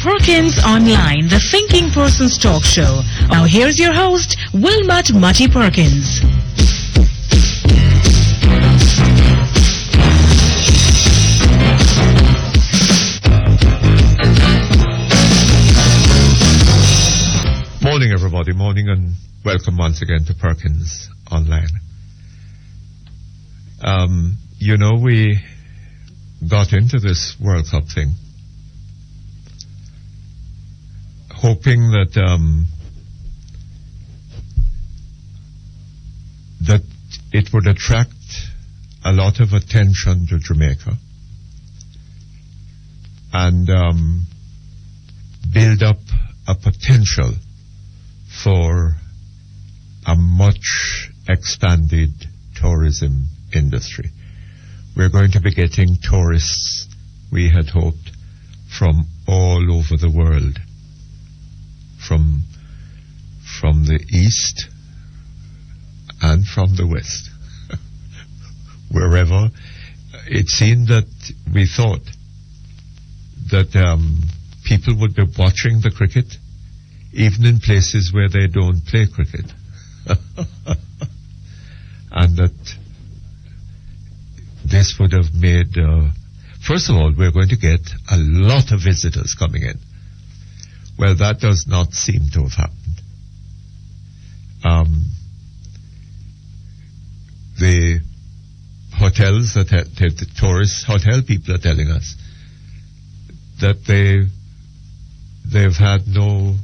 Perkins Online, the Thinking Person's talk show. Now here's your host, Wilmot Mutty Perkins. Morning, everybody. Morning, and welcome once again to Perkins Online. We got into this World Cup thing hoping that that it would attract a lot of attention to Jamaica and build up a potential for a much expanded tourism industry. We're going to be getting tourists, we had hoped, from all over the world, from the east and from the west. Wherever it seemed that we thought that people would be watching the cricket even in places where they don't play cricket. And that this would have made, first of all, we're going to get a lot of visitors coming in. Well, that does not seem to have happened. The hotels, the tourist hotel people are telling us that they've had no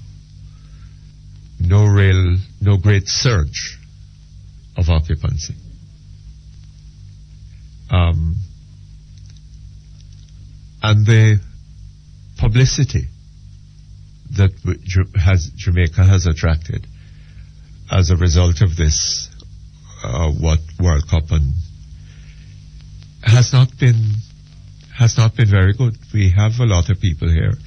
great surge of occupancy. And the publicity that Jamaica has attracted as a result of this World Cup and has not been very good. We have a lot of people here.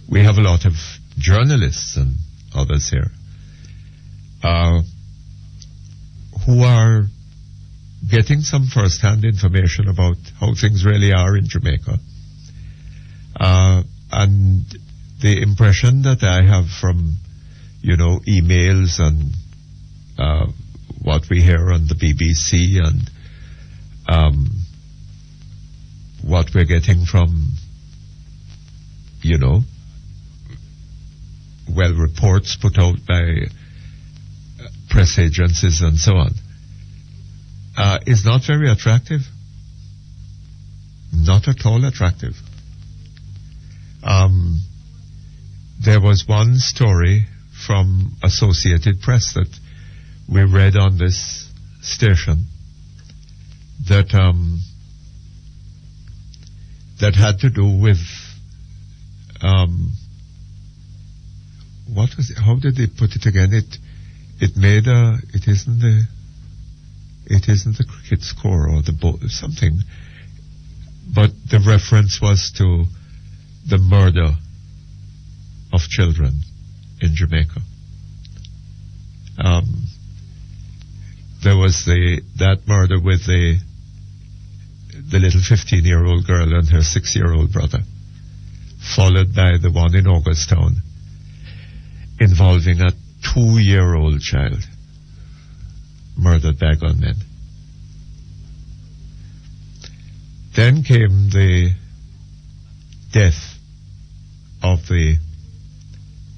We have a lot of journalists and others here who are getting some first-hand information about how things really are in Jamaica. And the impression that I have from, emails and what we hear on the BBC and what we're getting from, reports put out by press agencies and so on, is not very attractive. Not at all attractive. There was one story from Associated Press that we read on this station that had to do with what was it? How did they put it again? It isn't the cricket score or the something, but the reference was to the murder of children in Jamaica. There was that murder with the little 15-year-old girl and her 6-year-old brother, followed by the one in Augustown involving a 2-year-old child murdered by gunmen. Then came the death of the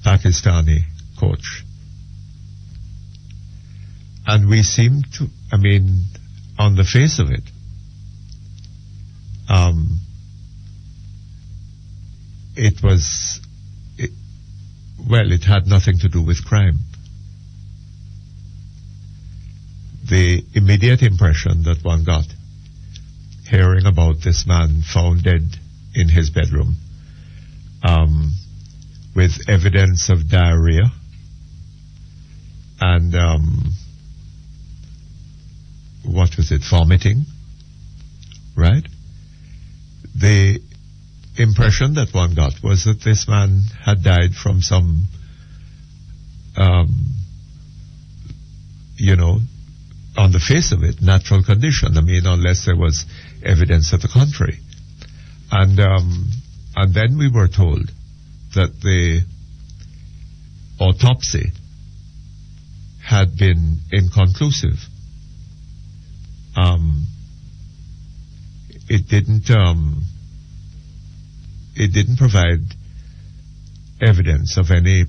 Pakistani coach. And we seem to, on the face of it, it had nothing to do with crime. The immediate impression that one got hearing about this man found dead in his bedroom with evidence of diarrhea and vomiting, right? The impression that one got was that this man had died from some on the face of it, natural condition. Unless there was evidence of the contrary. And then we were told that the autopsy had been inconclusive. It didn't provide evidence of any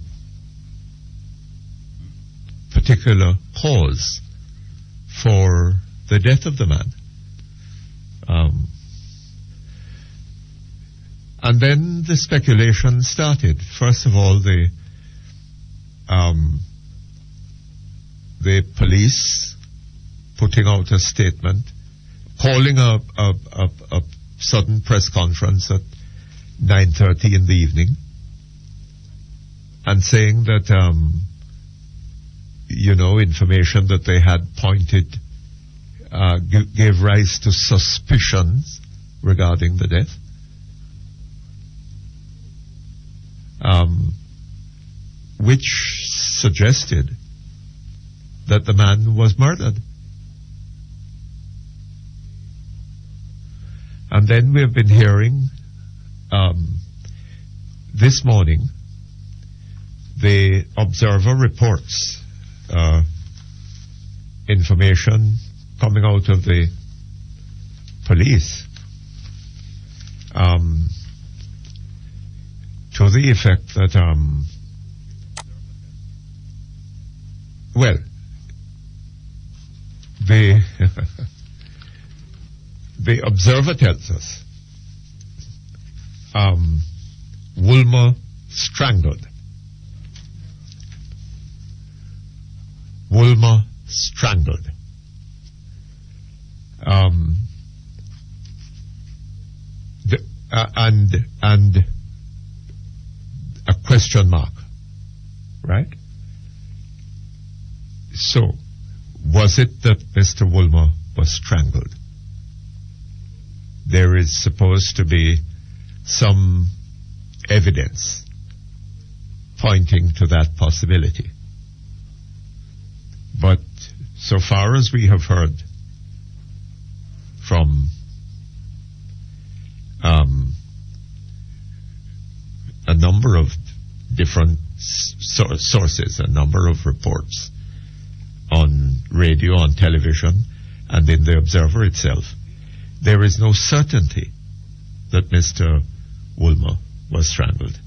particular cause for the death of the man. And then the speculation started. First of all, the police putting out a statement, calling a sudden press conference at 9:30 in the evening, and saying that information that they had pointed gave rise to suspicions regarding the death. Which suggested that the man was murdered. And then we have been hearing this morning the Observer reports information coming out of the police to the effect that the Observer tells us Wilmot strangled. Wilmot strangled. And a question mark, right? So, was it that Mr. Wilmot was strangled? There is supposed to be some evidence pointing to that possibility. But so far as we have heard from a number of different sources, a number of reports on radio, on television, and in the Observer itself, there is no certainty that Mr. Wilmot was strangled.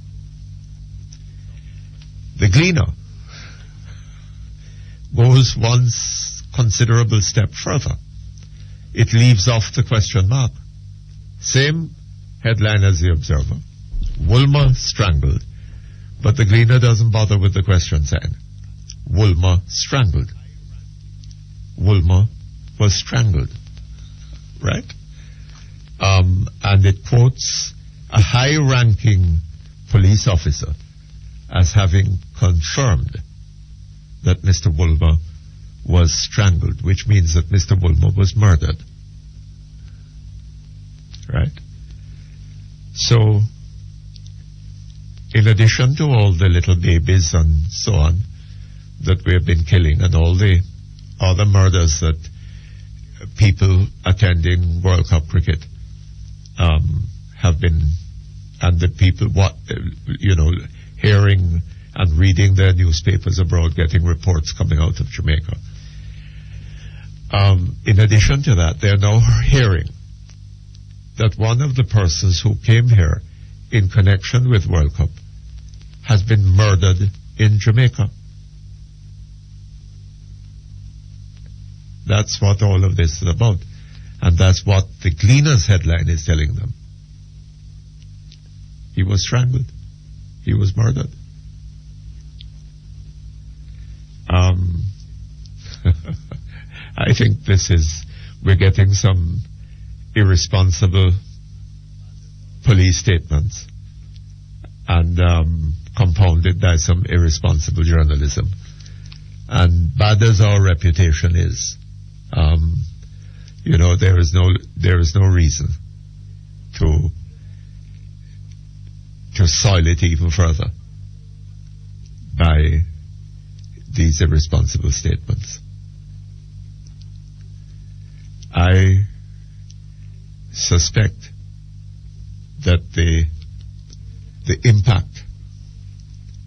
The Gleaner goes one considerable step further. It leaves off the question mark. Same headline as the Observer. Wilmot strangled. But the Gleaner doesn't bother with the question sign. Wilmot strangled. Wilmot was strangled. Right? And it quotes a high-ranking police officer as having confirmed that Mr. Wilmot was strangled, which means that Mr. Wilmot was murdered. Right? So, in addition to all the little babies and so on that we have been killing, and all the other murders that people attending World Cup cricket have been, and the people hearing and reading their newspapers abroad, getting reports coming out of Jamaica. In addition to that, they are now hearing that one of the persons who came here in connection with World Cup has been murdered in Jamaica. That's what all of this is about. And that's what the Gleaner's headline is telling them. He was strangled. He was murdered. I think we're getting some irresponsible police statements and compounded by some irresponsible journalism. And bad as our reputation is, there is no reason to soil it even further by these irresponsible statements. I suspect that the impact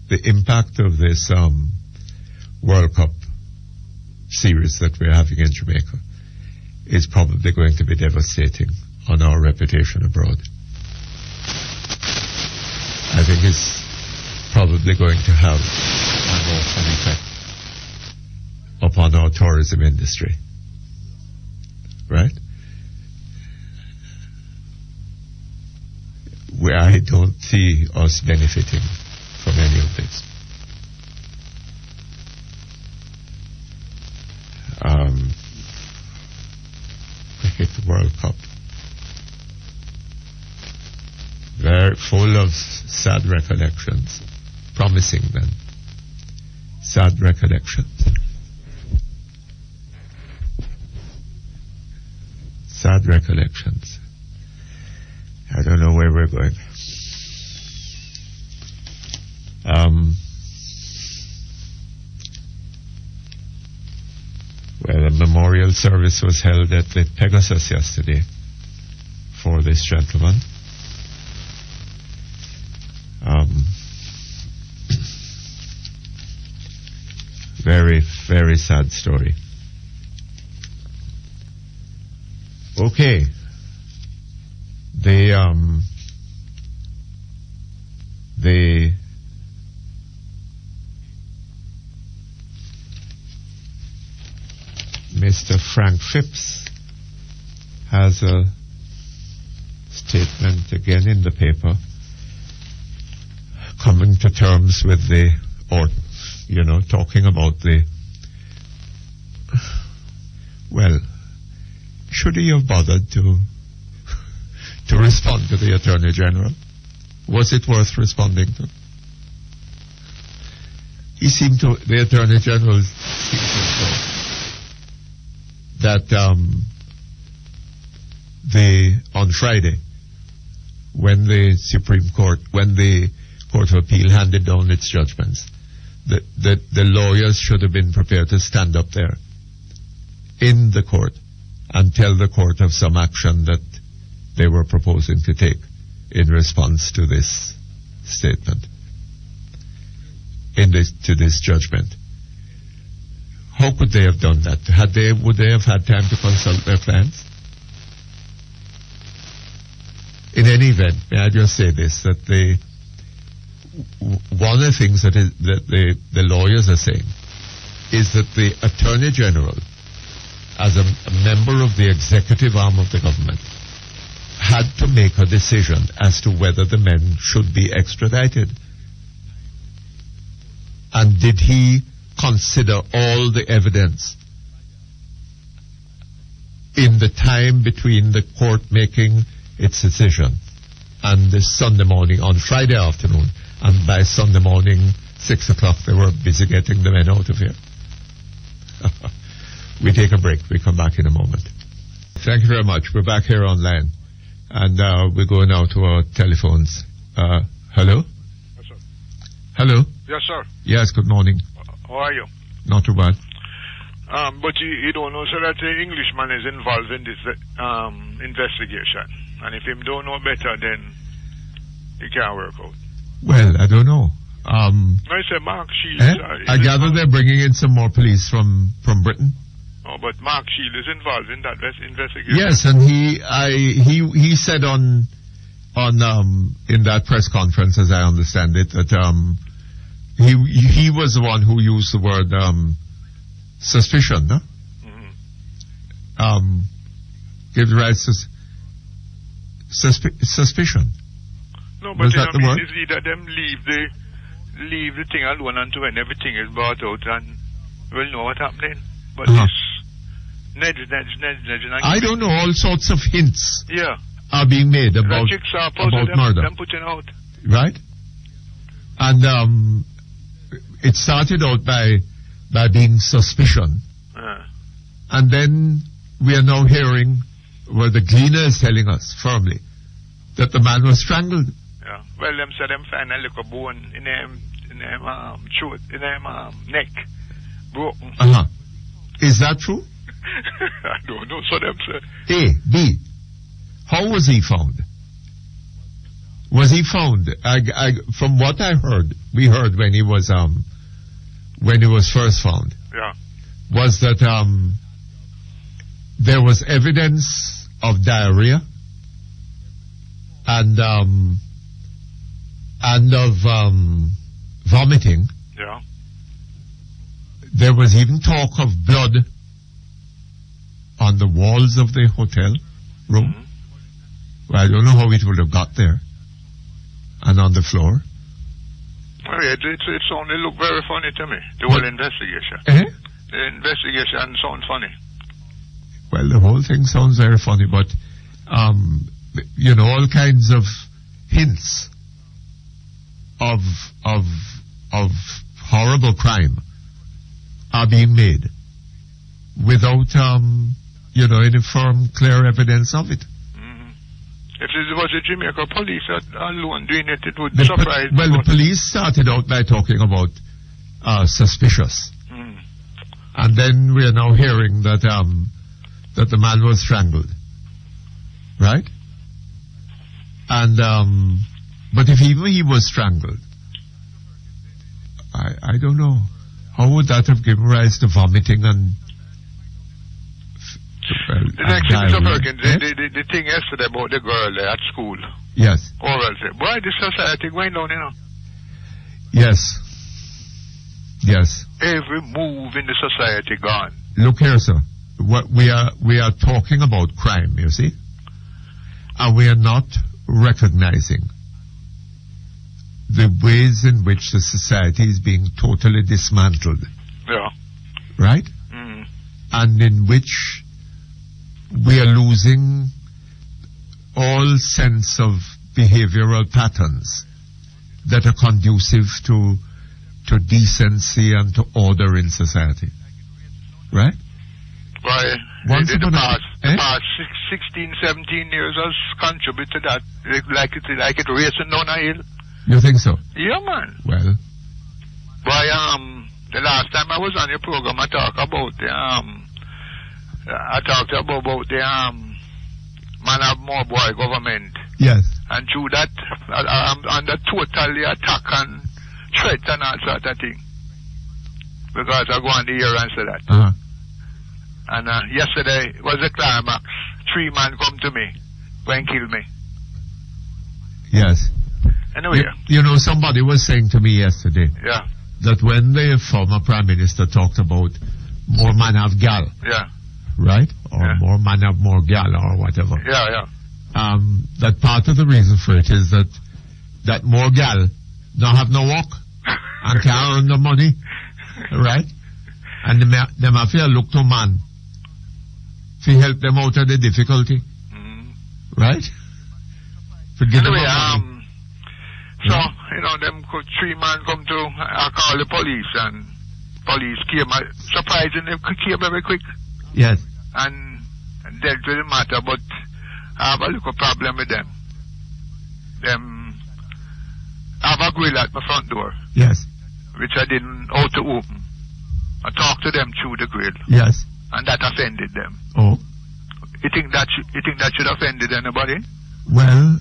the impact of this World Cup series that we're having in Jamaica is probably going to be devastating on our reputation abroad. I think it's probably going to have an awful effect upon our tourism industry. Right? Where I don't see us benefiting from any of this. Cricket World Cup. Very full of sad recollections. Promising then. Sad recollections. Sad recollections. I don't know where we're going. Well, a memorial service was held at the Pegasus yesterday for this gentleman. Very, very sad story. Okay. Mr. Frank Phipps has a statement again in the paper coming to terms with talking about should he have bothered to respond to the Attorney General? Was it worth responding to? The Attorney General seemed to know that on Friday, when the Court of Appeal handed down its judgments, the lawyers should have been prepared to stand up there in the court and tell the court of some action that they were proposing to take in response to this statement, to this judgment. How could they have done that? Would they have had time to consult their clients? In any event, may I just say this, that one of the things that the lawyers are saying is that the Attorney General, as a member of the executive arm of the government, had to make a decision as to whether the men should be extradited. And did he consider all the evidence in the time between the court making its decision and the Sunday morning, on Friday afternoon, and by Sunday morning, 6 o'clock, they were busy getting the men out of here? We take a break. We come back in a moment. Thank you very much. We're back here online. And we're going now to our telephones. Hello? Yes, sir. Hello? Yes, sir. Yes, good morning. How are you? Not too bad. But you don't know, sir, that the Englishman is involved in this investigation. And if him don't know better, then it can't work out. Well, I don't know. I say Mark Shield. I gather they're bringing in some more police from Britain. Oh, but Mark Shield is involved in that investigation. Yes, and he said on in that press conference, as I understand it, that he was the one who used the word suspicion, no? Mm-hmm. Give the right suspicion. No, but it's either them leave the thing alone until when everything is brought out and we'll know what's happening. But this nudge. I don't know, all sorts of hints are being made about murder. Them putting out. Right? And it started out by being suspicion. And then we are now hearing, the Gleaner is telling us firmly that the man was strangled. Yeah. Well, them said them find a little bone in them throat, in them neck, broken. Is that true? I don't know. So them said. A. B. How was he found? Was he found? From what we heard when he was first found. Yeah. Was that there was evidence of diarrhea and of vomiting. Yeah. There was even talk of blood on the walls of the hotel room. Mm-hmm. Well, I don't know how it would have got there. And on the floor. Well, it's only looked very funny to me, the whole investigation. Eh? The investigation sounds funny. Well, the whole thing sounds very funny, but, all kinds of hints of horrible crime are being made without, any firm, clear evidence of it. If it was the Jamaica police alone doing it, it would surprise me. Well, the police started out by talking about suspicious. And then we are now hearing that the man was strangled. Right? And, but if even he was strangled, I don't know. How would that have given rise to vomiting and... The next thing, Mr. Perkins, the thing yesterday about the girl at school. Yes. Oral say, boy, this society going down, Yes. Yes. Every move in the society gone. Look here, sir. What we are talking about crime, you see? And we are not recognizing the ways in which the society is being totally dismantled. Yeah. Right? And in which we are losing all sense of behavioral patterns that are conducive to decency and to order in society. Right? Why, the past 16, 17 years has contributed to that, like it racing down a hill. You think so? Yeah, man. Well. Why, the last time I was on your program, I talked about the man of more boy government. Yes. And through that, under totally attack and threat and all sort of thing. Because I go on the air and say that. Uh-huh. And yesterday was the climax. 3 men come to me, go and kill me. Yes. Anyway. Somebody was saying to me yesterday. Yeah. That when the former Prime Minister talked about more man have gal. Yeah. Right? Or more man have more gal or whatever. Yeah, yeah. That part of the reason for it is that more gal don't have no work and can't earn the money. Right? And the mafia look to man to help them out of the difficulty. Right? Anyway, so, them 3 men come to call the police, and police came, surprisingly, came very quick. Yes. And dealt with the matter, but I have a little problem with them. I have a grill at my front door. Yes. Which I didn't know how to open. I talked to them through the grill. Yes. And that offended them. Oh. You think that should offended anybody? Well,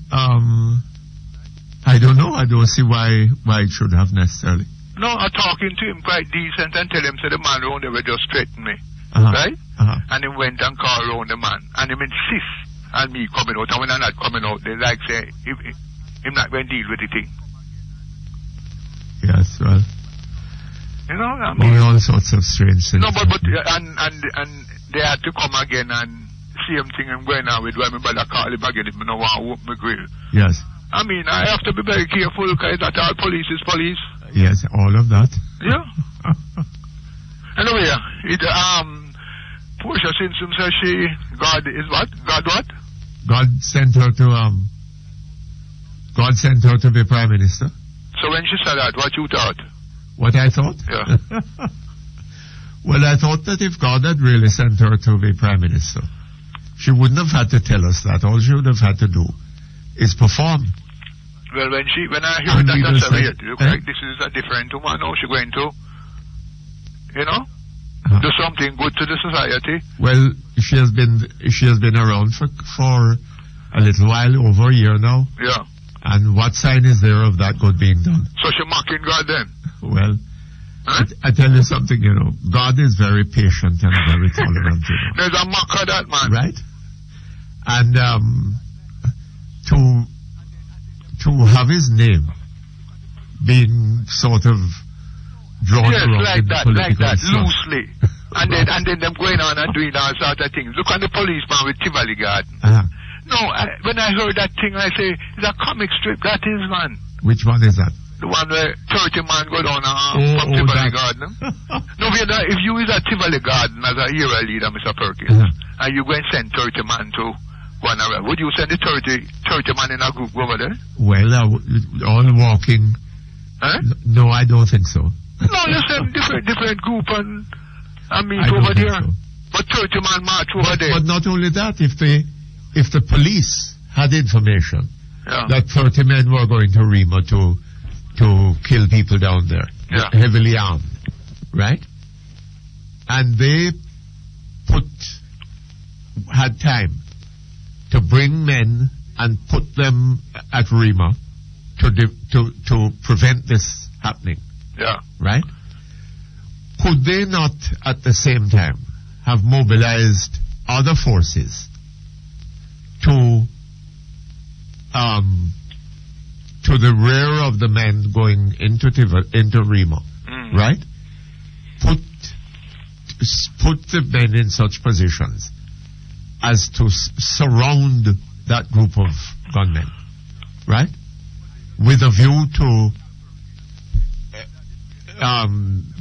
I don't know. I don't see why it should have necessarily. No, I'm talking to him quite decent and tell him, say the man around there will just threaten me. Uh-huh. Right? Uh-huh. And he went and called around the man. And he insists on me coming out. And when I'm not coming out, they like say, him not going to deal with the thing. Yes, well. I mean, all sorts of strange things. No, but and they had to come again and same thing I'm going on with when my brother call him again if I don't want to open my grill. Yes. I mean, I have to be very careful because not all police is police. Yes, all of that. Yeah. Anyway, Portia Simpson says God is what? God what? God sent her to be Prime Minister. So when she said that, what you thought? What I thought? Yeah. Well, I thought that if God had really sent her to be Prime Minister, she wouldn't have had to tell us that. All she would have had to do is perform. Well, when I heard that, I said, it looks like this is a different woman. Now she's going to, do something good to the society. Well, she has been around for a little while, over a year now. Yeah. And what sign is there of that good being done? So she mocking God then? Well, Huh? I tell you something, God is very patient and very tolerant, There's a mock of that, man. Right? And to have his name being sort of drawn around like in that, the like political that, stuff. loosely. And then them going on and doing all sort of things. Look at the policeman with Tivoli Garden. Uh-huh. No, when I heard that thing, I say, it's a comic strip, that is, man. Which one is that? The one where 30 man go down from Tivoli Garden. No, if you is at Tivoli Garden as a hero leader, Mr. Perkins, and you go and send 30 man to go on around, would you send the 30 man in a group over there? Well, all walking. Huh? No, I don't think so. No, you send different group and meet I over don't think there. so. But 30 man march over there. But not only that, if the police had information that 30 men were going to Rima to kill people down there, heavily armed, right? And they had time to bring men and put them at Rima to prevent this happening. Yeah. Right? Could they not at the same time have mobilized other forces to the rear of the men going into Rima, right? Put the men in such positions as to surround that group of gunmen, right? With a view to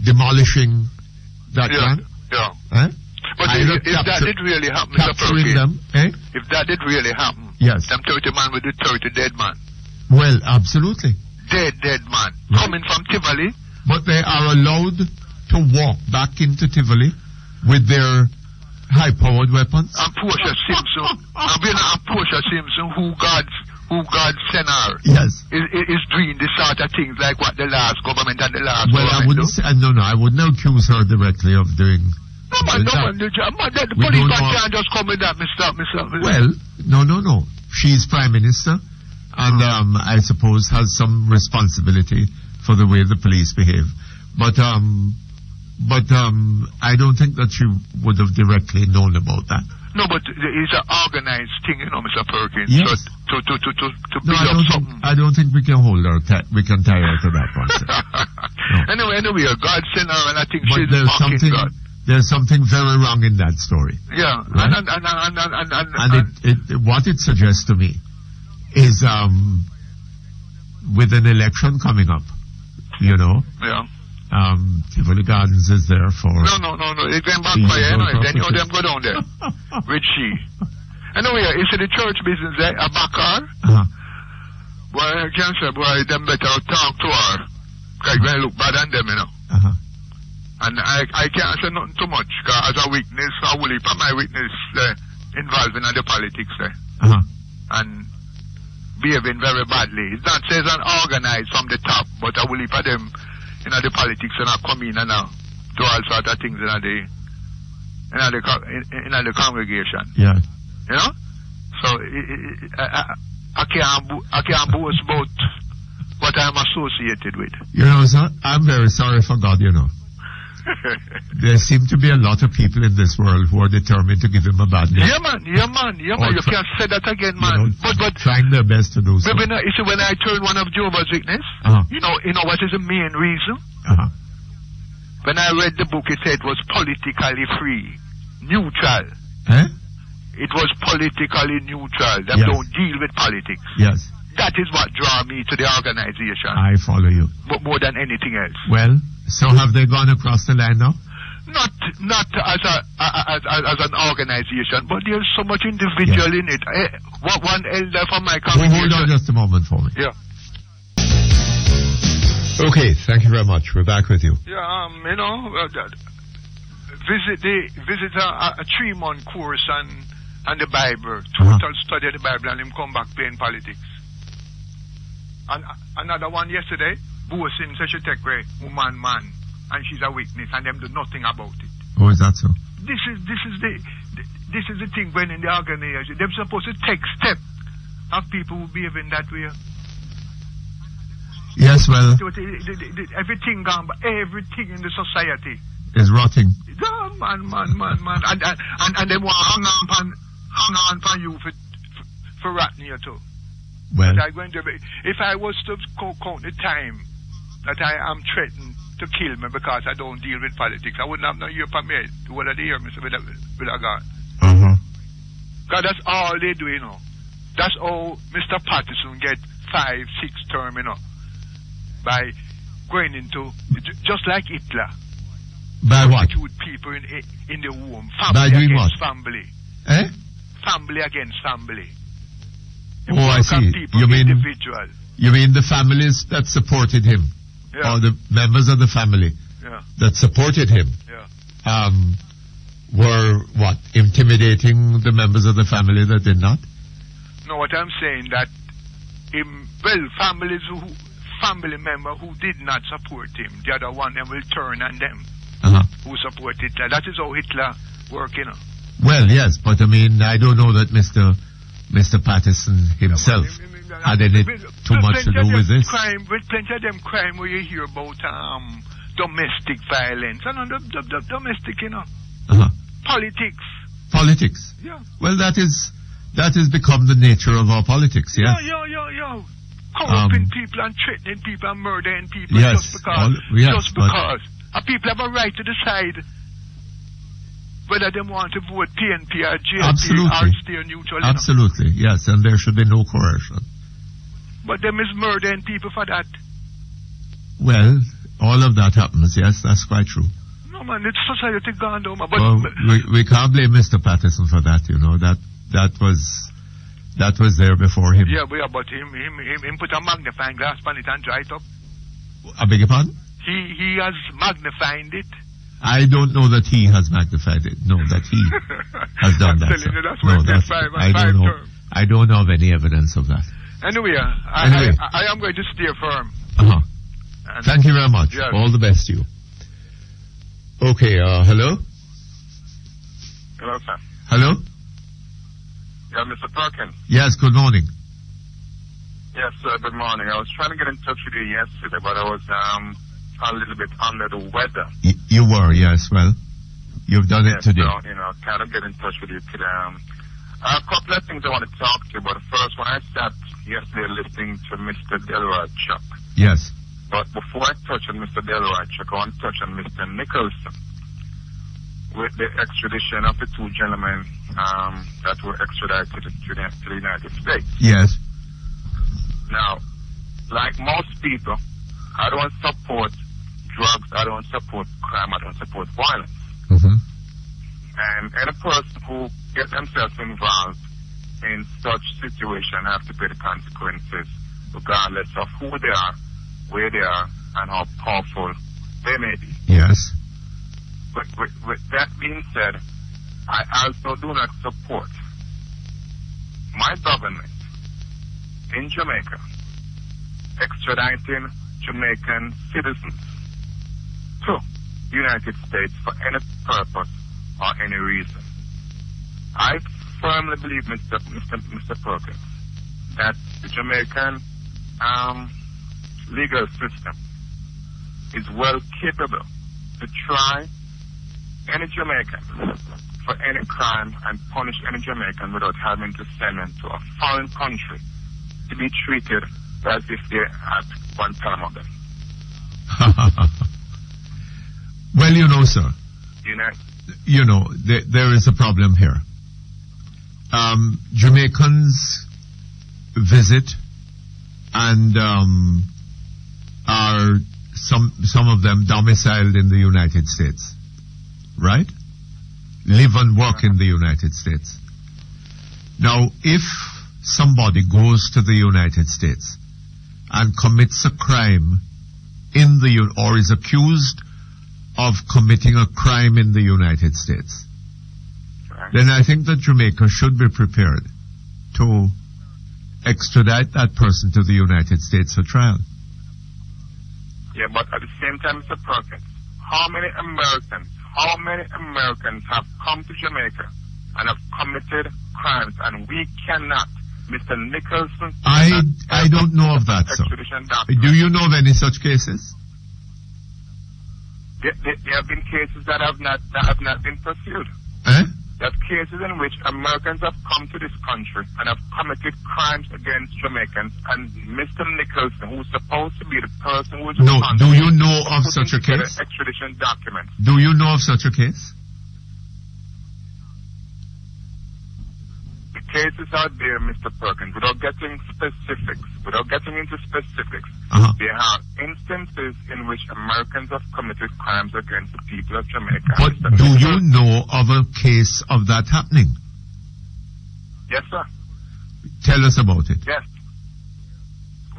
demolishing that gang. Yeah. Eh? But if that did really happen, Mr. Capturing Perkins, them, if that did really happen, yes, them 30 man with the 30 dead man. Well, absolutely. Dead man. Right. Coming from Tivoli. But they are allowed to walk back into Tivoli with their high-powered weapons. And Portia Simpson. and Portia Simpson, who God sent her. Yes. Is doing this sort of things like what the last government and the last well, government I wouldn't do. say, I wouldn't accuse her directly of doing. No, man, the policeman can't just come with that, Mr. Well, no. She's Prime Minister, and I suppose has some responsibility for the way the police behave. But I don't think that she would have directly known about that. No, but it's an organized thing, Mr. Perkins. Yes. So to build up something. I don't think we can hold her. We can tie her to that one. No. Anyway, God sent her, and I think but she's mocking God. There's something very wrong in that story. Yeah, right? and what it suggests to me is with an election coming up, Yeah. Tivoli Gardens is there for. No. It came back fire, then them go down there with she. Anyway, you see the church business there, a backer. Boy, I can't say, boy, them better talk to her. Because they look bad on them, And I can't say nothing too much, because as a witness, I will leave my witness involved in the politics there. And behaving very badly. It's not says an organized from the top, but I will leave them in the politics and I come in and do all sort of things in the congregation. Yeah. So I can't boast about what I'm associated with. Sir, I'm very sorry for God, There seem to be a lot of people in this world who are determined to give him a bad name. Yeah, man. You can't say that again, man. But trying their best to do so. You see, when I turn one of Jehovah's Witness, you know what is the main reason? When I read the book, it said it was politically free, neutral. It was politically neutral. They don't deal with politics. Yes. That is what drew me to the organization. I follow you. But more than anything else. Well, so have they gone across the line now? Not as an organization, but there's so much individual in it. One elder from my congregation. Hold on just a moment for me. Yeah. Okay, thank you very much. We're back with you. Yeah, visit a 3-month course on the Bible, total study of the Bible, and him come back playing politics. And another one yesterday, boasting says she take away woman, man, and she's a witness, and them do nothing about it. Oh, is that so? This is the thing when in the organization they're supposed to take step of people who behave in that way. Yes, well, everything gone, but everything in the society is rotting. Yeah, man. And they want hang on for you for ratting you too. Well, if I was to count the time that I am threatened to kill me because I don't deal with politics, I wouldn't have no ear for me. What are they hear me with a gun? Because that's all they do, you know. That's how Mr. Patterson get 5-6 term, you know, by going into just like Hitler. By what? Persecute people in the womb. By Family doing against what? family. Eh? Family against family. Oh, I see. You mean individual. You mean the families that supported him, or the members of the family that supported him? Were what, intimidating the members of the family that did not? No, what I'm saying that family member who did not support him, the other one then will turn on them who support Hitler. That is how Hitler worked, you know. Well, yes, but I mean, I don't know that Mr. Patterson himself had any too much to do with this. With plenty of them crime where you hear about domestic violence and domestic, you know. Politics. Yeah. Well, that has become the nature of our politics, yes. Yeah. Corrupting people and threatening people and murdering people just because. And people have a right to decide whether they want to vote PNP or GNP or stay neutral. Absolutely, yes, and there should be no coercion. But them is murdering people for that. Well, all of that happens, yes, that's quite true. No, man, it's society gone down. But we can't blame Mr. Patterson for that, you know, that was there before him. Yeah, but him put a magnifying glass on it and dry it up. I beg your pardon? He has magnified it. I don't know that he has magnified it. No, that he has done that. I don't know of any evidence of that. Anyway, I am going to stay firm. Thank you very much. Yes. All the best to you. Okay, hello? Hello, sir. Hello? Yeah, Mr. Perkins. Yes, good morning. Yes, sir, good morning. I was trying to get in touch with you yesterday, but I was a little bit under the weather. You were, yes. Well, you've done it today. So, kind of get in touch with you today. A couple of things I want to talk to you about. First, when I sat yesterday listening to Mr. Delroy Chuck. Yes. But before I touch on Mr. Delroy Chuck, I want to touch on Mr. Nicholson with the extradition of the two gentlemen that were extradited to the United States. Yes. Now, like most people, I don't support drugs, I don't support crime, I don't support violence. And any person who gets themselves involved in such situation have to pay the consequences, regardless of who they are, where they are, and how powerful they may be. Yes. But with that being said, I also do not support my government in Jamaica extraditing Jamaican citizens to the United States for any purpose or any reason. I firmly believe, Mr. Perkins, that the Jamaican legal system is well capable to try any Jamaican for any crime and punish any Jamaican without having to send them to a foreign country to be treated as if they had one term of them. Well, sir, there is a problem here. Jamaicans visit and are some of them domiciled in the United States, right? Live and work in the United States. Now, if somebody goes to the United States and commits a crime or is accused of committing a crime in the United States, then I think that Jamaica should be prepared to extradite that person to the United States for trial. Yeah, but at the same time, Mr. Perkins, how many Americans have come to Jamaica and have committed crimes, and we cannot, Mr. Nicholson... I don't know of that, sir. extradition documents. Do you know of any such cases? There have been cases that have not been pursued. Eh? There are cases in which Americans have come to this country and have committed crimes against Jamaicans, and Mr. Nicholson, who's supposed to be the person who is responsible, do you know of such a case? Extradition documents. Do you know of such a case? The cases out there, Mr. Perkins, without getting into specifics, there are instances in which Americans have committed crimes against the people of Jamaica. But do you know of a case of that happening? Yes, sir. Tell us about it. Yes.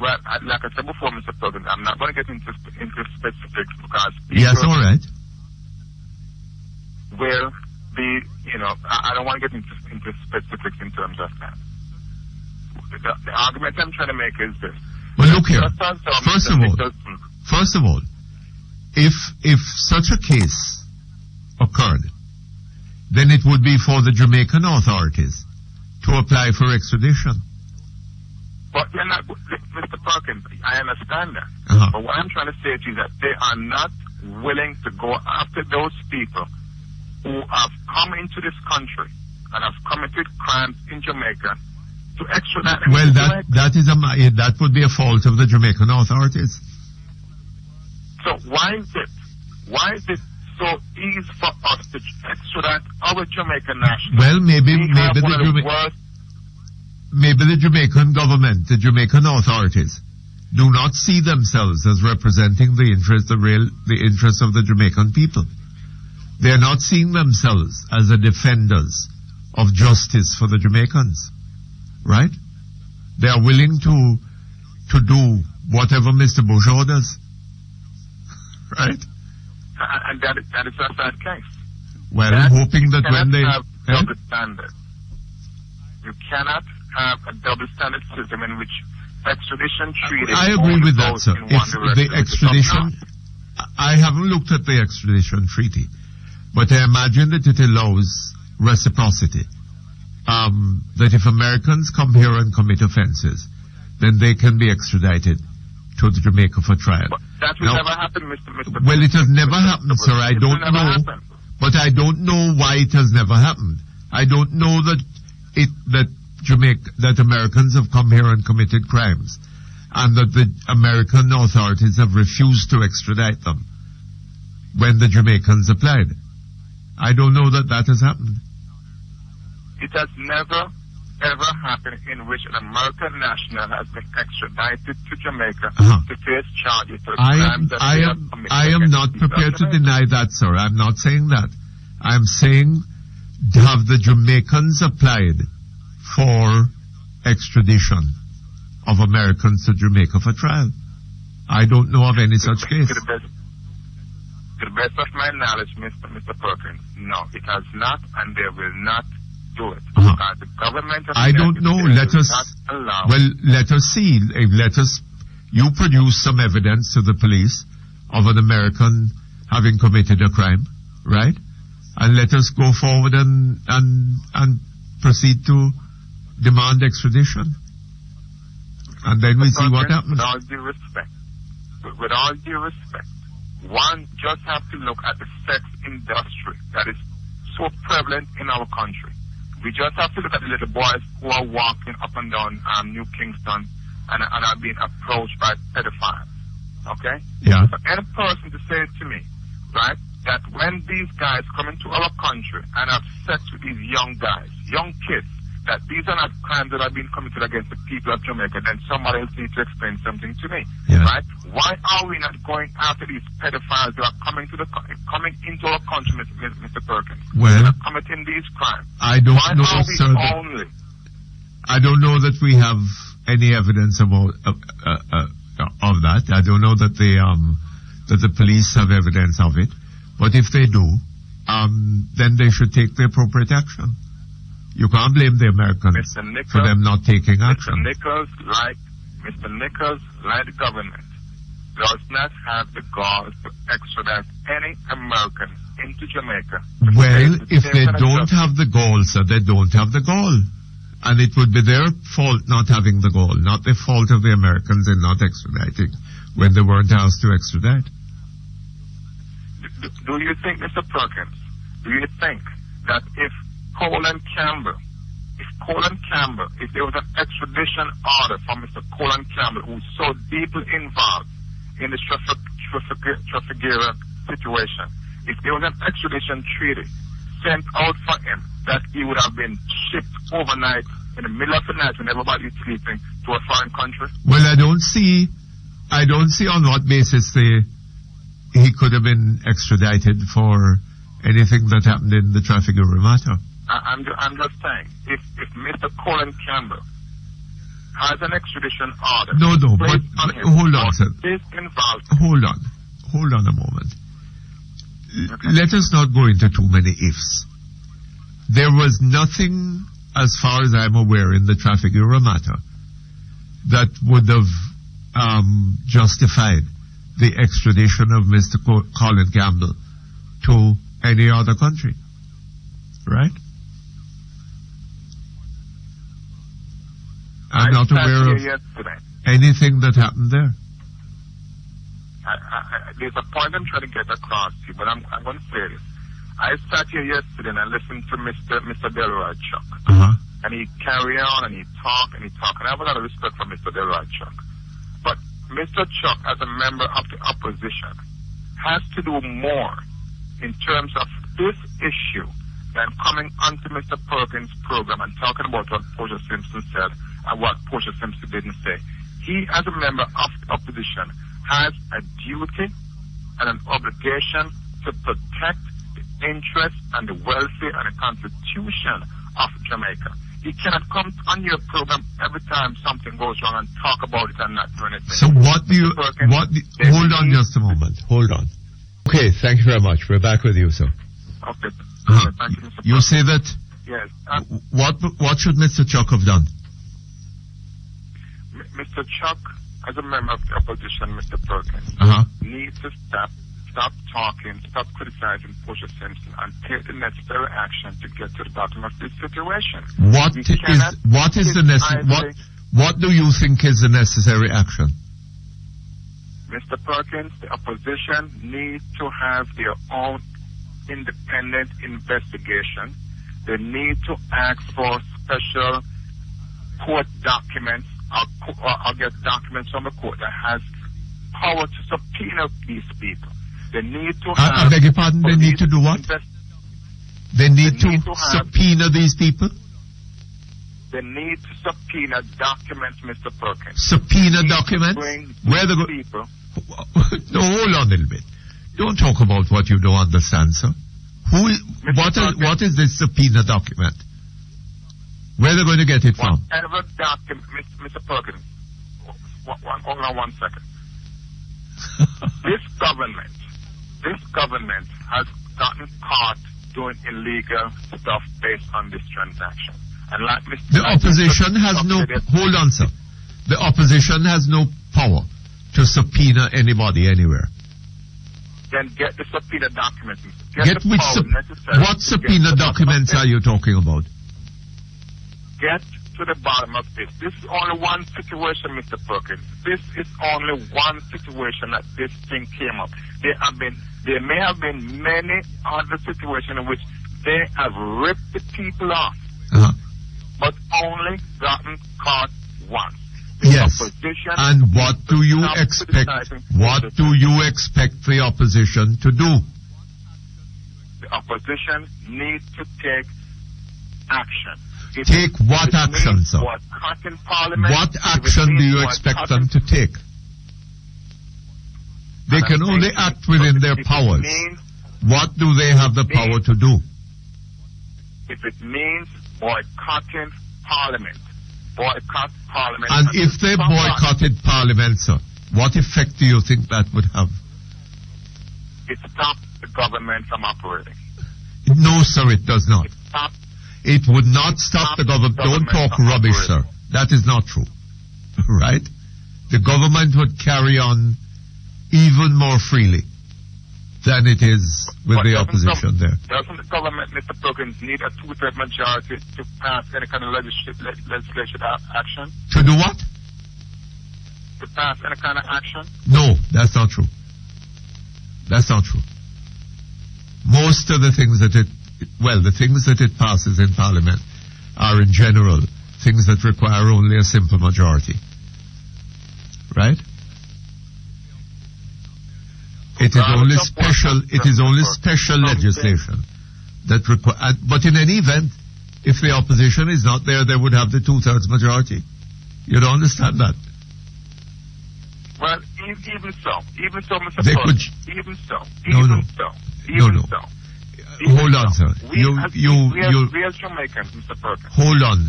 Well, like I said before, Mr. Perkins, I'm not going to get into specifics because people yes, all right. will be, I don't want to get into specifics in terms of that. The argument I'm trying to make is this. Well, look here. First of all, if such a case occurred, then it would be for the Jamaican authorities to apply for extradition. But you're not, Mr. Perkins, I understand that. But what I'm trying to say to you is that they are not willing to go after those people who have come into this country and have committed crimes in Jamaica to extradite them. Well, that would be a fault of the Jamaican authorities. So why is it so easy for us to extradite our Jamaican nationals? Well, maybe the Jamaican government, the Jamaican authorities, do not see themselves as representing the interests of the Jamaican people. They are not seeing themselves as the defenders of justice for the Jamaicans, right? They are willing to do whatever Mr. Bush orders, right? And that is a sad case. Well, I'm hoping that when they have double standard. You cannot have a double standard system in which extradition treaty. I agree with that, sir. If the extradition, I haven't looked at the extradition treaty, but I imagine that it allows reciprocity. That if Americans come here and commit offenses, then they can be extradited to Jamaica for trial. But that will never happen, Mr. Well, it has never happened, sir. I don't know. But I don't know why it has never happened. I don't know that Americans have come here and committed crimes, and that the American authorities have refused to extradite them when the Jamaicans applied. I don't know that has happened. It has never, ever happened in which an American national has been extradited to Jamaica to face charges for crimes that they have committed. I am not prepared to deny that, sir. I'm not saying that. I'm saying, have the Jamaicans applied for extradition of Americans to Jamaica for trial? I don't know of any such case. To the best of my knowledge, Mr. Perkins, no, it has not, and they will not do it. Because the government of I don't know. Let us see. You produce some evidence to the police of an American having committed a crime, right? And let us go forward and proceed to demand extradition. And then we see what happens. With all due respect, one just have to look at the sex industry that is so prevalent in our country. We just have to look at the little boys who are walking up and down New Kingston and are being approached by pedophiles. Okay? Yeah. So any person to say to me, right, that when these guys come into our country and have sex with these young guys, young kids, that these are not crimes that are being committed against the people of Jamaica, then somebody else needs to explain something to me, right? Why are we not going after these pedophiles that are coming into our country, Mr. Perkins? Well, committing these crimes. I don't know, sir. I don't know that we have any evidence about of that. I don't know that the police have evidence of it. But if they do, then they should take the appropriate action. You can't blame the Americans for them not taking action. Mr. Nichols, like the government, does not have the gall to extradite any American into Jamaica. Well, if they don't have the gall, sir, they don't have the gall. And it would be their fault not having the gold, not the fault of the Americans in not extraditing when they weren't asked to extradite. Do you think, Mr. Perkins, do you think that if Colin Campbell, if there was an extradition order from Mr. Colin Campbell, who's so deeply involved in the Trafigura situation, if there was an extradition treaty sent out for him, that he would have been shipped overnight in the middle of the night when everybody is sleeping to a foreign country? Well, I don't see on what basis he could have been extradited for anything that happened in the Trafigura matter. I'm just saying, if Mr. Colin Campbell has an extradition order, but hold on, sir. Hold on a moment. Okay. Let us not go into too many ifs. There was nothing, as far as I'm aware, in the Trafigura matter that would have justified the extradition of Mr. Colin Campbell to any other country. Right? I'm not aware of anything that happened there. There's a point I'm trying to get across to you, but I'm going to say this. I sat here yesterday and I listened to Mr. Delroy Chuck. And he carry on and he talk. And I have a lot of respect for Mr. Delroy Chuck. But Mr. Chuck, as a member of the opposition, has to do more in terms of this issue than coming onto Mr. Perkins' program and talking about what Portia Simpson said and what Portia Simpson didn't say. He, as a member of the opposition, has a duty and an obligation to protect the interests and the welfare and the constitution of Jamaica. He cannot come on your program every time something goes wrong and talk about it and not do anything. So hold on just a moment. Hold on. Okay, thank you very much. We're back with you, sir. Okay. Thank you, Mr. You say that? Yes. What should Mr. Chuck have done? Mr. Chuck, as a member of the opposition, Mr. Perkins, needs to stop talking, stop criticizing Portia Simpson, and take the necessary action to get to the bottom of this situation. What do you think is the necessary action? Mr. Perkins, the opposition needs to have their own independent investigation. They need to ask for special court documents or get documents from the court that has power to subpoena these people. They need to have... I beg your pardon, they need to do what? They need to subpoena these people? They need to subpoena documents, Mr. Perkins. Subpoena documents? Where the people? No, hold on a little bit. Don't talk about what you don't understand, sir. What is this subpoena document? Where are they going to get it from? Whatever document, Mr. Perkins. Hold on 1 second. This government has gotten caught doing illegal stuff based on this transaction. And like Mr. The opposition has no... Hold on, sir. The opposition has no power to subpoena anybody anywhere. Then get the subpoena documents. What subpoena documents are you talking about? Get to the bottom of this. This is only one situation, Mr. Perkins. This is only one situation that this thing came up. There may have been many other situations in which they have ripped the people off, but only gotten caught once. Yes. And what do you expect? What do you expect the opposition to do? The opposition needs to take action. Take what action, sir? What action do you expect them to take? They can only act within their powers. What do they have the power to do? If it means boycotting Parliament. And if they boycotted Parliament, sir, what effect do you think that would have? It stops the government from operating. No, sir, it does not. It would not stop the government. Don't talk rubbish, sir. That is not true. Right? The government would carry on even more freely. than it is with the opposition there. Doesn't the government, Mr. Perkins, need a two-third majority to pass any kind of legislative action? To do what? To pass any kind of action? No, that's not true. That's not true. Most of the things that the things that it passes in Parliament are in general things that require only a simple majority. Right? It is only special legislation that require, but in any event, if the opposition is not there, they would have the 2/3 majority. You don't understand that? Well, even so, Mr. They Perkins, could, even so. Hold on, sir. We as Jamaicans, Mr. Perkins. Hold on.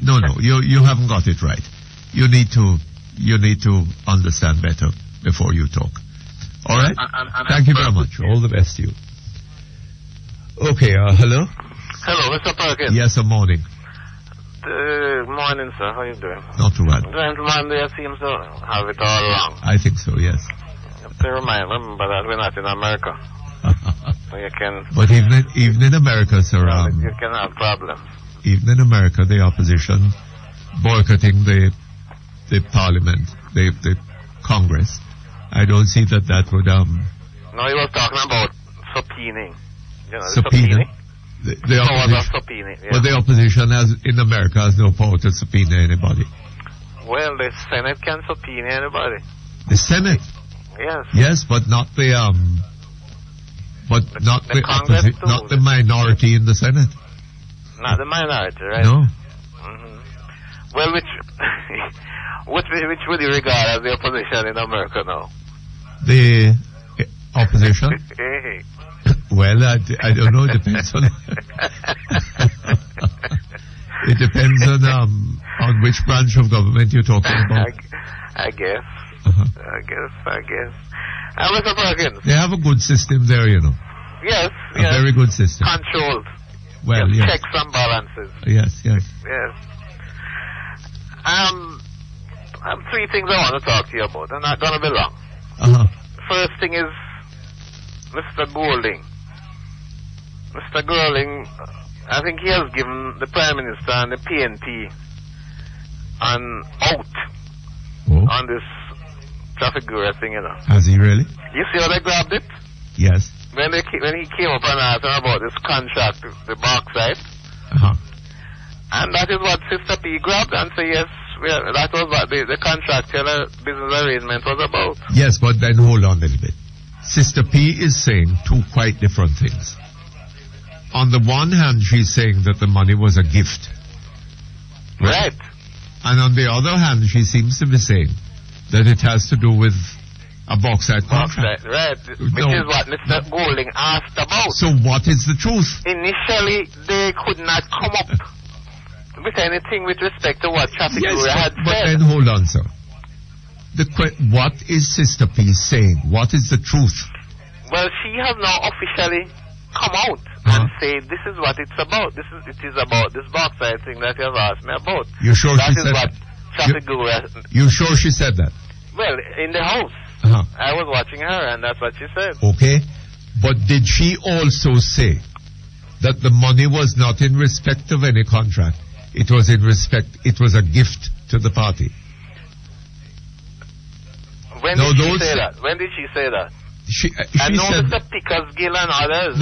No. You haven't got it right. You need to understand better before you talk. All right? Thank you very much. All the best to you. Okay, hello? Hello, Mr. Perkins. Yes, good morning. Morning, sir. How you doing? Not too bad. Gentleman there seems to have it all wrong. I think so, yes. You have to remember that we're not in America. So you can... But even in America, sir... you can have problems. Even in America, the opposition boycotting the Parliament, the Congress, I don't see that would... No, he was talking about subpoenaing. You know, subpoena? The opposition, yeah. But the opposition in America has no power to subpoena anybody. Well, the Senate can subpoena anybody. The Senate? Yes. Yes, but not the not the minority in the Senate. Not the minority, right? No. Mm-hmm. Well, which would you regard as the opposition in America now? The opposition? Well, I don't know. It depends on. It depends on which branch of government you're talking about. I guess. I guess. Mr. Perkins. They have a good system there, you know. Yes. A very good system. Controlled. Well, yes. Checks and balances. Yes. Three things I want to talk to you about. They're not going to be long. First thing is Mr. Golding. Mr. Golding, I think he has given the Prime Minister and the PNP an out on this traffic guru thing, you know. Has he really? You see how they grabbed it? Yes. When he came up and asked him about this contract, the bauxite, and that is what Sister P grabbed and said, yes, that was what the contractual business arrangement was about. Yes, but then hold on a little bit. Sister P is saying two quite different things. On the one hand, she's saying that the money was a gift. Right. And on the other hand, she seems to be saying that it has to do with a bauxite contract. Right. Which is what Mr. Golding asked about. So what is the truth? Initially, they could not come up with anything with respect to what Traffic Bureau had said. But then hold on, sir. What is Sister P saying? What is the truth? Well, she has now officially come out and say this is what it's about. It is about this bauxite thing that you have asked me about. You sure that she is said what Traffic Bureau. You sure she said that? Well, in the house. I was watching her, and that's what she said. Okay, but did she also say that the money was not in respect of any contract? It was in respect. It was a gift to the party. When did she say that? When did she say that? She and said, Mr. Pickersgill and others.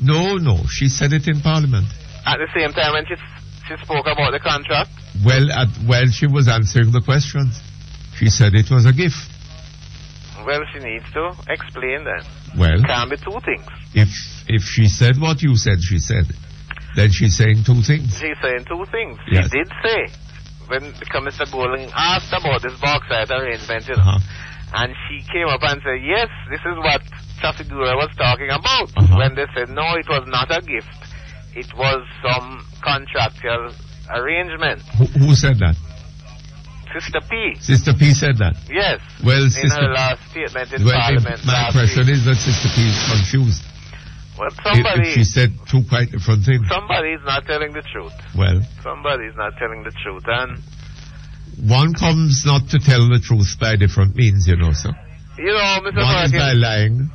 No. She said it in Parliament. At the same time when she spoke about the contract? Well, she was answering the questions. She said it was a gift. Well, she needs to explain then. Well, it can be two things. If she said what you said she said, then she's saying two things. She's saying two things. Yes. She did say, when Mr. Golding asked about this bauxite arrangement, you know, and she came up and said, yes, this is what Traffic Bureau was talking about. When they said, no, it was not a gift. It was some contractual arrangement. Who said that? Sister P. Sister P said that? Yes. Well, in her last statement in Parliament. My impression is that Sister P is confused. Well, somebody... She said two quite different things. Somebody is not telling the truth. Well... Somebody is not telling the truth, and... One comes not to tell the truth by different means, you know, sir. You know, Mr. One is Perkins. by lying,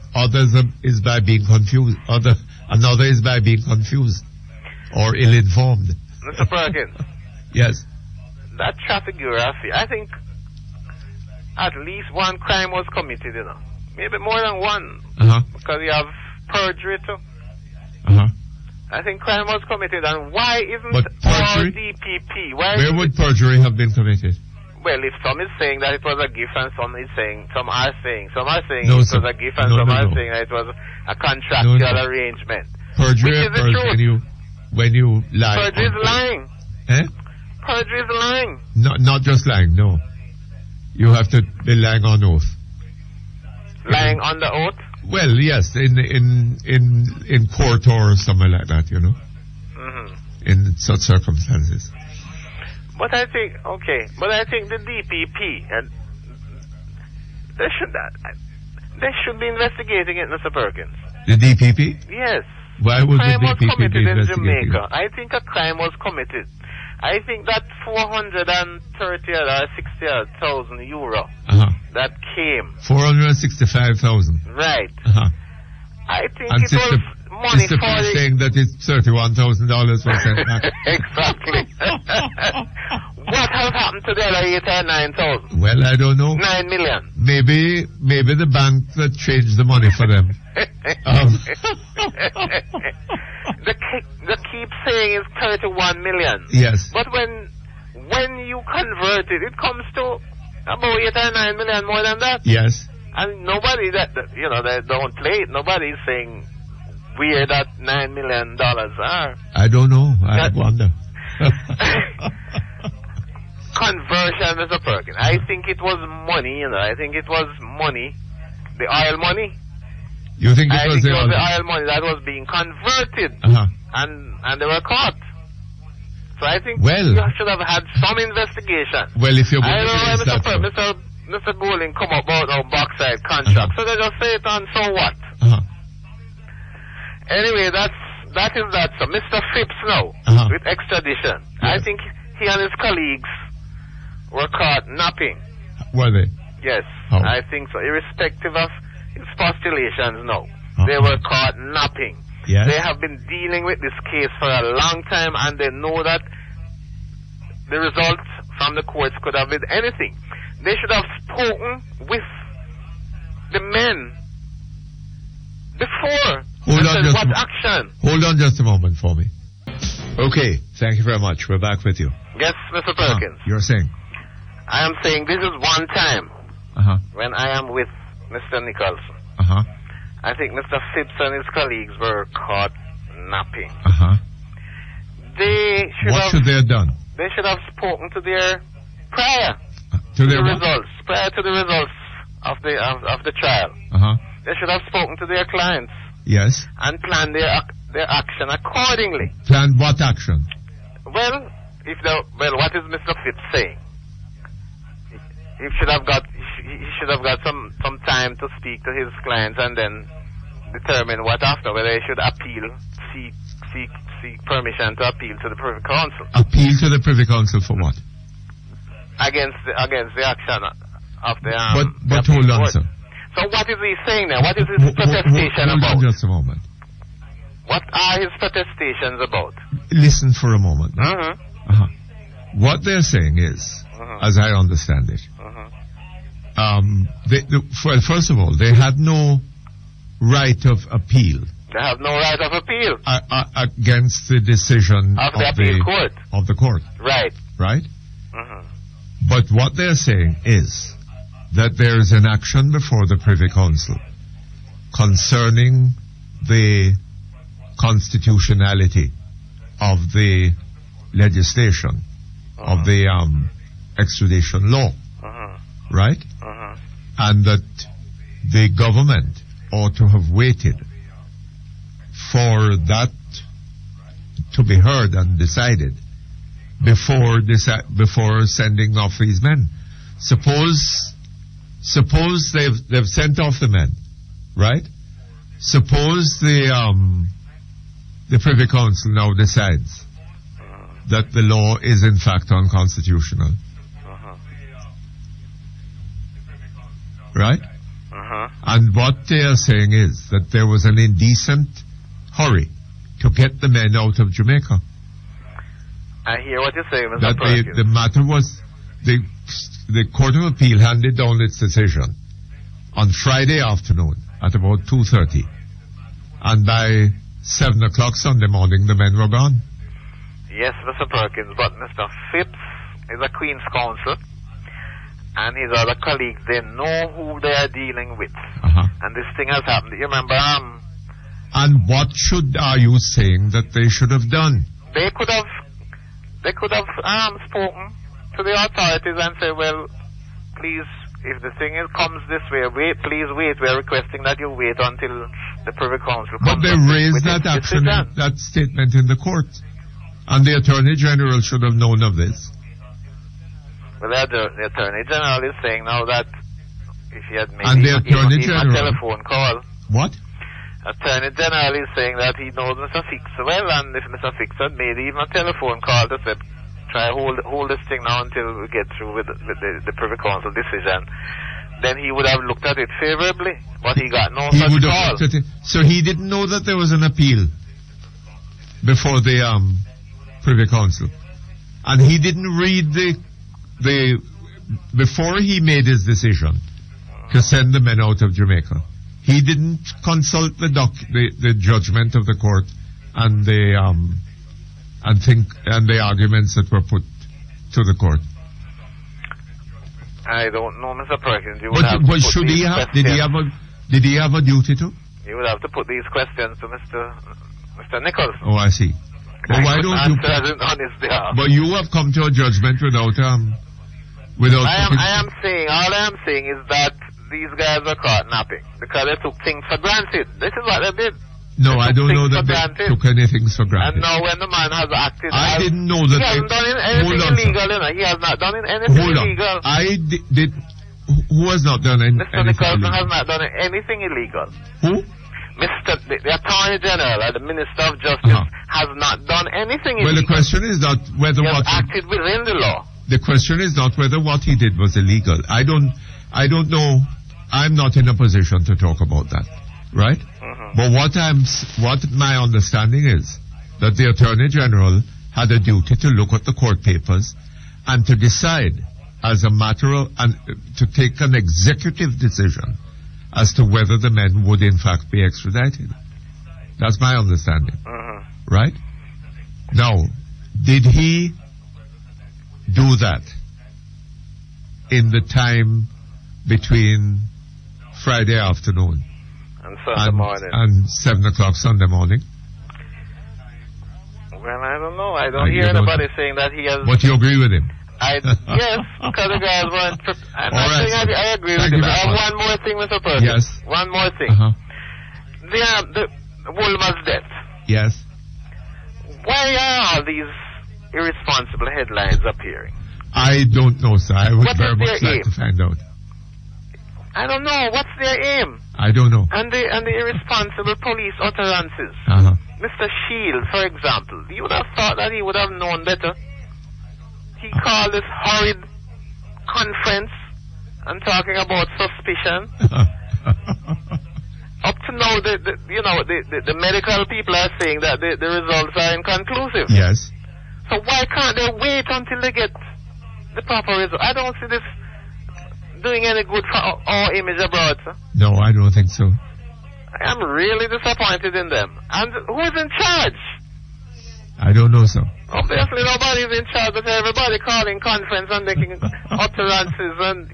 is by being confused. Another is by being confused or ill-informed. Mr. Perkins. Yes. That traffic bureaucracy, I think at least one crime was committed, you know. Maybe more than one. Because you have perjury too. I think crime was committed, and why isn't all DPP? Where would perjury have been committed? Well, if some is saying that it was a gift and some are saying it No, was sir. a gift and some are saying that it was a contractual arrangement. Perjury Which is the truth. when you lie. Perjury is lying. Eh? Perjury is lying. Not just lying, no. You have to be lying on oath. Lying on the oath? Well, yes, in court or somewhere like that, you know. In such circumstances. But I think the DPP, and they should be investigating it, Mr. Perkins. The DPP? Yes. Why would crime the was DPP committed be in investigating? Jamaica. I think a crime was committed. I think that 430 or 60,000 euro that came. 465,000. Right. I think And it was money Sister for P saying that it's $31,000 was sent back. Exactly. What has happened to the other 8 or 9,000? Well, I don't know. 9 million. Maybe the bank that changed the money for them. The keep saying is 31 million. Yes. But when you convert it, it comes to about 8 or 9 million more than that. Yes. And nobody that don't play it, nobody is saying where that $9 million are. I don't know. I wonder. Conversion, Mr. Perkins. I think it was money, I think it was money. The oil money. You think it was the the oil money that was being converted. And they were caught. So I think you should have had some investigation. Well, if you're I don't know, Mr. Bowling come up about our backside contract. So they just say it on, so what? Anyway, that is that. So Mr. Phipps now, with extradition. Yes. I think he and his colleagues were caught napping. Were they? Yes, I think so. Irrespective of his postulations, no. They were caught napping. Yes. They have been dealing with this case for a long time, and they know that the results from the courts could have been anything. They should have spoken with the men before. Hold on just a moment for me. Okay, thank you very much. We're back with you. Yes, Mr. Perkins. You're saying? I am saying this is one time when I am with Mr. Nicholson. I think Mr. Phipps and his colleagues were caught napping. What should they have done? They should have spoken to their prior to the results of the trial. They should have spoken to their clients. Yes. And planned their action accordingly. Planned what action? Well, what is Mr. Phipps saying? He should have got some time to speak to his clients and then determine what after, whether he should seek permission to appeal to the Privy Council. Appeal to the Privy Council for what? Against the action of the But hold on, sir. So what is he saying now? What is his protestation about? Hold on just a moment. What are his protestations about? Listen for a moment. What they're saying is, as I understand it, first of all, they had no right of appeal. They have no right of appeal against the decision of the appeal court. Of the court. Right. Right? But what they're saying is that there is an action before the Privy Council concerning the constitutionality of the legislation of the extradition law, right? And that the government ought to have waited for that to be heard and decided before sending off these men. Suppose they've sent off the men, right? Suppose the Privy Council now decides that the law is in fact unconstitutional, right? And what they are saying is that there was an indecent hurry to get the men out of Jamaica. I hear what you're saying, Mr. That Perkins. the matter was, the Court of Appeal handed down its decision on Friday afternoon at about 2:30. And by 7 o'clock Sunday morning, the men were gone. Yes, Mr. Perkins, but Mr. Phipps is a Queen's Counsel, and his other colleagues, they know who they are dealing with. And this thing has happened. You remember, And what are you saying that they should have done? They could have spoken to the authorities and say, well, please, if the thing comes this way, please wait. We are requesting that you wait until the Privy Council comes. But they raised that action, that statement in the court. And the Attorney General should have known of this. Well, the Attorney General is saying now that if he had made a telephone call. What? Attorney General is saying that he knows Mr. Fix well, and if Mr. Fix had made even a telephone call to say, try hold this thing now until we get through with the Privy Council decision, then he would have looked at it favorably. But he got no such call. So he didn't know that there was an appeal before the Privy Council, and he didn't read the before he made his decision to send the men out of Jamaica. He didn't consult the judgment of the court and the arguments that were put to the court. I don't know, Mr. Perkins. Did he have a duty to? You would have to put these questions to Mr. Nichols. Oh, I see. But why don't you? On his behalf. But you have come to a judgment without. All I am saying is that these guys are caught napping because they took things for granted. This is what they did. No, I don't know that they took anything for granted. And now when the man has acted, I didn't know that he hasn't done anything illegal. He has not done anything illegal. I did. Who has not done anything illegal? Mr. Nicholson has not done anything illegal. Who? The Attorney General and the Minister of Justice has not done anything illegal. Well, the question is not whether he has acted within the law. The question is not whether what he did was illegal. I don't know. I'm not in a position to talk about that, right? But what my understanding is that the Attorney General had a duty to look at the court papers and to decide as a matter of, and to take an executive decision as to whether the men would in fact be extradited. That's my understanding. Right? Now, did he do that in the time between Friday afternoon and 7 o'clock Sunday morning? Well, I don't know. I don't hear anybody saying that he has... But you agree with him? Yes, because the guys weren't... I agree with him. I have one more thing, Mr. Perkins. Yes. One more thing. The Wilmot's death. Yes. Why are all these irresponsible headlines appearing? I don't know, sir. I would very much like to find out. I don't know. What's their aim? I don't know. And the irresponsible police utterances. Mr. Shield, for example, you would have thought that he would have known better. He called this horrid conference and talking about suspicion. Up to now, the medical people are saying that the results are inconclusive. Yes. So why can't they wait until they get the proper result? I don't see this doing any good for our image abroad, sir. No, I don't think so. I am really disappointed in them. And who is in charge? I don't know, sir. Obviously nobody is in charge, but everybody calling conference and making utterances and,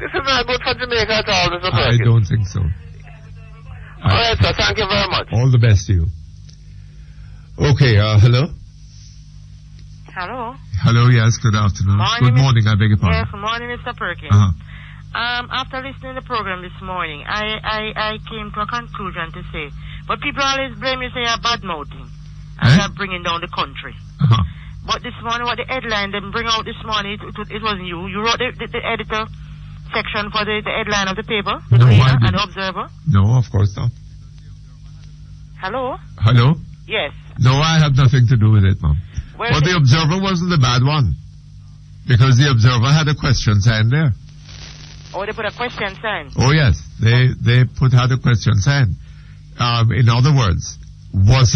This is not good for Jamaica at all, Mr. Perkins. I don't think so. All right, sir. Thank you very much. All the best to you. Okay, hello? Hello. Hello, yes, good afternoon. Good morning, I beg your pardon. Yes, good morning, Mr. Perkins. After listening to the program this morning, I came to a conclusion to say, but people always blame you, say you're bad-mouthing, and you're bringing down the country. But this morning, what the headline they bring out this morning, it wasn't you. You wrote the editor section for the headline of the paper, the Reader and the Observer? No, of course not. Hello? Hello? Yes. No, I had nothing to do with it, ma'am. Well, the Observer wasn't the bad one, because the Observer had a question sign there. Oh, they put a question sign. Oh yes, they put out a question sign. In other words, was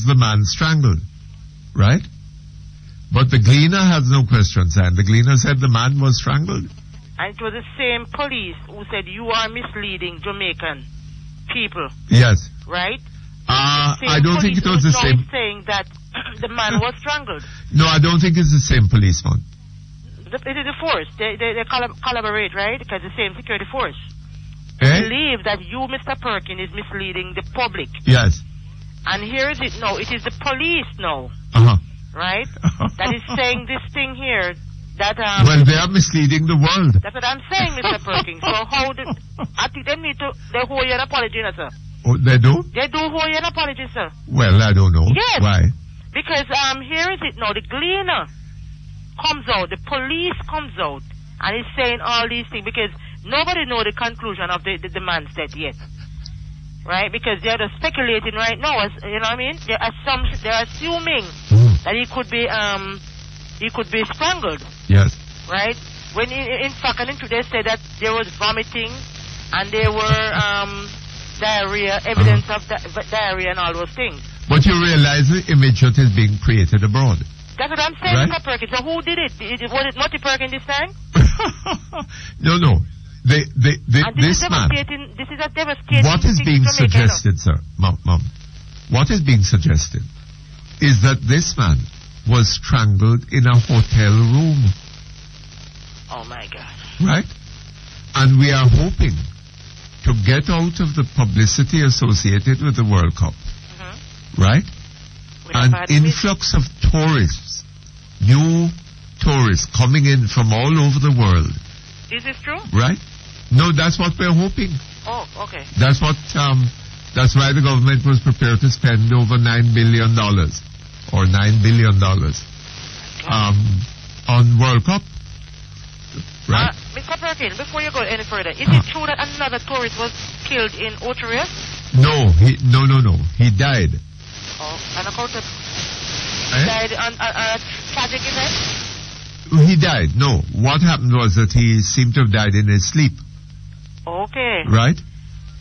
the man strangled? Right? But the Gleaner has no question sign. The Gleaner said the man was strangled. And it was the same police who said you are misleading Jamaican people. Yes. Right? I don't think it was the same. Saying that the man was strangled. No, I don't think it's the same policeman. It is the force. They collaborate, right? Because the same security force. Eh? Believe that you, Mr. Perkins, is misleading the public. Yes. And here is it now. It is the police now. Uh-huh. Right? That is saying this thing here. That well, they are misleading the world. That's what I'm saying, Mr. Perkins. So I think they need to, they owe you an apology, sir. Oh, they do? They do owe you an apology, sir. Well, I don't know. Yes. Why? Because here is it now. The Gleaner comes out, the police comes out, and is saying all these things because nobody know the conclusion of the man's death yet. Right? Because they're just speculating right now. You know what I mean? They're assuming that he could be strangled. Yes. Right? When in fact, and they said that there was vomiting and there were diarrhea, evidence of diarrhea and all those things. But you realize the image that is being created abroad. That's what I'm saying, Right? Mr. Perkins. So who did it? Was it Mutty Perkins this time? No. This man. This is a devastating. What is being suggested, sir, Mom? What is being suggested is that this man was strangled in a hotel room. Oh my God. Right? And we are hoping to get out of the publicity associated with the World Cup. Right? An influx of tourists, new tourists coming in from all over the world. Is this true? Right? No, that's what we're hoping. Oh, okay. That's what, that's why the government was prepared to spend over $9 billion or $9 billion on World Cup. Right? Mr. Perkins, before you go any further, is it true that another tourist was killed in Oteria? No. He died. Oh, and account of died on a tragic event? He died. No. What happened was that he seemed to have died in his sleep. Okay. Right?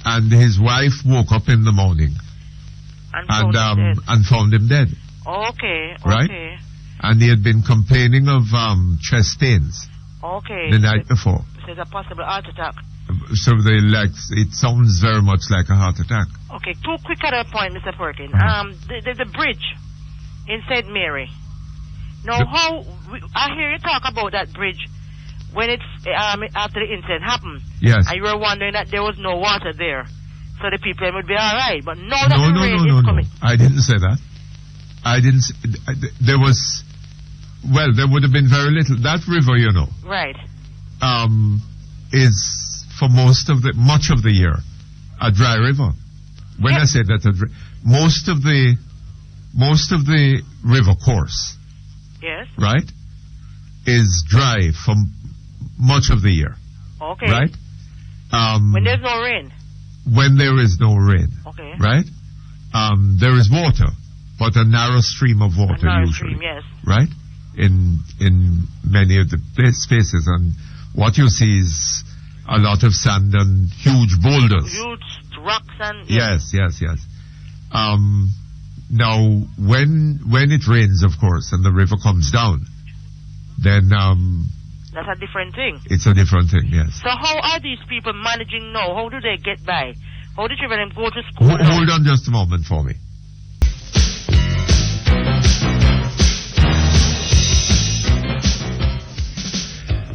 And his wife woke up in the morning and found him dead. Okay. Right? And he had been complaining of chest pains. Okay. The night before. There's a possible heart attack. So it sounds very much like a heart attack. Okay, two quick other points, Mr. Perkins. The bridge in St. Mary. Now, I hear you talk about that bridge when it's after the incident happened. Yes. And you were wondering that there was no water there, so the people would be all right. But now that the rain is coming. I didn't say that. There was. Well, there would have been very little. That river, you know. Right. Is for much of the year a dry river. When I say that, most of the river course, yes, right, is dry for much of the year. Okay. Right. When there's no rain. When there is no rain. Okay. Right. There is water, but a narrow stream of water usually. Stream, yes. Right. In many of the spaces, and what you see is a lot of sand and huge boulders. Huge rocks and... Yes. Now, when it rains, of course, and the river comes down, then... that's a different thing. It's a different thing, yes. So how are these people managing now? How do they get by? How do children go to school? Hold on just a moment for me.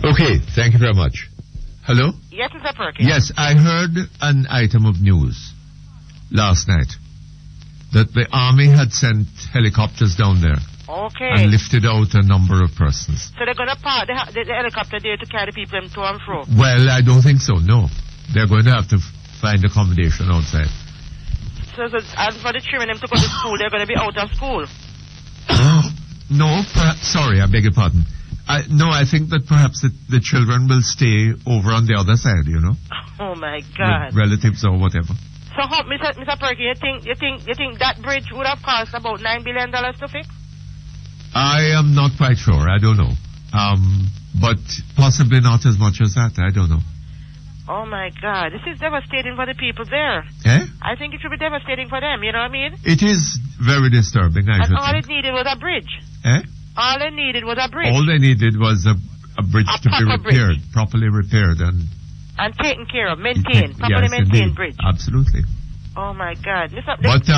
Okay, thank you very much. Hello? Yes, Mr. Perkins. Yes, I heard an item of news last night that the army had sent helicopters down there. Okay. And lifted out a number of persons. So they're going to park the helicopter there to carry people to and fro? Well, I don't think so, no. They're going to have to find accommodation outside. So as for the children to go to school, they're going to be out of school? No, sorry, I beg your pardon. I think that perhaps the children will stay over on the other side, you know. Oh my God! With relatives or whatever. So, Mr. Perkins, you think that bridge would have cost about $9 billion to fix? I am not quite sure. I don't know. But possibly not as much as that. I don't know. Oh my God, this is devastating for the people there. Eh? I think it should be devastating for them, you know what I mean? It is very disturbing, I and should all think. it needed was a bridge. Eh? All they needed was a bridge. All they needed was a bridge to be repaired, properly repaired and taken care of, maintained, properly maintained bridge. Absolutely. Oh my God. But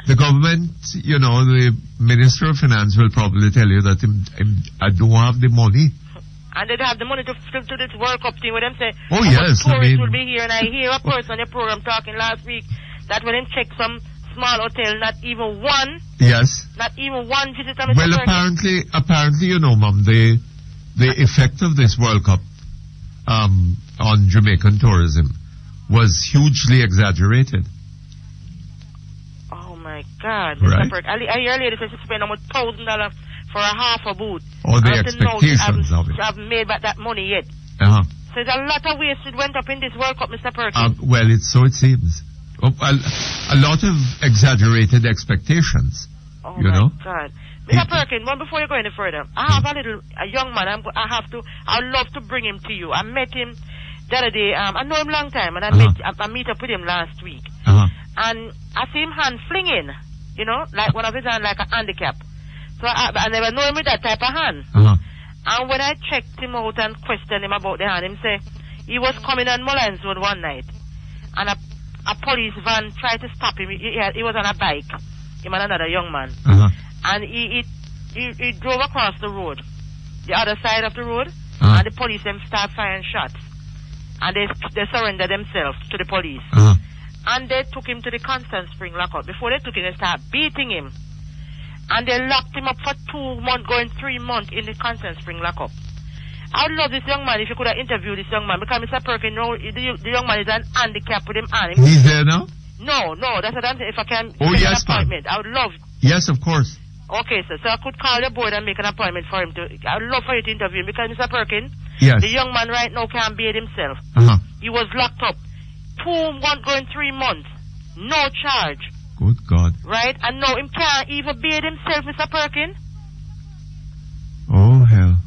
the government, you know, the Minister of Finance will probably tell you that I don't have the money. And they'd have the money to do this World Cup thing where them say, oh yes, tourists will be here. And I hear a person on your program talking last week that when they check some small hotel, not even one. Yes. Not even one visitor. Well, apparently, you know, Mum, the effect of this World Cup on Jamaican tourism was hugely exaggerated. Oh my God, right? Mr. Perk. I hear a lady say she spent almost $1,000 for a half a boot. Or the expectations of it. She haven't made back that money yet. Uh-huh. So there's a lot of waste that went up in this World Cup, Mr. Perk. Well, so it seems. A lot of exaggerated expectations. Oh you know? God. Mr. Perkins, before you go any further, I have a young man. I'd love to bring him to you. I met him the other day. I know him a long time, and I meet up with him last week. And I see him hand flinging, you know, like one of his hands, like a handicap. So I never know him with that type of hand. And when I checked him out and questioned him about the hand, him say he was coming on Mullins Road one night, and a police van tried to stop him. He was on a bike, him and another young man. And he drove across the road, the other side of the road, and the police them start firing shots. And they surrendered themselves to the police. And they took him to the Constant Spring lockup. Before they took him, they started beating him. And they locked him up for 2 months, going 3 months in the Constant Spring lockup. I would love this young man if you could have interviewed this young man, because Mr. Perkins, the young man is an handicap with him. He's there now? No, that's what I'm saying. If I can make an appointment, I would love. Yes, of course. Okay, sir. So I could call your board and make an appointment for him I would love for you to interview him, because Mr. Perkins, yes, the young man right now can't bathe himself. He was locked up 2 months, going 3 months, no charge. Good God. Right? And now him can't even bathe himself, Mr. Perkins. Oh, hell.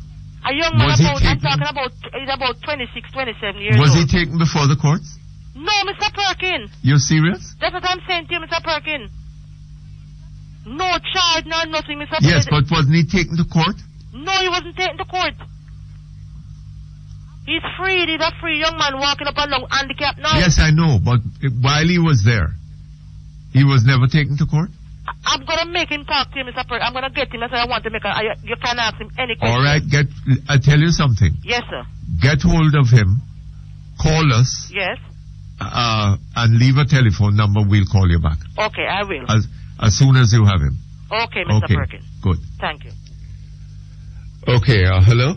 A young man I'm talking about, he's about 26, 27 years old. Was he old. taken before the courts? No, Mr. Perkins. You're serious? That's what I'm saying to you, Mr. Perkins. No charge, no nothing, Mr. Perkins. Yes, but wasn't he taken to court? No, he wasn't taken to court. He's free. He's a free young man walking up along handicapped now. Yes, I know, but while he was there, he was never taken to court? I'm going to make him talk to you, Mr. Perkins. I'm going to get him. That's what I want to make you can ask him any question. All right, I tell you something. Yes, sir. Get hold of him. Call us. Yes. And leave a telephone number. We'll call you back. Okay, I will. As soon as you have him. Okay, Mr. Perkins. Good. Thank you. Okay, hello?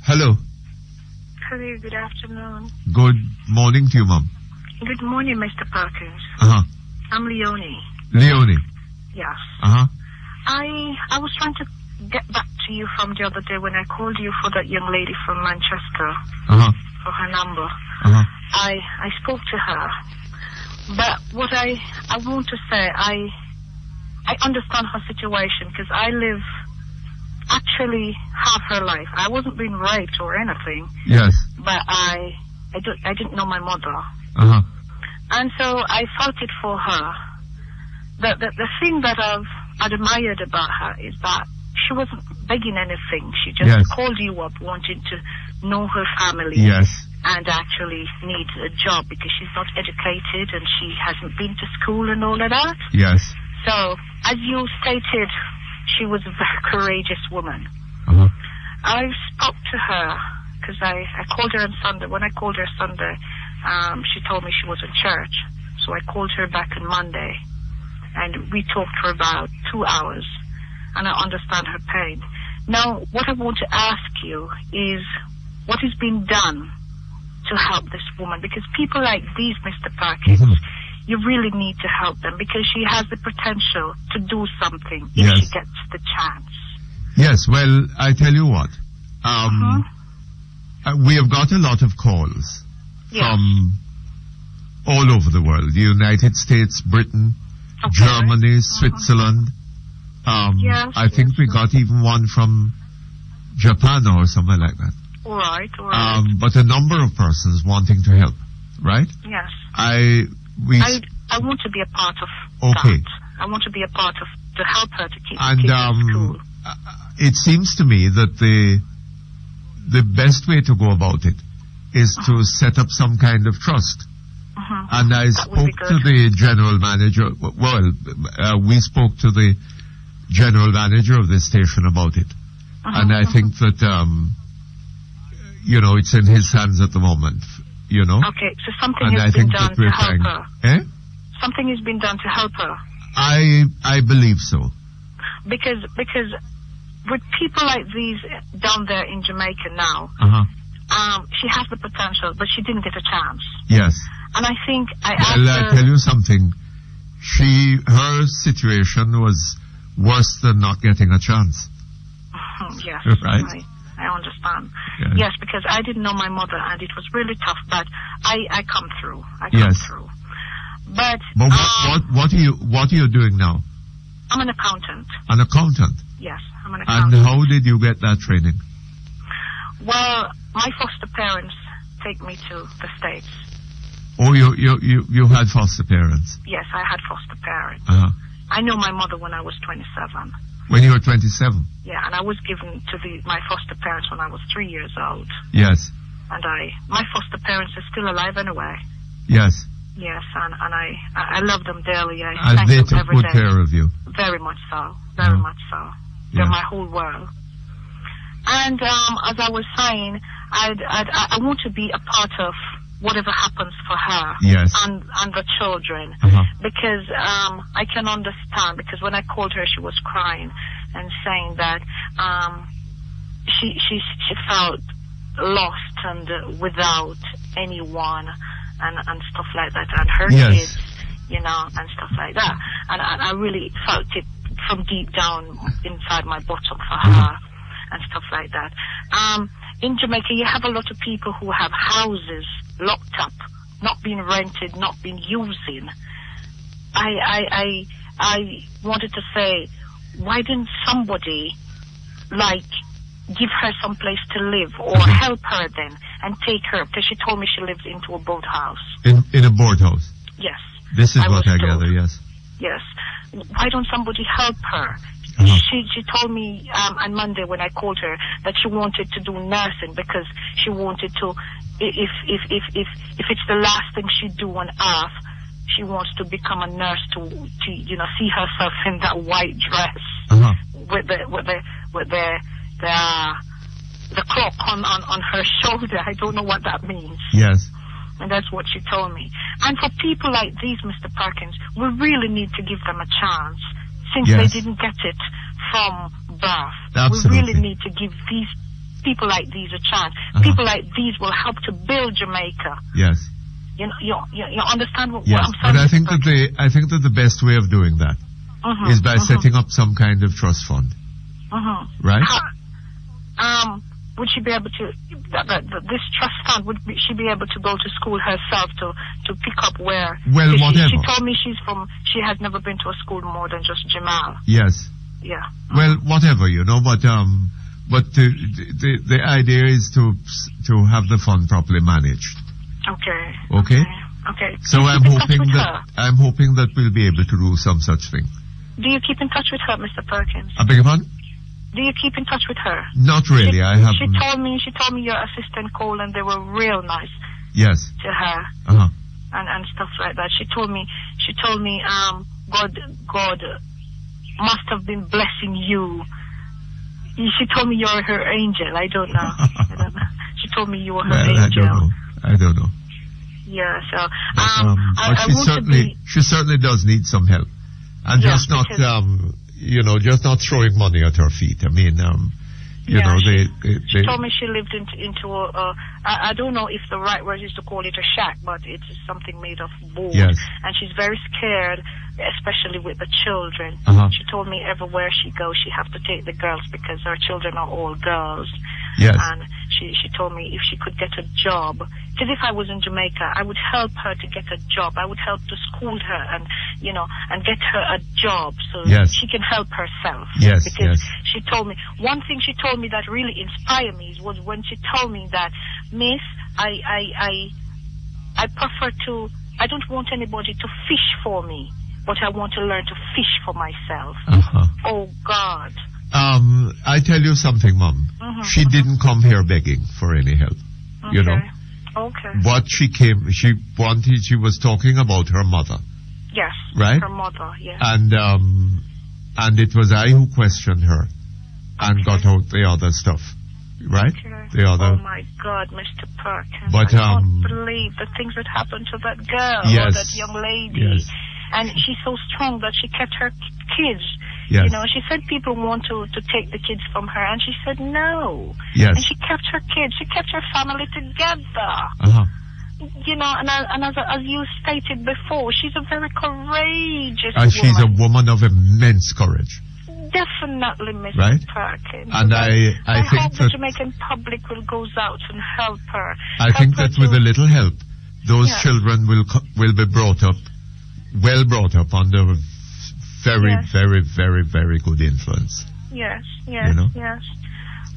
Hello? Hello, good afternoon. Good morning to you, Mum. Good morning, Mr. Perkins. I'm Leonie. Leonie? Yes. I was trying to get back to you from the other day when I called you for that young lady from Manchester. For her number. I spoke to her. But what I want to say, I understand her situation, because I live actually half her life. I wasn't being raped or anything. Yes. But I didn't know my mother. And so I felt it for her. The thing that I've admired about her is that she wasn't begging anything. She just called you up wanting to know her family. Yes. And actually needs a job, because she's not educated and she hasn't been to school and all of that. Yes. So, as you stated, she was a very courageous woman. I spoke to her, because I called her on Sunday. When I called her Sunday, she told me she was in church. So I called her back on Monday, and we talked for about 2 hours, and I understand her pain. Now, what I want to ask you is, what is being done to help this woman? Because people like these, Mr. Perkins, you really need to help them, because she has the potential to do something if she gets the chance. Yes, well, I tell you what. We have got a lot of calls from all over the world. The United States, Britain, Germany, Switzerland, Yes, I think we got even one from Japan or somewhere like that. All right. But a number of persons wanting to help, right? Yes. I want to be a part of okay. that. I want to be a part of to help her to keep and the kids in school. It seems to me that the best way to go about it is to set up some kind of trust. And I spoke to the general manager. Well, we spoke to the general manager of the station about it. And I think that, it's in his hands at the moment, Okay, so something has been done to help her. Something has been done to help her. I believe so. Because with people like these down there in Jamaica now, she has the potential, but she didn't get a chance. Yes. And I think I'll tell you something. Her situation was worse than not getting a chance. Yes. Right? I understand. Yes. Yes, because I didn't know my mother, and it was really tough, but I come through. I come through. But what are you doing now? I'm an accountant. An accountant? Yes, I'm an accountant. And how did you get that training? Well, my foster parents take me to the States. Oh, you had foster parents? Yes, I had foster parents. I knew my mother when I was 27. When you were 27? Yeah, and I was given to my foster parents when I was 3 years old. Yes. And my foster parents are still alive anyway. Yes. Yes, and I love them dearly. And they took good care of you? Very much so. Very much so. They're my whole world. And as I was saying, I want to be a part of whatever happens for her and the children, because I can understand, because when I called her she was crying and saying that she felt lost and without anyone and stuff like that, and her kids, and stuff like that, and I really felt it from deep down inside my bottom for her and stuff like that. In Jamaica, you have a lot of people who have houses locked up, not being rented, not being using. I wanted to say, why didn't somebody give her some place to live or help her then and take her? Because she told me she lived into a boathouse. In a boathouse? Yes. This is what I gather, yes. Yes. Why don't somebody help her? She told me on Monday when I called her that she wanted to do nursing because she wanted to, if it's the last thing she'd do on earth, she wants to become a nurse to see herself in that white dress with the clock on her shoulder. I don't know what that means. Yes. And that's what she told me. And for people like these, Mr. Perkins, we really need to give them a chance. Since they didn't get it from birth. Absolutely. We really need to give these people like these a chance. People like these will help to build Jamaica. Yes. You understand what yes. I'm saying? But I think that the best way of doing that is by setting up some kind of trust fund. Right? Would she be able to, this trust fund, would she be able to go to school herself to pick up where? Well, whatever. She told me she has never been to a school more than just Jamal. Yes. Yeah. Well, whatever, but the idea is to have the fund properly managed. Okay. Okay. So I'm hoping that we'll be able to do some such thing. Do you keep in touch with her, Mr. Perkins? I beg your pardon? Do you keep in touch with her? Not really. I haven't. She told me your assistant called and they were real nice. Yes. To her. And stuff like that. She told me God must have been blessing you. She told me you're her angel. I don't know. She told me you were her angel. I don't know. Yeah, so she certainly does need some help. And just not just not throwing money at her feet. I mean, she told me she lived into I don't know if the right word is to call it a shack, but it's something made of board. Yes. And she's very scared, especially with the children. She told me everywhere she goes, she have to take the girls because her children are all girls. Yes. And she told me if she could get a job, because if I was in Jamaica, I would help her to get a job. I would help to school her and and get her a job so she can help herself. Yes, because she told me, one thing she told me that really inspired me was when she told me that, Miss, I prefer to, I don't want anybody to fish for me, but I want to learn to fish for myself. Oh, God. I tell you something, Mom. She didn't come here begging for any help. You know? Okay. What she was talking about her mother. Yes. Right? Her mother, yes. And it was I who questioned her and got out the other stuff. Right? Okay. Oh my God, Mr. Perkins. But, I can't believe the things that happened to that girl or that young lady. Yes. And she's so strong that she kept her kids. Yes. She said people want to take the kids from her, and she said no. Yes. And she kept her kids. She kept her family together. And as you stated before, she's a very courageous woman. She's a woman of immense courage. Definitely, Mr. Perkins. And I think hope the Jamaican public will go out and help her. I think that with a little help, those children will be brought up under very, very, very, very good influence. Yes. Yes.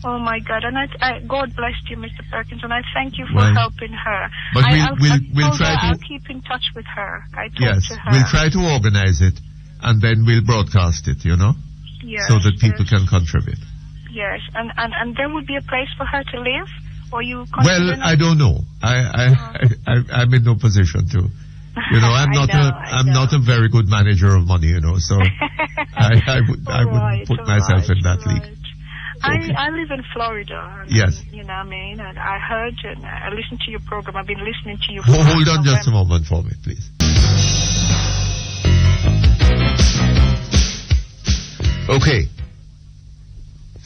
Oh my God! And I God bless you, Mr. Perkins, and I thank you for helping her. But we'll try to. I'll keep in touch with her. I talked to her. We'll try to organize it, and then we'll broadcast it. Yes, so that people can contribute. Yes, and there would be a place for her to live, or you? Well, I don't know. I'm in no position to. I'm not a very good manager of money, so I wouldn't put myself in that league. Okay. I live in Florida. Yes. You know what I mean? And I heard and I listened to your program. I've been listening to you. Hold on just a moment for me, please. Okay.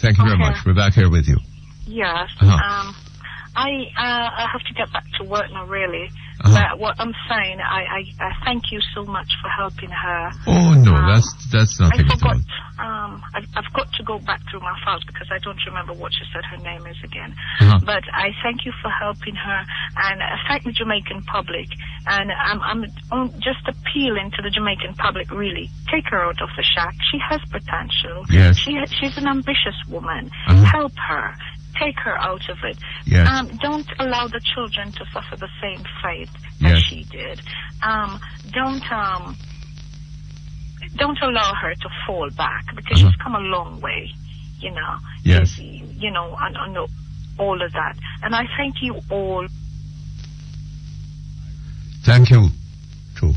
Thank you very much. We're back here with you. Yes. I have to get back to work now, really. But what I'm saying, I thank you so much for helping her. Oh no, that's nothing. I forgot. I've got to go back through my files because I don't remember what she said her name is again. But I thank you for helping her, and I thank the Jamaican public. And I'm just appealing to the Jamaican public. Really, take her out of the shack. She has potential. Yes. She's an ambitious woman. Help her. Take her out of it. Yes. Don't allow the children to suffer the same fate that she did. Don't allow her to fall back because she's come a long way, Yes. and all of that. And I thank you all. Thank you, too.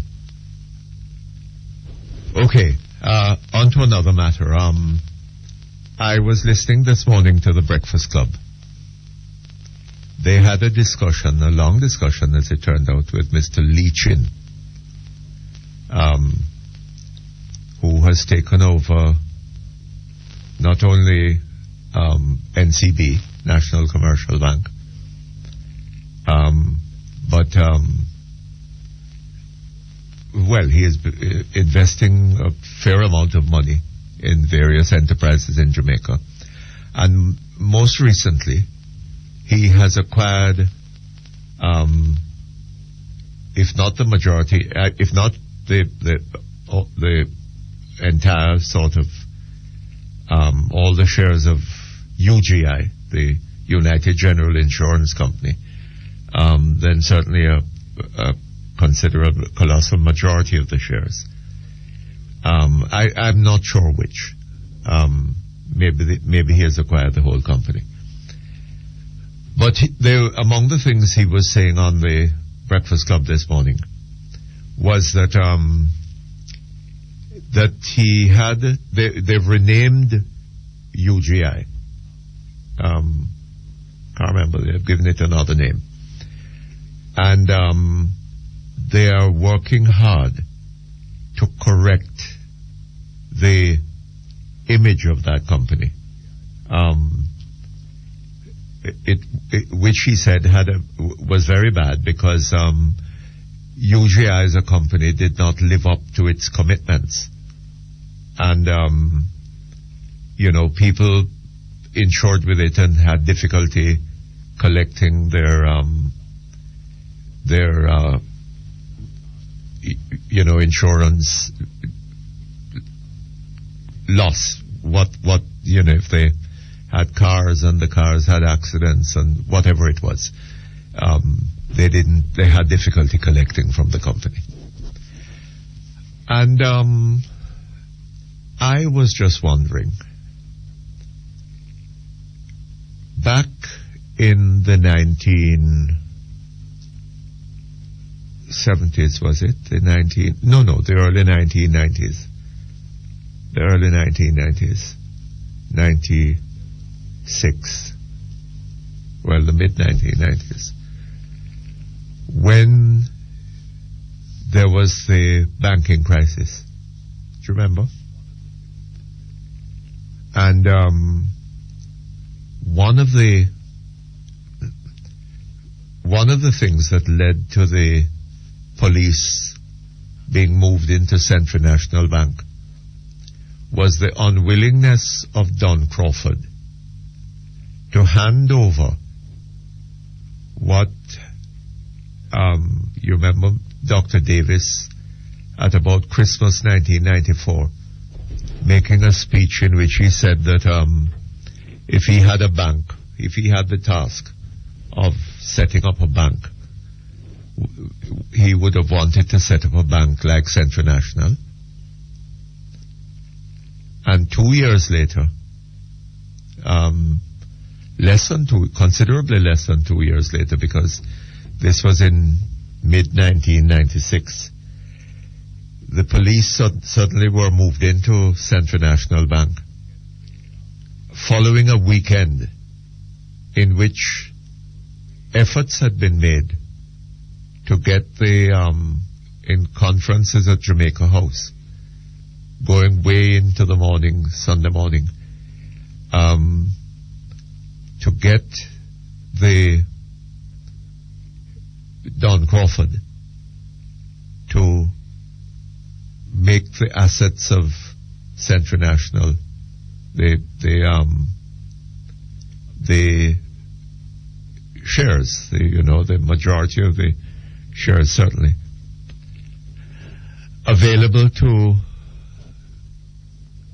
Okay, on to another matter. I was listening this morning to the Breakfast Club. They had a long discussion, as it turned out, with Mr. Lee Chin, who has taken over not only NCB, National Commercial Bank, but he is investing a fair amount of money in various enterprises in Jamaica. And most recently, he has acquired, if not the majority, if not the entire sort of, all the shares of UGI, the United General Insurance Company, then certainly a considerable, colossal majority of the shares. I'm not sure which. Maybe he has acquired the whole company. But among the things he was saying on the Breakfast Club this morning was that they've renamed UGI. Can't remember. They've given it another name, and they are working hard to correct the image of that company, which he said was very bad because UGI as a company did not live up to its commitments, and people insured with it and had difficulty collecting their insurance loss. What if they had cars and the cars had accidents and whatever it was, they had difficulty collecting from the company. And I was just wondering, back in the 1970s, was it? The early 1990s. The early 1990s. 96. Well, the mid-1990s. When there was the banking crisis. Do you remember? And one of the things that led to the police being moved into Central National Bank was the unwillingness of Don Crawford to hand over what you remember Dr. Davis at about Christmas 1994 making a speech in which he said that if he had a bank, if he had the task of setting up a bank, he would have wanted to set up a bank like Central National. And 2 years later, considerably less than 2 years later, because this was in mid-1996, the police suddenly were moved into Central National Bank following a weekend in which efforts had been made to get in conferences at Jamaica House, going way into the morning, Sunday morning, to get the Don Crawford to make the assets of Central National, the shares, the majority of the shares certainly, available to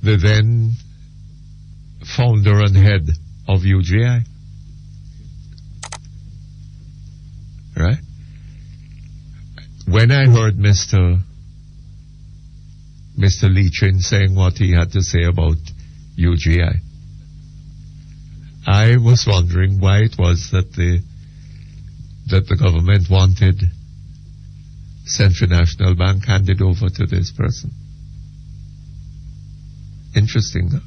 the then founder and head of UGI. Right? When I heard Mr. Leachin saying what he had to say about UGI, I was wondering why it was that the government wanted Central National Bank handed over to this person. Interesting, though.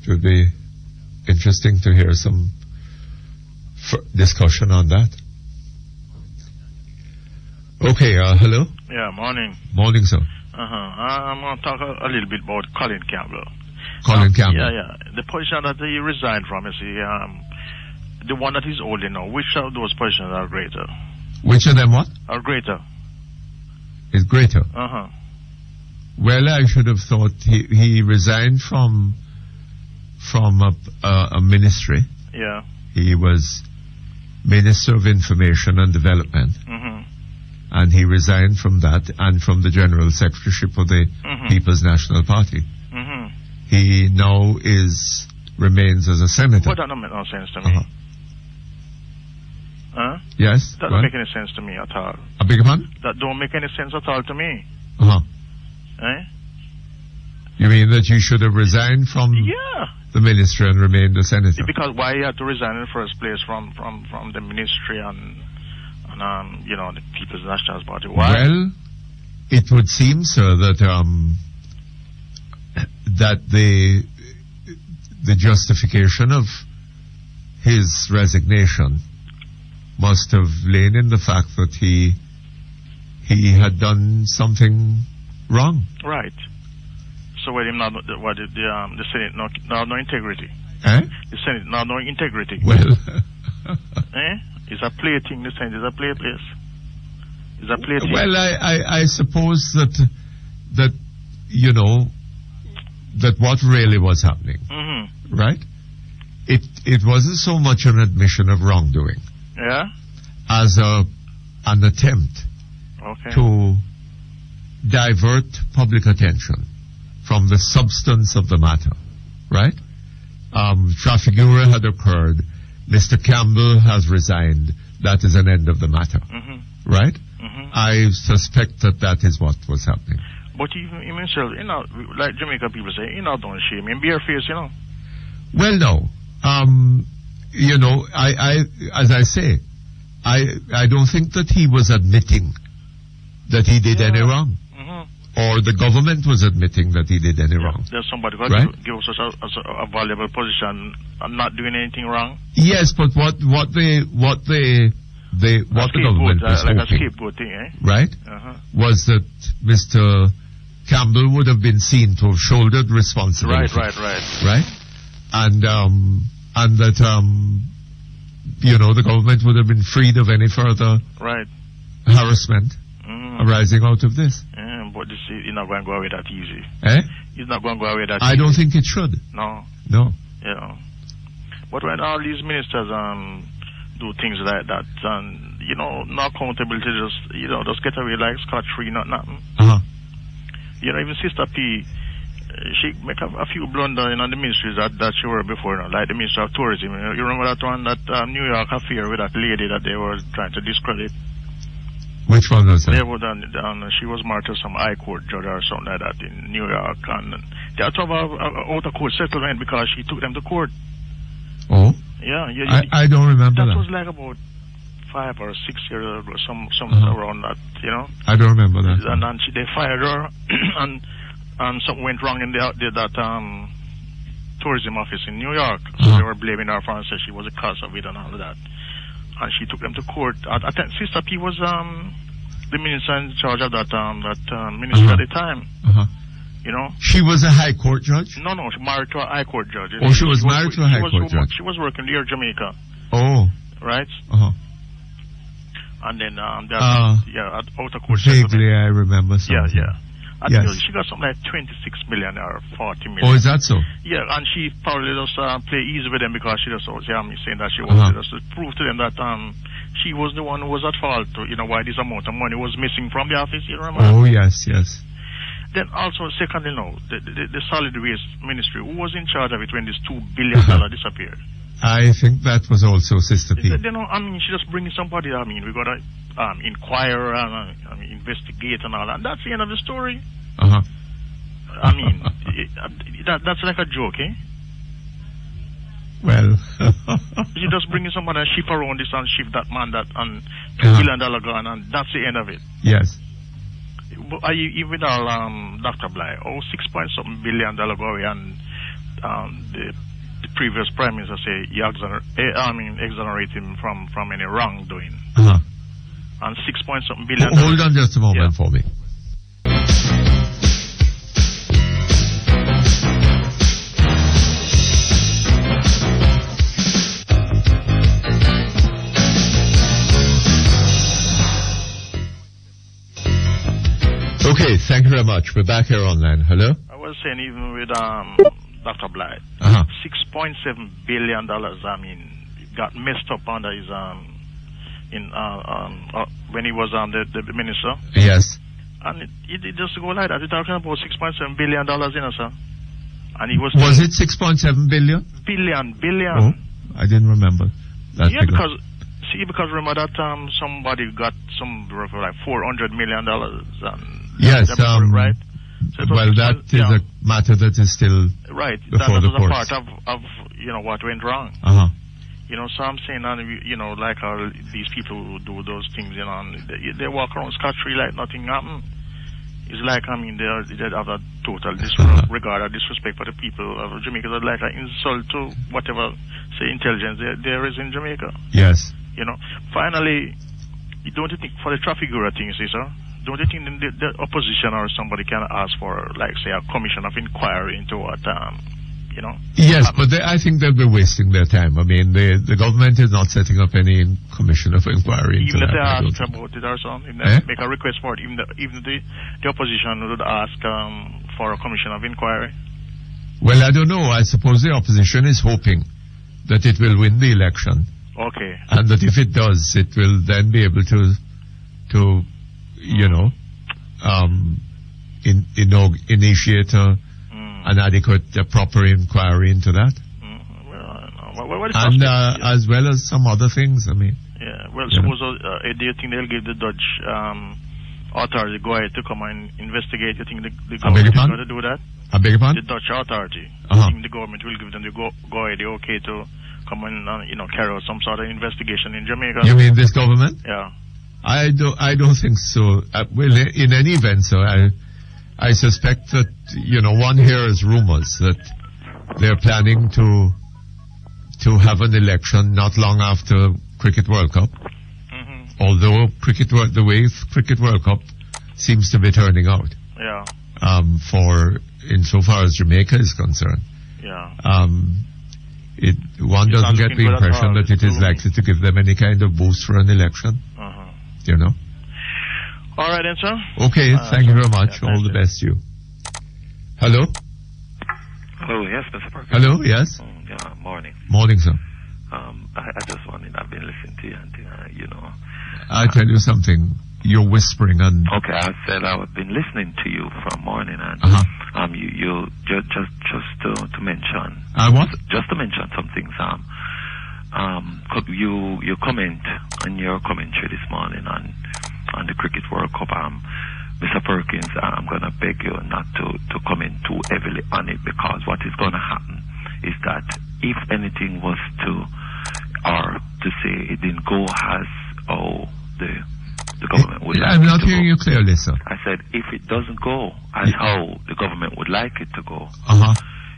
It would be interesting to hear some discussion on that. Okay, hello? Yeah, morning. Morning, sir. I'm going to talk a little bit about Colin Campbell. Colin Campbell? Yeah. The position that he resigned from, is the one that he's holding now. Which of those positions are greater? Which of them what? Are greater. Is greater? Well, I should have thought he resigned from a ministry. Yeah. He was Minister of Information and Development. And he resigned from that and from the General Secretaryship of the People's National Party. He now remains as a senator. Well, that don't make no sense to me. Yes? That don't make any sense to me at all. I beg your pardon? That don't make any sense at all to me. You mean that you should have resigned from the ministry and remained a senator? Because why he had to resign in the first place from the ministry and the People's National Party? Why? Well, it would seem, sir, that the justification of his resignation must have lain in the fact that he had done something wrong. Right. So the Senate no integrity. The Senate no integrity. Well, It's a play thing. The Senate is a play place. It's a play thing. Well, I suppose that what really was happening, right? It wasn't so much an admission of wrongdoing, yeah, as a an attempt to divert public attention from the substance of the matter, right? Trafigura had occurred. Mr. Campbell has resigned. That is an end of the matter, right? I suspect that is what was happening. But even himself, like Jamaica people say, don't shame him, bare face, Well, no. As I say, I don't think that he was admitting that he did any wrong. Or the government was admitting that he did any wrong. There's somebody who give us a valuable position and not doing anything wrong. Yes, but what the government was hoping, like a scapegoat thing, right, was that Mr. Campbell would have been seen to have shouldered responsibility. Right? And that, the government would have been freed of any further harassment arising out of this. But this is not going to go away that easy. It's not going to go away that easy. I don't think it should. No. Yeah. But when all these ministers do things like that, no accountability, just get away like scot-free, not nothing. Even Sister P, she make a few blunders in the ministries that she were before, like the Minister of Tourism. You remember that one, that New York affair with that lady that they were trying to discredit? Which one was that? She was married to some high court judge or something like that in New York, and they had to have an out-of-court settlement because she took them to court. Oh? Yeah. I don't remember that. That was like about 5 or 6 years ago, something around that, I don't remember that. And then they fired her, and something went wrong in that tourism office in New York. So they were blaming her for and said she was the cause of it and all of that. And she took them to court. I think Sister P was the minister in charge of that ministry at the time. She was a high court judge? No, she married to a high court judge. Oh, she was married to a high court judge. She was working near Jamaica. Oh. Right? And then at outer court. Vaguely, I remember something. Yeah. I think she got something like 26 million or 40 million. Oh, is that so? Yeah, and she probably just play easy with them because she just saying that she wanted just to prove to them that she was the one who was at fault. Why this amount of money was missing from the office. You remember? Oh, yes. Then also, secondly, the solid waste ministry, who was in charge of it when this $2 billion disappeared? I think that was also Sister P. She just bringing somebody. We got to inquire and investigate and all that. And that's the end of the story. That's like a joke, Well, you just bringing somebody and ship around this and ship that man and $2 billion gone, and that's the end of it. Yes. But even Dr. Bly, $6.something billion go away, and the previous prime minister say exonerate him from any wrongdoing. And $6.something billion. Hold on just a moment for me. Okay, thank you very much. We're back here online. Hello? I was saying even with Dr. Blythe, $6.7 billion, got messed up under his when he was the minister. Yes. And it just go like that. We're talking about $6.7 billion, sir. And he was it 6.7 billion? Billion. Oh, I didn't remember that figure. because remember that somebody got some like $400 million yes, right? So that is a matter that is still right. Before that the was courts. a part of what went wrong. So I'm saying like these people who do those things, and they walk around scot-free like nothing happened. It's like they have a total disregard or disrespect for the people of Jamaica. It's like an insult to whatever intelligence there is in Jamaica. Yes. Finally, don't you think for the Trafigura thing, sir? Don't you think the opposition or somebody can ask for, like, say, a commission of inquiry into what, Yes, but I think they'll be wasting their time. The government is not setting up any commission of inquiry into even if that. they ask about it or something, make a request for it, even the opposition would ask for a commission of inquiry. Well, I don't know. I suppose the opposition is hoping that it will win the election. Okay. And that if it does, it will then be able to to, initiate an adequate, proper inquiry into that. And as well as some other things, I mean. Yeah, well, suppose, do you think they'll give the Dutch authority go ahead to come and investigate? You think the government is going to do that? I beg your pardon? The Dutch authority. I think the government will give them the go ahead, the okay to come and, carry out some sort of investigation in Jamaica. You mean this government? Yeah. I don't think so. Well, in any event, so I suspect that, one hears rumors that they're planning to have an election not long after Cricket World Cup. Mm-hmm. Although the way Cricket World Cup seems to be turning out. Yeah. For insofar as Jamaica is concerned. Yeah. One doesn't get the impression that it is likely to give them any kind of boost for an election. All right, then, sir. Okay, thank you very much. Yeah, all the best to you. Hello? Hello, yes, Mr. Perkins. Hello, yes. Morning. Morning, sir. I just wanted, I've been listening to you and, I tell you something. You're whispering and... Okay, I said I've been listening to you from morning and you just to mention... what? Just to mention some things, you comment on your commentary this morning on the Cricket World Cup, Mr. Perkins, I'm going to beg you not to comment too heavily on it, because what is going to happen is that if anything was to say it didn't go as the government would like it to go. I'm not hearing you clearly, sir. I said, if it doesn't go as how the government would like it to go,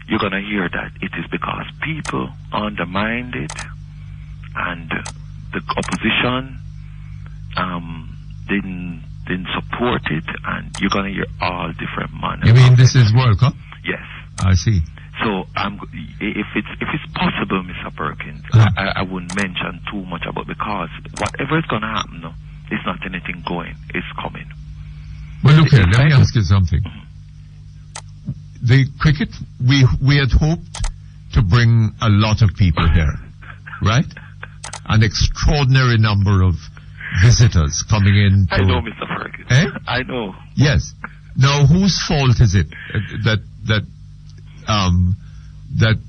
you're going to hear that it is because people undermined it and the opposition didn't support it, and you're going to hear all different manners. You mean this is World Cup? Yes. I see. So if it's possible, Mr. Perkins, I wouldn't mention too much about, because whatever is going to happen, it's not anything going, it's coming. Well, look here, let me ask you something. The cricket, we had hoped to bring a lot of people here, right? An extraordinary number of visitors coming in. I know, Mr. Perkins. I know. Yes. Now, whose fault is it that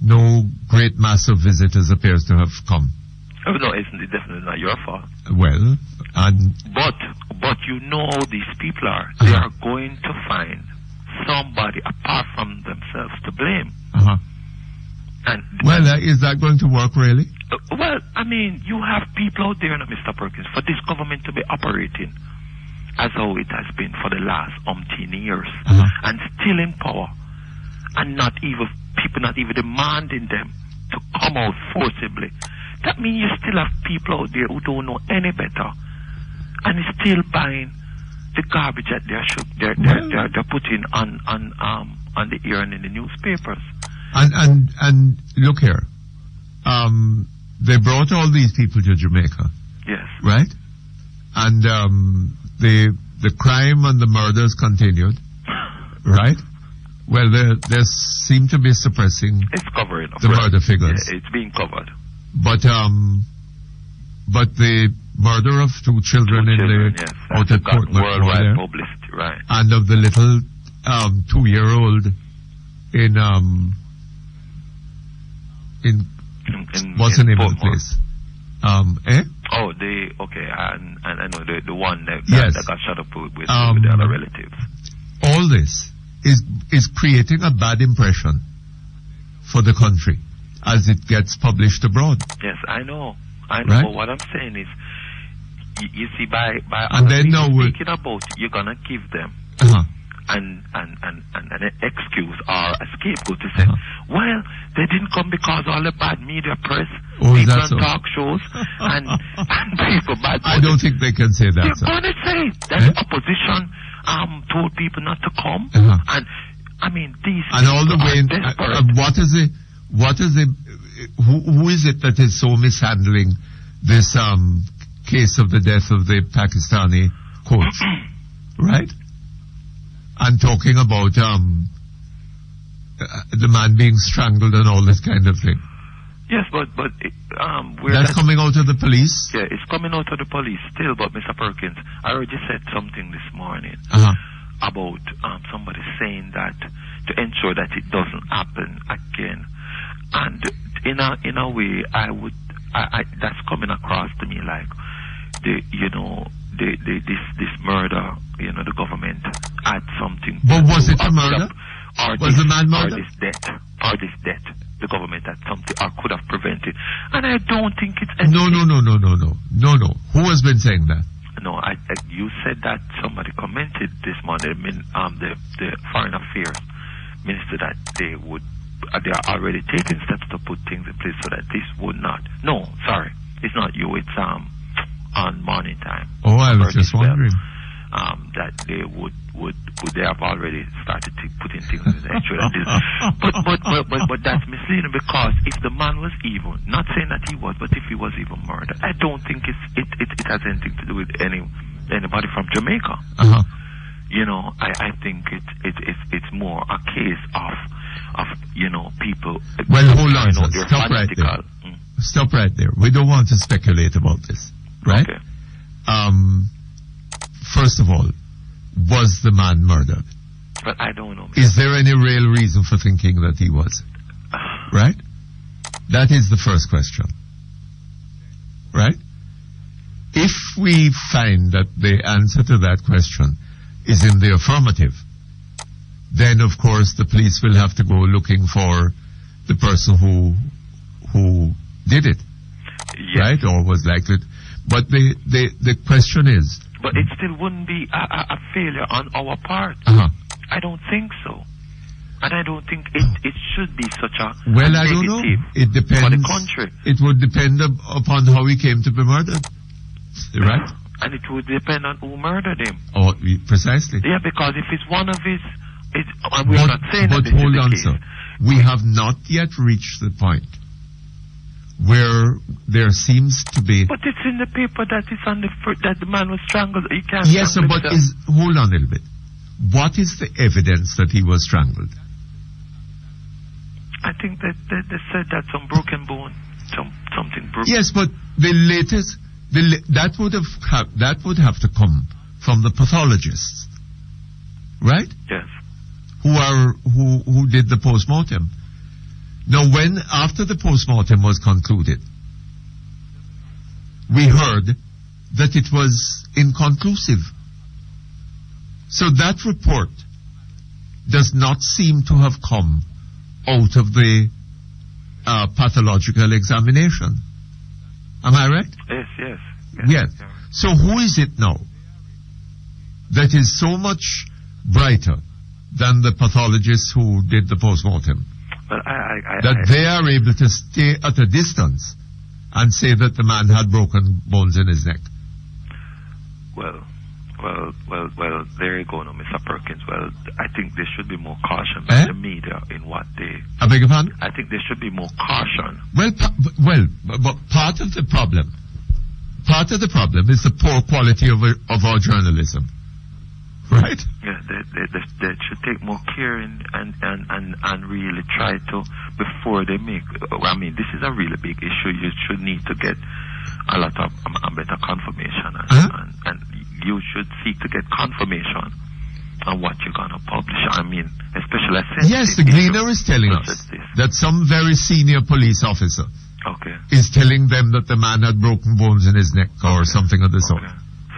no great mass of visitors appears to have come? Oh, no, it's definitely not your fault. Well, but these people are. They are going to find somebody apart from themselves to blame. And is that going to work really? Well, I mean, you have people out there, Mr. Perkins, for this government to be operating as how it has been for the last umpteen years, and still in power, and people not even demanding them to come out forcibly. That means you still have people out there who don't know any better, and still buying the garbage that they're putting on the air and in the newspapers. And look here, they brought all these people to Jamaica. Yes. Right? And the crime and the murders continued. Right? Well, they seem to be suppressing the murder figures. Yeah, it's being covered. But the murder of two children out at Port worldwide publicity, right? And of the little 2-year-old in what's the name of the place? Oh, and I know the one that got shot up with the other relatives. All this is creating a bad impression for the country as it gets published abroad. Yes, I know. Right? But what I'm saying is, you see, by and then now speaking about it, you're gonna give them an excuse or a scapegoat to say, well, they didn't come because all the bad media press, people on talk shows, and people bad. I don't think they can say that. They're gonna say that the opposition told people not to come, and I mean these. And all the way, who is it that is so mishandling this case of the death of the Pakistani coach, right? And talking about the man being strangled and all this kind of thing. Yes, but that's coming out of the police? Yeah, it's coming out of the police still, but Mr. Perkins, I already said something this morning about somebody saying that to ensure that it doesn't happen again. And in a way, that's coming across to me like this murder, the government had something. But was it a murder? Was the man murdered? Or this death. The government had something or could have prevented. And I don't think it's... No. Who has been saying that? No, you said that somebody commented this morning, the Foreign Affairs Minister, that they are already taking steps to put things in place so that this would not... No, sorry. It's not you. It's on morning time. Oh, I was just wondering. That they would they have already started to putting things in the actual but that's misleading, because if the man was evil, not saying that he was, but if he was even murdered, I don't think it has anything to do with anybody from Jamaica. I think it's more a case of people. Well, hold on, sir. Stop right there. Stop right there. We don't want to speculate about this, right? Okay. First of all, was the man murdered? But I don't know. Is there any real reason for thinking that he was? Right? That is the first question. Right? If we find that the answer to that question is in the affirmative, then of course the police will have to go looking for the person who did it. Yes. Right? Or was likely. But the question is... But it still wouldn't be a failure on our part. I don't think so. And I don't think it should be such a Well, I don't know. It depends. For the country. It would depend upon how he came to be murdered. Right? And it would depend on who murdered him. Oh, precisely. Yeah, because if it's one of his... and we're not saying that this is the case. Sir. We have not yet reached the point where there seems to be... But it's in the paper that it's on that the man was strangled. He can't... Yes, sir, but hold on a little bit. What is the evidence that he was strangled? I think that they said that some broken bone, something broken. Yes, but the latest, that would have to come from the pathologists, right? Yes. Who did the post-mortem. Now, after the post-mortem was concluded, we heard that it was inconclusive. So that report does not seem to have come out of the pathological examination. Am I right? Yes. So who is it now that is so much brighter than the pathologists who did the post-mortem? But they are able to stay at a distance and say that the man had broken bones in his neck. Well, there you go now, Mr. Perkins. Well, I think there should be more caution by the media in what they... I beg your pardon? I think there should be more caution. But part of the problem is the poor quality of our journalism. Right? Yeah, they should take more care and really try to, before they make... this is a really big issue. You should need to get a lot of better confirmation. And you should seek to get confirmation on what you're going to publish. Especially... Yes, the Gleaner is telling us that some very senior police officer is telling them that the man had broken bones in his neck or something of the sort.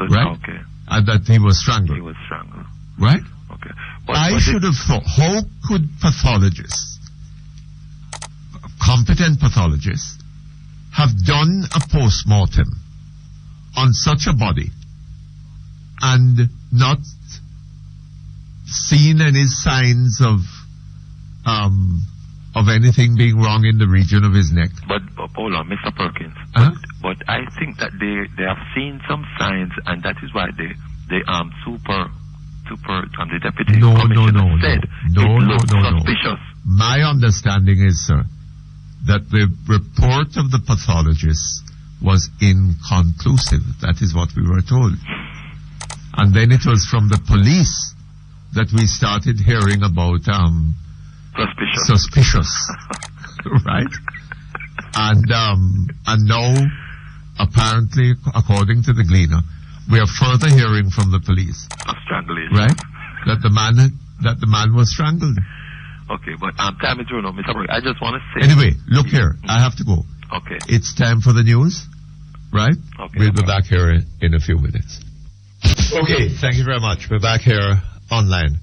So, right? Okay. And that he was strangled. He was strangled. Right? Okay. I should have thought, how could pathologists, competent pathologists, have done a post-mortem on such a body and not seen any signs of anything being wrong in the region of his neck? But hold on, Mr. Perkins. But I think that they have seen some signs, and that is why the deputy commissioner said it looked suspicious. My understanding is, sir, that the report of the pathologist was inconclusive. That is what we were told. And then it was from the police that we started hearing about suspicious. Right? And now, apparently, according to the Gleaner, we are further hearing from the police. Strangulation. Right? That the man was strangled. Okay, but time is running out, Mr. Burke. I just want to say... Anyway, look here. I have to go. Okay. It's time for the news, right? Okay. We'll be back here in a few minutes. Okay, thank you very much. We're back here online.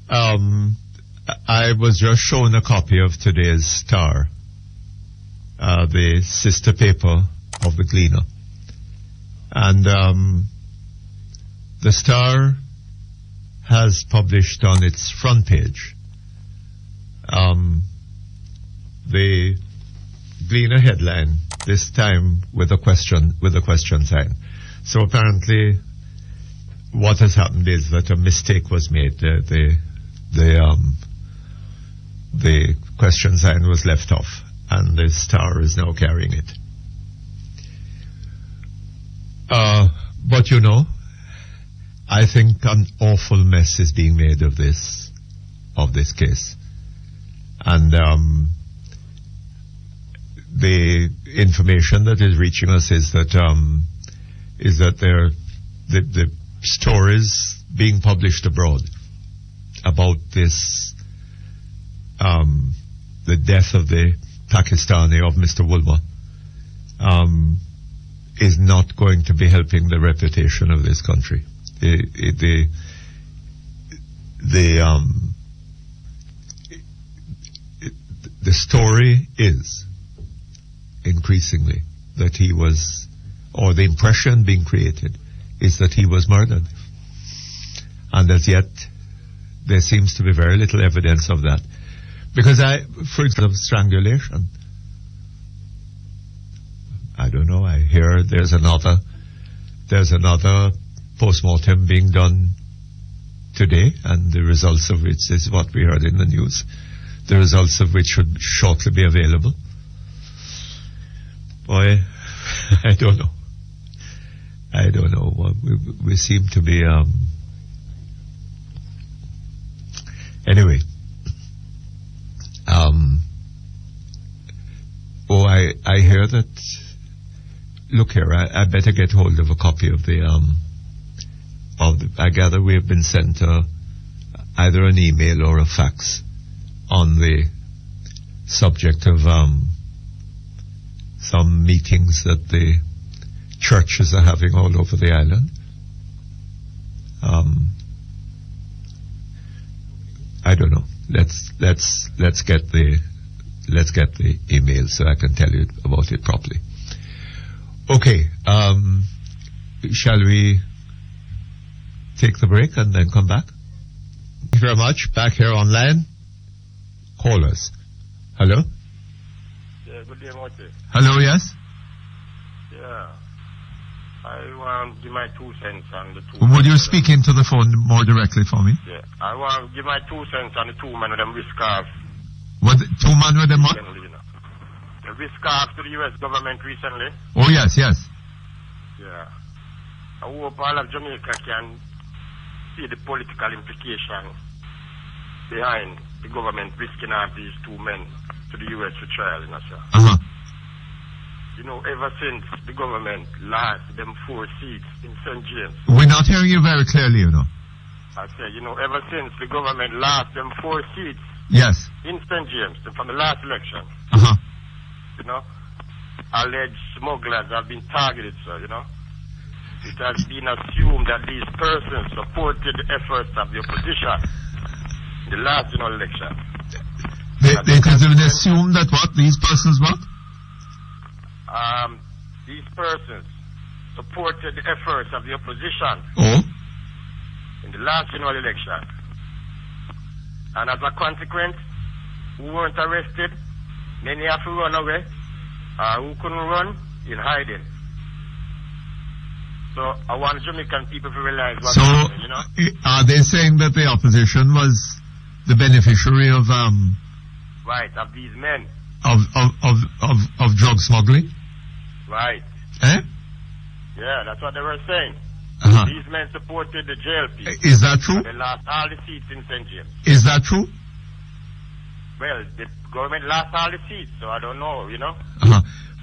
I was just shown a copy of today's Star, the sister paper of the Gleaner. And the Star has published on its front page the Gleaner headline, this time with a question sign. So apparently what has happened is that a mistake was made. The question sign was left off, and the Star is now carrying it. But you know, I think an awful mess is being made of this case. And the information that is reaching us is that the stories being published abroad about this, the death of the Pakistani, of Mr. Wilmot, is not going to be helping the reputation of this country. The story is increasingly that he was, or the impression being created is that he was murdered. And as yet, there seems to be very little evidence of that. Because for example, strangulation, I don't know, I hear there's another post-mortem being done today, and the results of which is what we heard in the news. The results of which should shortly be available. Boy, I don't know. We seem to be, anyway. I hear that, look here, I better get hold of a copy of I gather we have been sent either an email or a fax on the subject of some meetings that the churches are having all over the island. I don't know. Let's get the email so I can tell you about it properly. Okay, shall we take the break and then come back? Thank you very much. Back here online. Callers. Hello? Yeah, good day, Mutty. Hello, yes? Yeah. I want to give my 2 cents on the 2 Would you speak into the phone more directly for me? Yeah. I want to give my 2 cents on the 2 men with them risk off. What? 2 men with them what? The risk off to the US government recently. Oh, yes. Yeah. I hope all of Jamaica can see the political implication behind the government risking off these 2 men to the US for trial, sir. You know, ever since the government lost them 4 seats in St. James. We're not hearing you very clearly, you know. I say, you know, ever since the government lost them 4 seats. Yes. In St. James from the last election. You know, alleged smugglers have been targeted, sir, you know. It has been assumed that these persons supported the efforts of the opposition in the last election. It has been assumed that what? These persons what? These persons supported the efforts of the opposition in the last general election. And as a consequence, who weren't arrested, many have to run away, who couldn't run, in hiding. So I want Jamaican people to realize what's happening, you know. Are they saying that the opposition was the beneficiary of right, of these men. Of drug smuggling? Right. Eh? Yeah, that's what they were saying. These men supported the JLP. Is that true? They lost all the seats in St. James. Is that true? Well, the government lost all the seats, so I don't know, you know.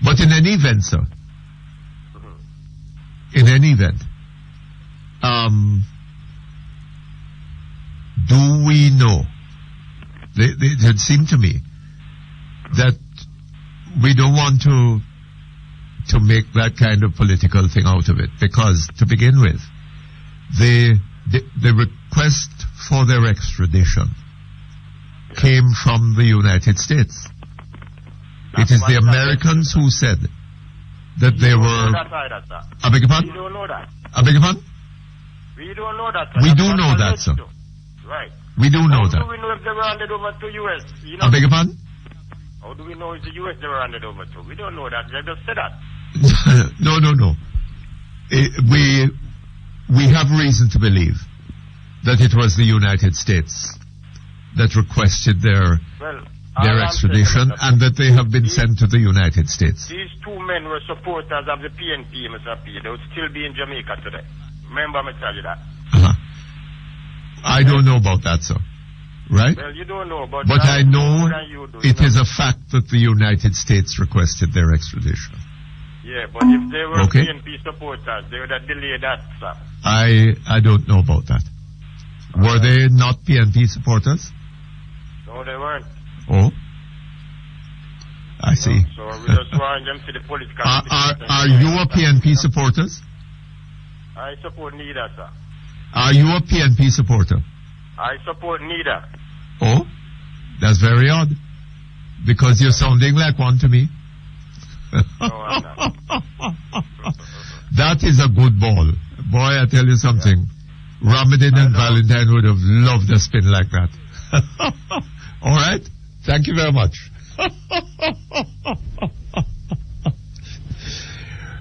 But in any event, sir, in any event, do we know, it seemed to me that we don't want to make that kind of political thing out of it, because to begin with, the request for their extradition came from the United States. It is the Americans who said that they were... I beg your pardon? We don't know that. I beg your pardon? We don't know that, sir. We do know that, sir. Right. We do know that. How do we know if they were handed over to U.S.? You know? I beg your pardon? How do we know if the U.S. they were handed over to? We don't know that. They just said that. No. We have reason to believe that it was the United States that requested their extradition, and that they have been sent to the United States. These two men were supporters of the PNP, Mr. P. They would still be in Jamaica today. Remember me tell you that. I don't know about that, sir. Right? Well, you don't know, but I know it is a a fact that the United States requested their extradition. Yeah, but if they were PNP supporters, they would have delayed that, sir. I don't know about that. Were they not PNP supporters? No, they weren't. Oh, I see. So we just want them to the political... Are you a PNP supporters? I support neither, sir. Are you a PNP supporter? I support neither. Oh, that's very odd. Because you're sounding like one to me. No, I'm not. That is a good ball. Boy, I tell you something. Yeah. Ramadan and Valentine would have loved a spin like that. All right? Thank you very much.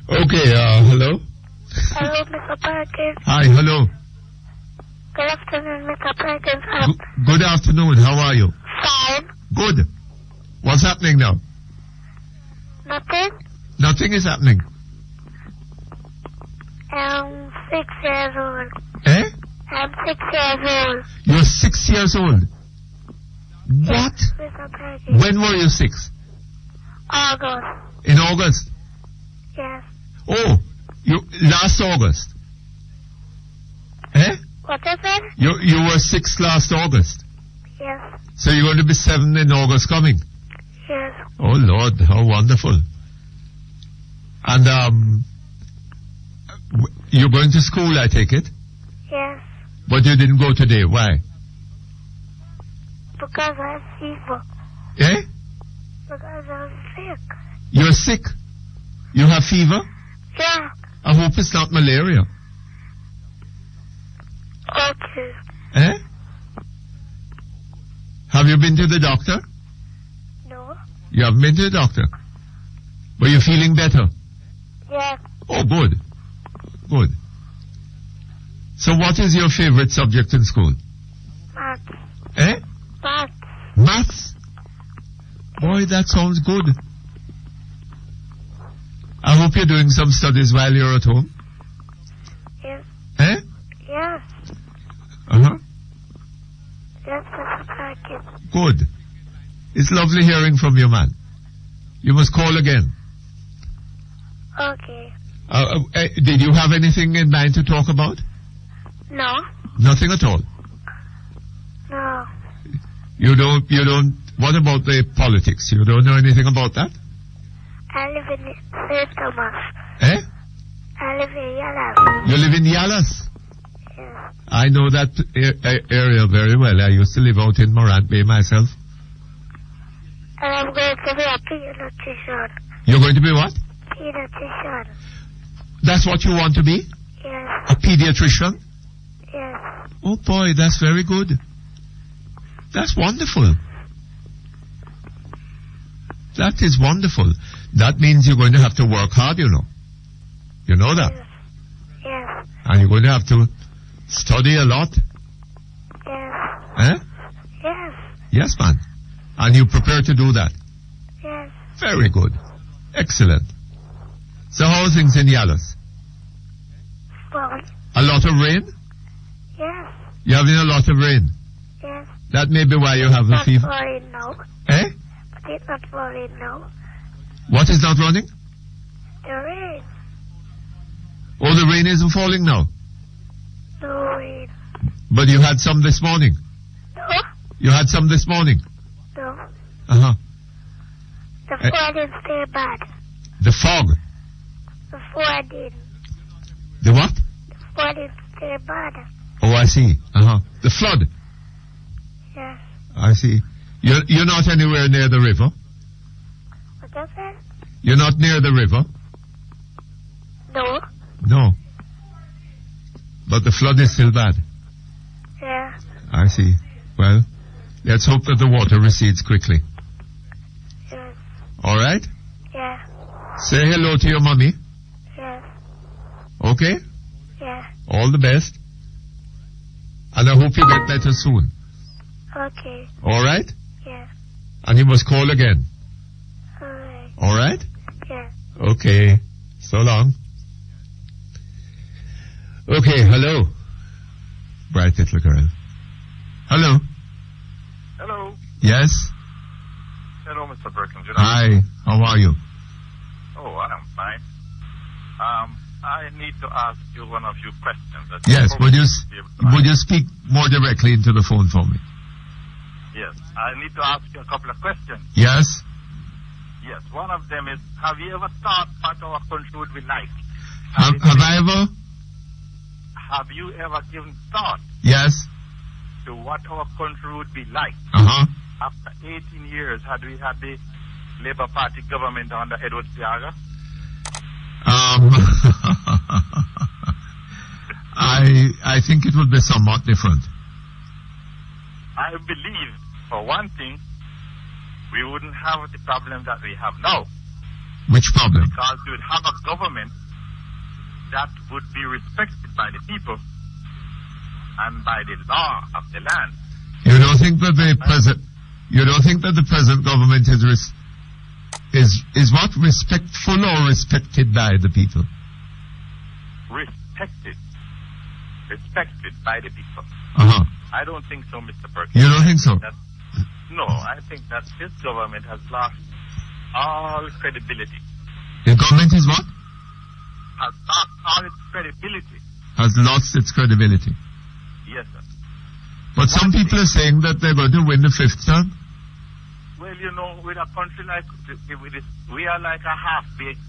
Okay, hello? Hello, Mr. Perkins. Hi, hello. Good afternoon, Mr. Perkins. Good afternoon, how are you? Fine. Good. What's happening now? Nothing. Nothing is happening. I'm 6 years old. Eh? I'm 6 years old. You're 6 years old? What? Yes, Mr. Perkins. When were you 6? August. In August? Yes. Oh, last August? Eh? What is it? You were 6 last August? Yes. So you're going to be 7 in August coming? Yes. Oh Lord, how wonderful. And you're going to school, I take it? Yes. But you didn't go today, why? Because I have fever. Eh? Because I'm sick. You're sick? You have fever? Yeah. I hope it's not malaria. Okay. Eh? Have you been to the doctor? No. You haven't been to the doctor? But you're feeling better? Yeah. Oh, good. Good. So what is your favorite subject in school? Maths. Eh? Maths. Maths? Boy, that sounds good. I hope you're doing some studies while you're at home. Yes. Eh? Yes. Uh-huh. Yes, Mr. Perkins. Good. It's lovely hearing from you, man. You must call again. Okay. Did you have anything in mind to talk about? No. Nothing at all? No. You don't, what about the politics? You don't know anything about that? I live in St. Thomas. Eh? I live in Yalas. You live in Yalas? Yes. I know that area very well. I used to live out in Morant Bay myself. And I'm going to be a pediatrician. You're going to be what? Pediatrician. That's what you want to be? Yes. A pediatrician? Yes. Oh boy, that's very good. That's wonderful. That is wonderful. That means you're going to have to work hard, you know. You know that? Yes. Yes. And you're going to have to study a lot. Yes. Eh? Yes. Yes, man. And you prepare to do that? Yes. Very good. Excellent. So how are things in Yalas? Fun. A lot of rain? Yes. You're having a lot of rain? Yes. That may be why you have the fever. It's not falling now. Eh? But it's not falling now. What is not running? The rain. Oh, the rain isn't falling now. No rain. But you had some this morning. No. You had some this morning. No. Uh-huh. The flooding stay bad. The fog. The flooding. The what? The flooding stay bad. Oh, I see. Uh-huh. The flood. Yes. I see. You're not anywhere near the river? What is it? You're not near the river? No. No. But the flood is still bad. Yeah. I see. Well, let's hope that the water recedes quickly. Yes. All right? Yeah. Say hello to your mommy. Yes. Okay? Yeah. All the best. And I hope you get better soon. Okay. All right? Yeah. And you must call again. All right. All right? Yeah. Okay. So long. Okay, hello. Bright little girl. Hello. Hello. Yes? Hello, Mr. Perkins. Hi. How are you? Oh, I am fine. I need to ask you one of your questions. Yes, would you speak more directly into the phone for me? Yes, I need to ask you a couple of questions. Yes? Yes, one of them is, have you ever thought what our country would be like? Have I ever? Have you ever given thought Yes. to what our country would be like? Uh-huh. After 18 years, had we had the Labour Party government under Edward Seaga? I think it would be somewhat different. I believe, for one thing, we wouldn't have the problem that we have now. Which problem? Because we would have a government that would be respected by the people and by the law of the land. You don't think that the present government is what? Respectful or respected by the people? Respected by the people. Uh-huh. I don't think so, Mr. Perkins. You don't think so? No, I think that this government has lost all credibility. The government is what? Has lost all its credibility. Has lost its credibility. Yes, sir. But some people are saying that they're going to win the 5th term. Well, you know, with a country like this, we are like a half-baked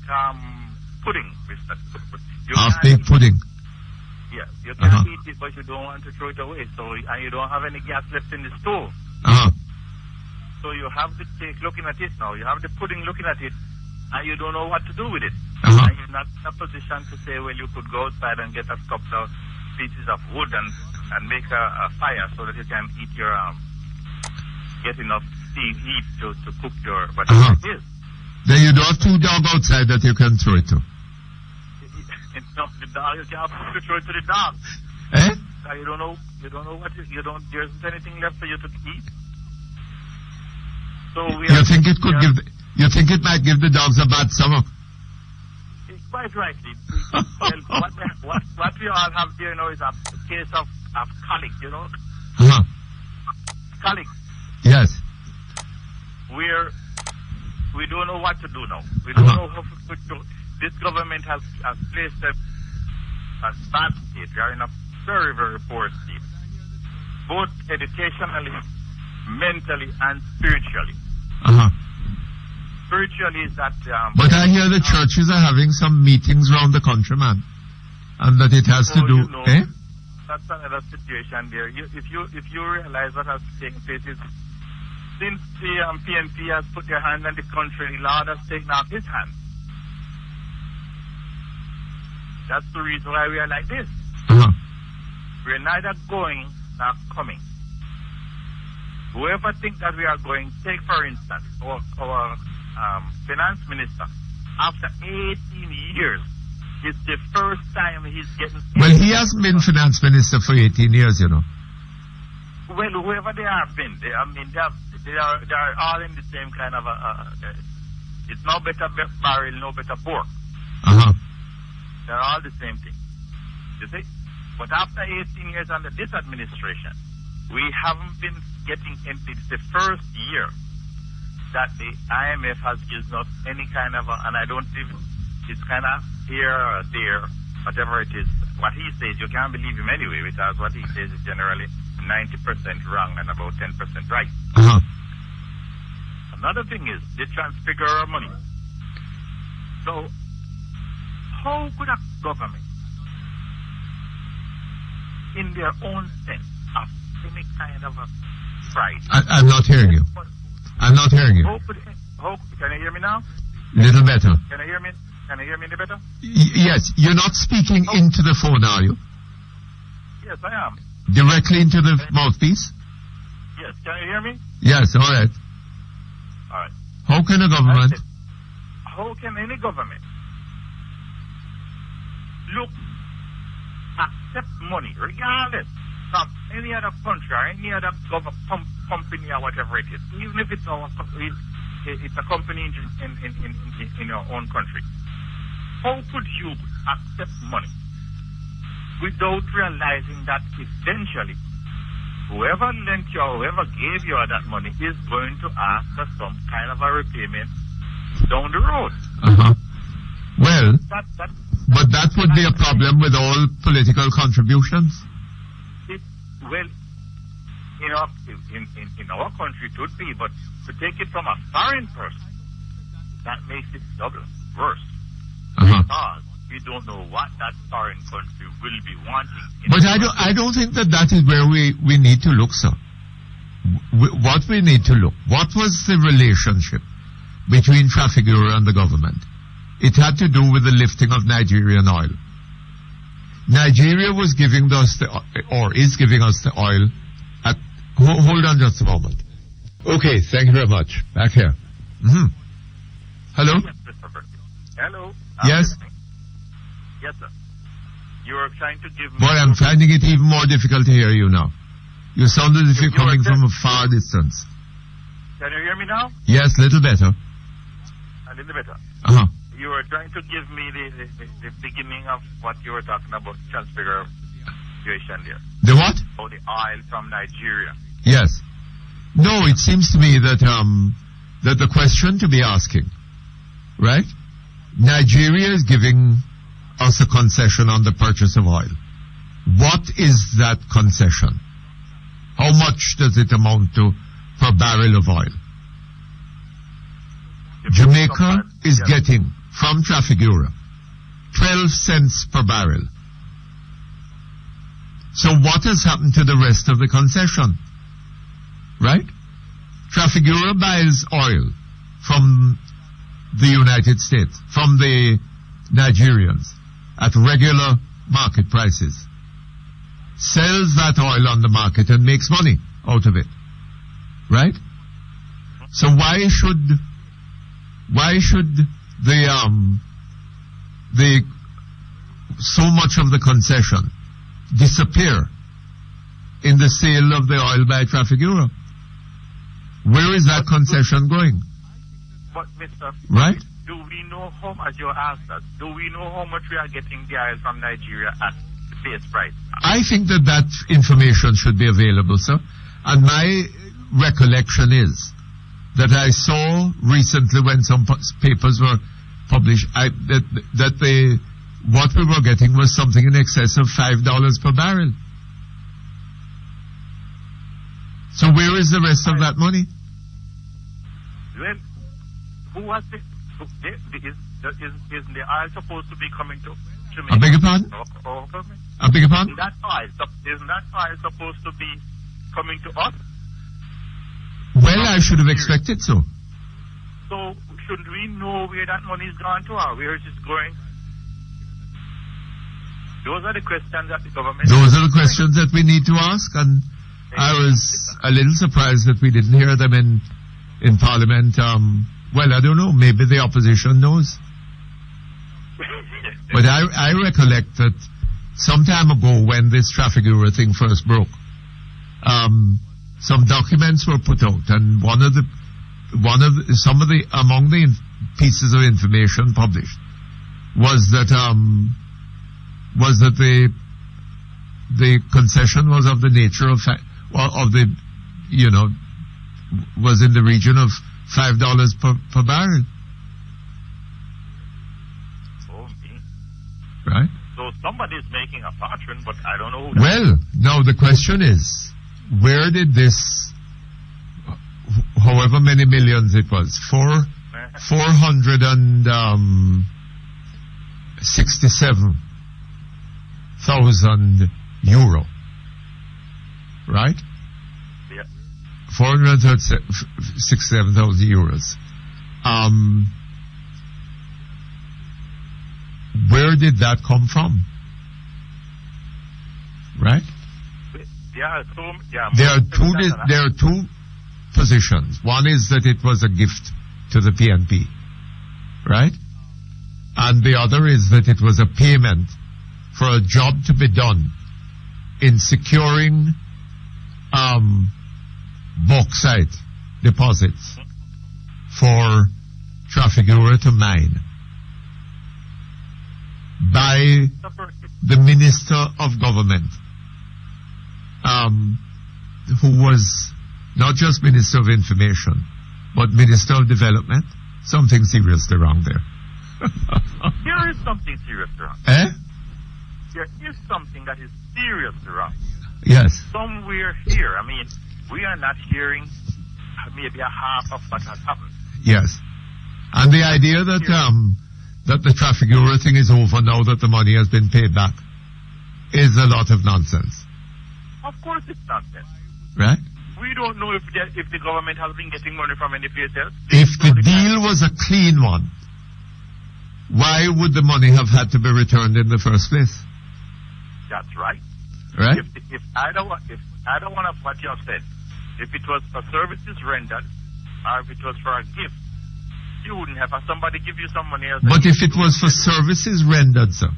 pudding, Mr. Half-baked pudding. Yeah, you can't eat it, but you don't want to throw it away. And you don't have any gas left in the stove. Uh-huh. So you have the cake looking at it now. You have the pudding looking at it, and you don't know what to do with it. Uh-huh. And you're not in a position to say, well, you could go outside and get a couple of pieces of wood and make a fire so that you can eat your get enough heat to cook your whatever it is. Then you don't have 2 dogs outside that you can throw it to. No, the dog, you can't throw it to the dog. Eh? You don't know what there isn't anything left for you to eat. So you think it might give the dogs a bad stomach? Quite rightly. Well, what we all have here now is a case of colic, you know? Uh-huh. Colic. Yes. We don't know what to do now. We don't know how to do. This government has placed a bad state. We are in a very, very poor state. Both educationally, mentally, and spiritually. Uh-huh. Spiritually is that... but I hear the churches are having some meetings around the country, man. And that it has to do... You know, that's another situation there. If you realize what has taken place is, since the PNP has put their hand on the country, the Lord has taken off his hand. That's the reason why we are like this. Uh-huh. We're neither going nor coming. Whoever thinks that we are going, take for instance, our finance minister, after 18 years, it's the first time he's getting... Well, he hasn't been finance minister for 18 years, you know. Well, whoever they have been, they are all in the same kind of it's no better barrel, no better pork. Uh-huh. They're all the same thing. You see? But after 18 years under this administration, we haven't been getting into the first year that the IMF has given us any kind of and I don't even, it's kind of here or there, whatever it is. What he says, you can't believe him anyway, because what he says is generally 90% wrong and about 10% right. Another thing is, they transfigure our money. So, how could a government, in their own sense, have any kind of a pride? I'm not hearing you. I'm not hearing you. Can you hear me now? Little better. Can you hear me? Can you hear me any better? Yes. You're not speaking into the phone, are you? Yes, I am. Directly into the mouthpiece? Yes. Can you hear me? Yes, all right. All right. How can a government... How can any government accept money, regardless from any other country or any other company or whatever it is, even if it's a company in your own country? How could you accept money without realizing that eventually whoever lent you or whoever gave you that money is going to ask for some kind of a repayment down the road? Well, but that would be a problem with all political contributions. Well, in our country it would be, but to take it from a foreign person, that makes it double worse. Because we don't know what that foreign country will be wanting. But I don't think that is where we need to look, sir. What we need to look, what was the relationship between Trafigura and the government? It had to do with the lifting of Nigerian oil. Nigeria was giving us is giving us the oil at... Hold on just a moment. Okay, thank you very much. Back here. Hello? Hello? Yes? Yes, sir. You were trying to give me... Boy, I'm finding it even more difficult to hear you now. You sounded as if you're coming from a far distance. Can you hear me now? Yes, little better. A little better. You were trying to give me the beginning of what you were talking about, transfigure situation there. The what? About the oil from Nigeria. Yes. No, it seems to me that that the question to be asking, right? Nigeria is giving us a concession on the purchase of oil. What is that concession? How much does it amount to per barrel of oil? Jamaica is getting from Trafigura 12 cents per barrel. So what has happened to the rest of the concession? Right? Trafigura buys oil from the United States, from the Nigerians, at regular market prices, sells that oil on the market and makes money out of it. Right? So why should the so much of the concession disappear in the sale of the oil by Trafigura? Where is that concession going? But, Mr. Right? Do we know how much you asked us? Do we know how much we are getting the oil from Nigeria at the base price? I think that information should be available, sir. And my recollection is that I saw recently when some papers were published what we were getting was something in excess of $5 per barrel. So where is the rest of that money? Well, who was it? Isn't the oil supposed to be coming to Jamaica? I beg your pardon? I beg your pardon? Isn't that oil supposed to be coming to us? Well, I should have expected so. So, shouldn't we know where that money is gone to or where is it going? Those are the questions that the government... Those are the questions that we need to ask, and I was a little surprised that we didn't hear them in Parliament. Well, I don't know, maybe the opposition knows. But I recollect that some time ago when this Trafigura thing first broke, some documents were put out, and among the pieces of information published was that the concession was of the nature of of the, was in the region of $5 per barrel. Right? So somebody's making a fortune, but I don't know who. Well, now the question is, where did this, however many millions it was, 467,000 euro, right? Yeah. 467,000 euros. Where did that come from? Right? There are two positions. One is that it was a gift to the PNP, right? And the other is that it was a payment for a job to be done in securing bauxite deposits for Trafigura to mine by the Minister of Government, who was not just Minister of Information, but Minister of Development. Something seriously wrong there. There is something seriously wrong. Eh? There is something that is seriously wrong. Yes. Somewhere here, I mean, we are not hearing maybe a half of what has happened. Yes. And the idea that that the Trafigura thing is over now that the money has been paid back is a lot of nonsense. Of course it's nonsense. Right? We don't know if the government has been getting money from any place else. If the deal was a clean one, why would the money have had to be returned in the first place? That's right. Right? If either one of what you have said, if it was for services rendered, or if it was for a gift, you wouldn't have somebody give you some money else. But if it was for services rendered, sir,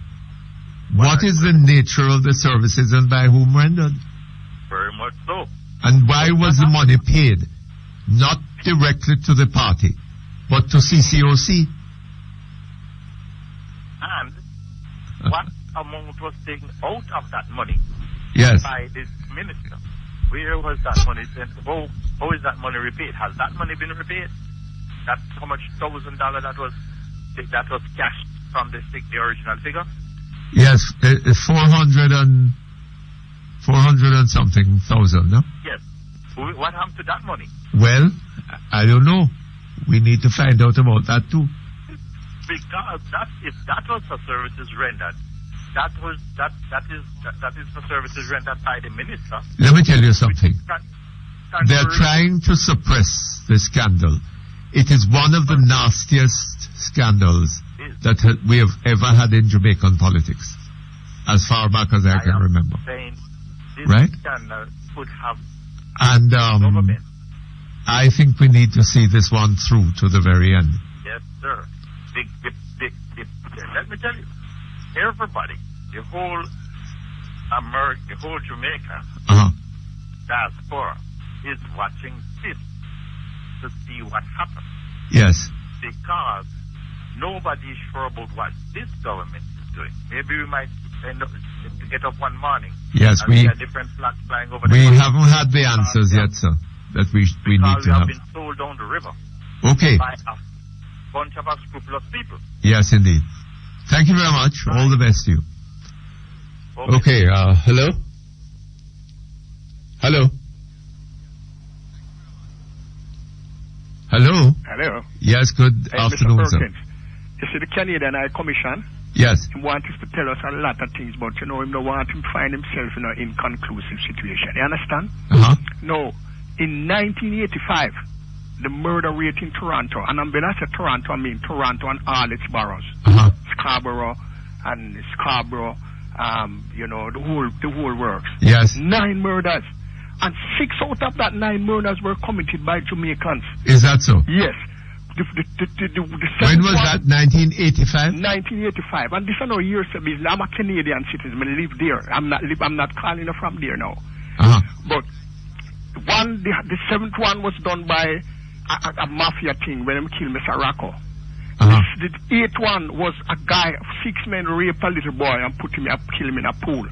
what is the nature of the services and by whom rendered? Very much so. And why was the money paid? Not directly to the party, but to CCOC. And what amount was taken out of that money? Yes. By this minister? Where was that money sent? How is that money repaid? Has that money been repaid? That's how much $1,000 that was cashed from the original figure? Yes, 400 and something thousand, no? Yes. What happened to that money? Well, I don't know. We need to find out about that too. Because if that was for services rendered, that is for services rendered by the minister. Let me tell you something. They're trying to suppress the scandal. It is one of the nastiest scandals that we have ever had in Jamaican politics, as far back as I can remember. Right? Scandal could have and I think we need to see this one through to the very end. Yes, sir. Let me tell you, everybody, the whole America, the whole Jamaica diaspora is watching this to see what happens. Yes. Because nobody is sure about what this government is doing. Maybe we might end up to get up one morning. Yes, we have different flags flying over. We haven't had the answers yet, sir. That we need to have. Because we have been sold down the river. Okay. By a bunch of unscrupulous people. Yes, indeed. Thank you very much. All the best to you. Okay. Hello. Hello. Hello. Hello. Yes. Good afternoon, Mr. sir. Perkins. You see the Canadian High Commission. Yes. He wants us to tell us a lot of things, but he don't want him to find himself in an inconclusive situation. You understand? No. In 1985, the murder rate in Toronto, and when I say Toronto, I mean Toronto and all its boroughs, Scarborough, the whole works. Yes. 9 murders, and 6 out of that 9 murders were committed by Jamaicans. Is that so? Yes. When was that? 1985? 1985, and this is no years of business. I'm a Canadian citizen. I live there. I'm not calling her from there now. But the 7th one was done by a mafia thing when they killed Mr. Rocco. The 8th one was a guy, 6 men raped a little boy and kill him in a pool.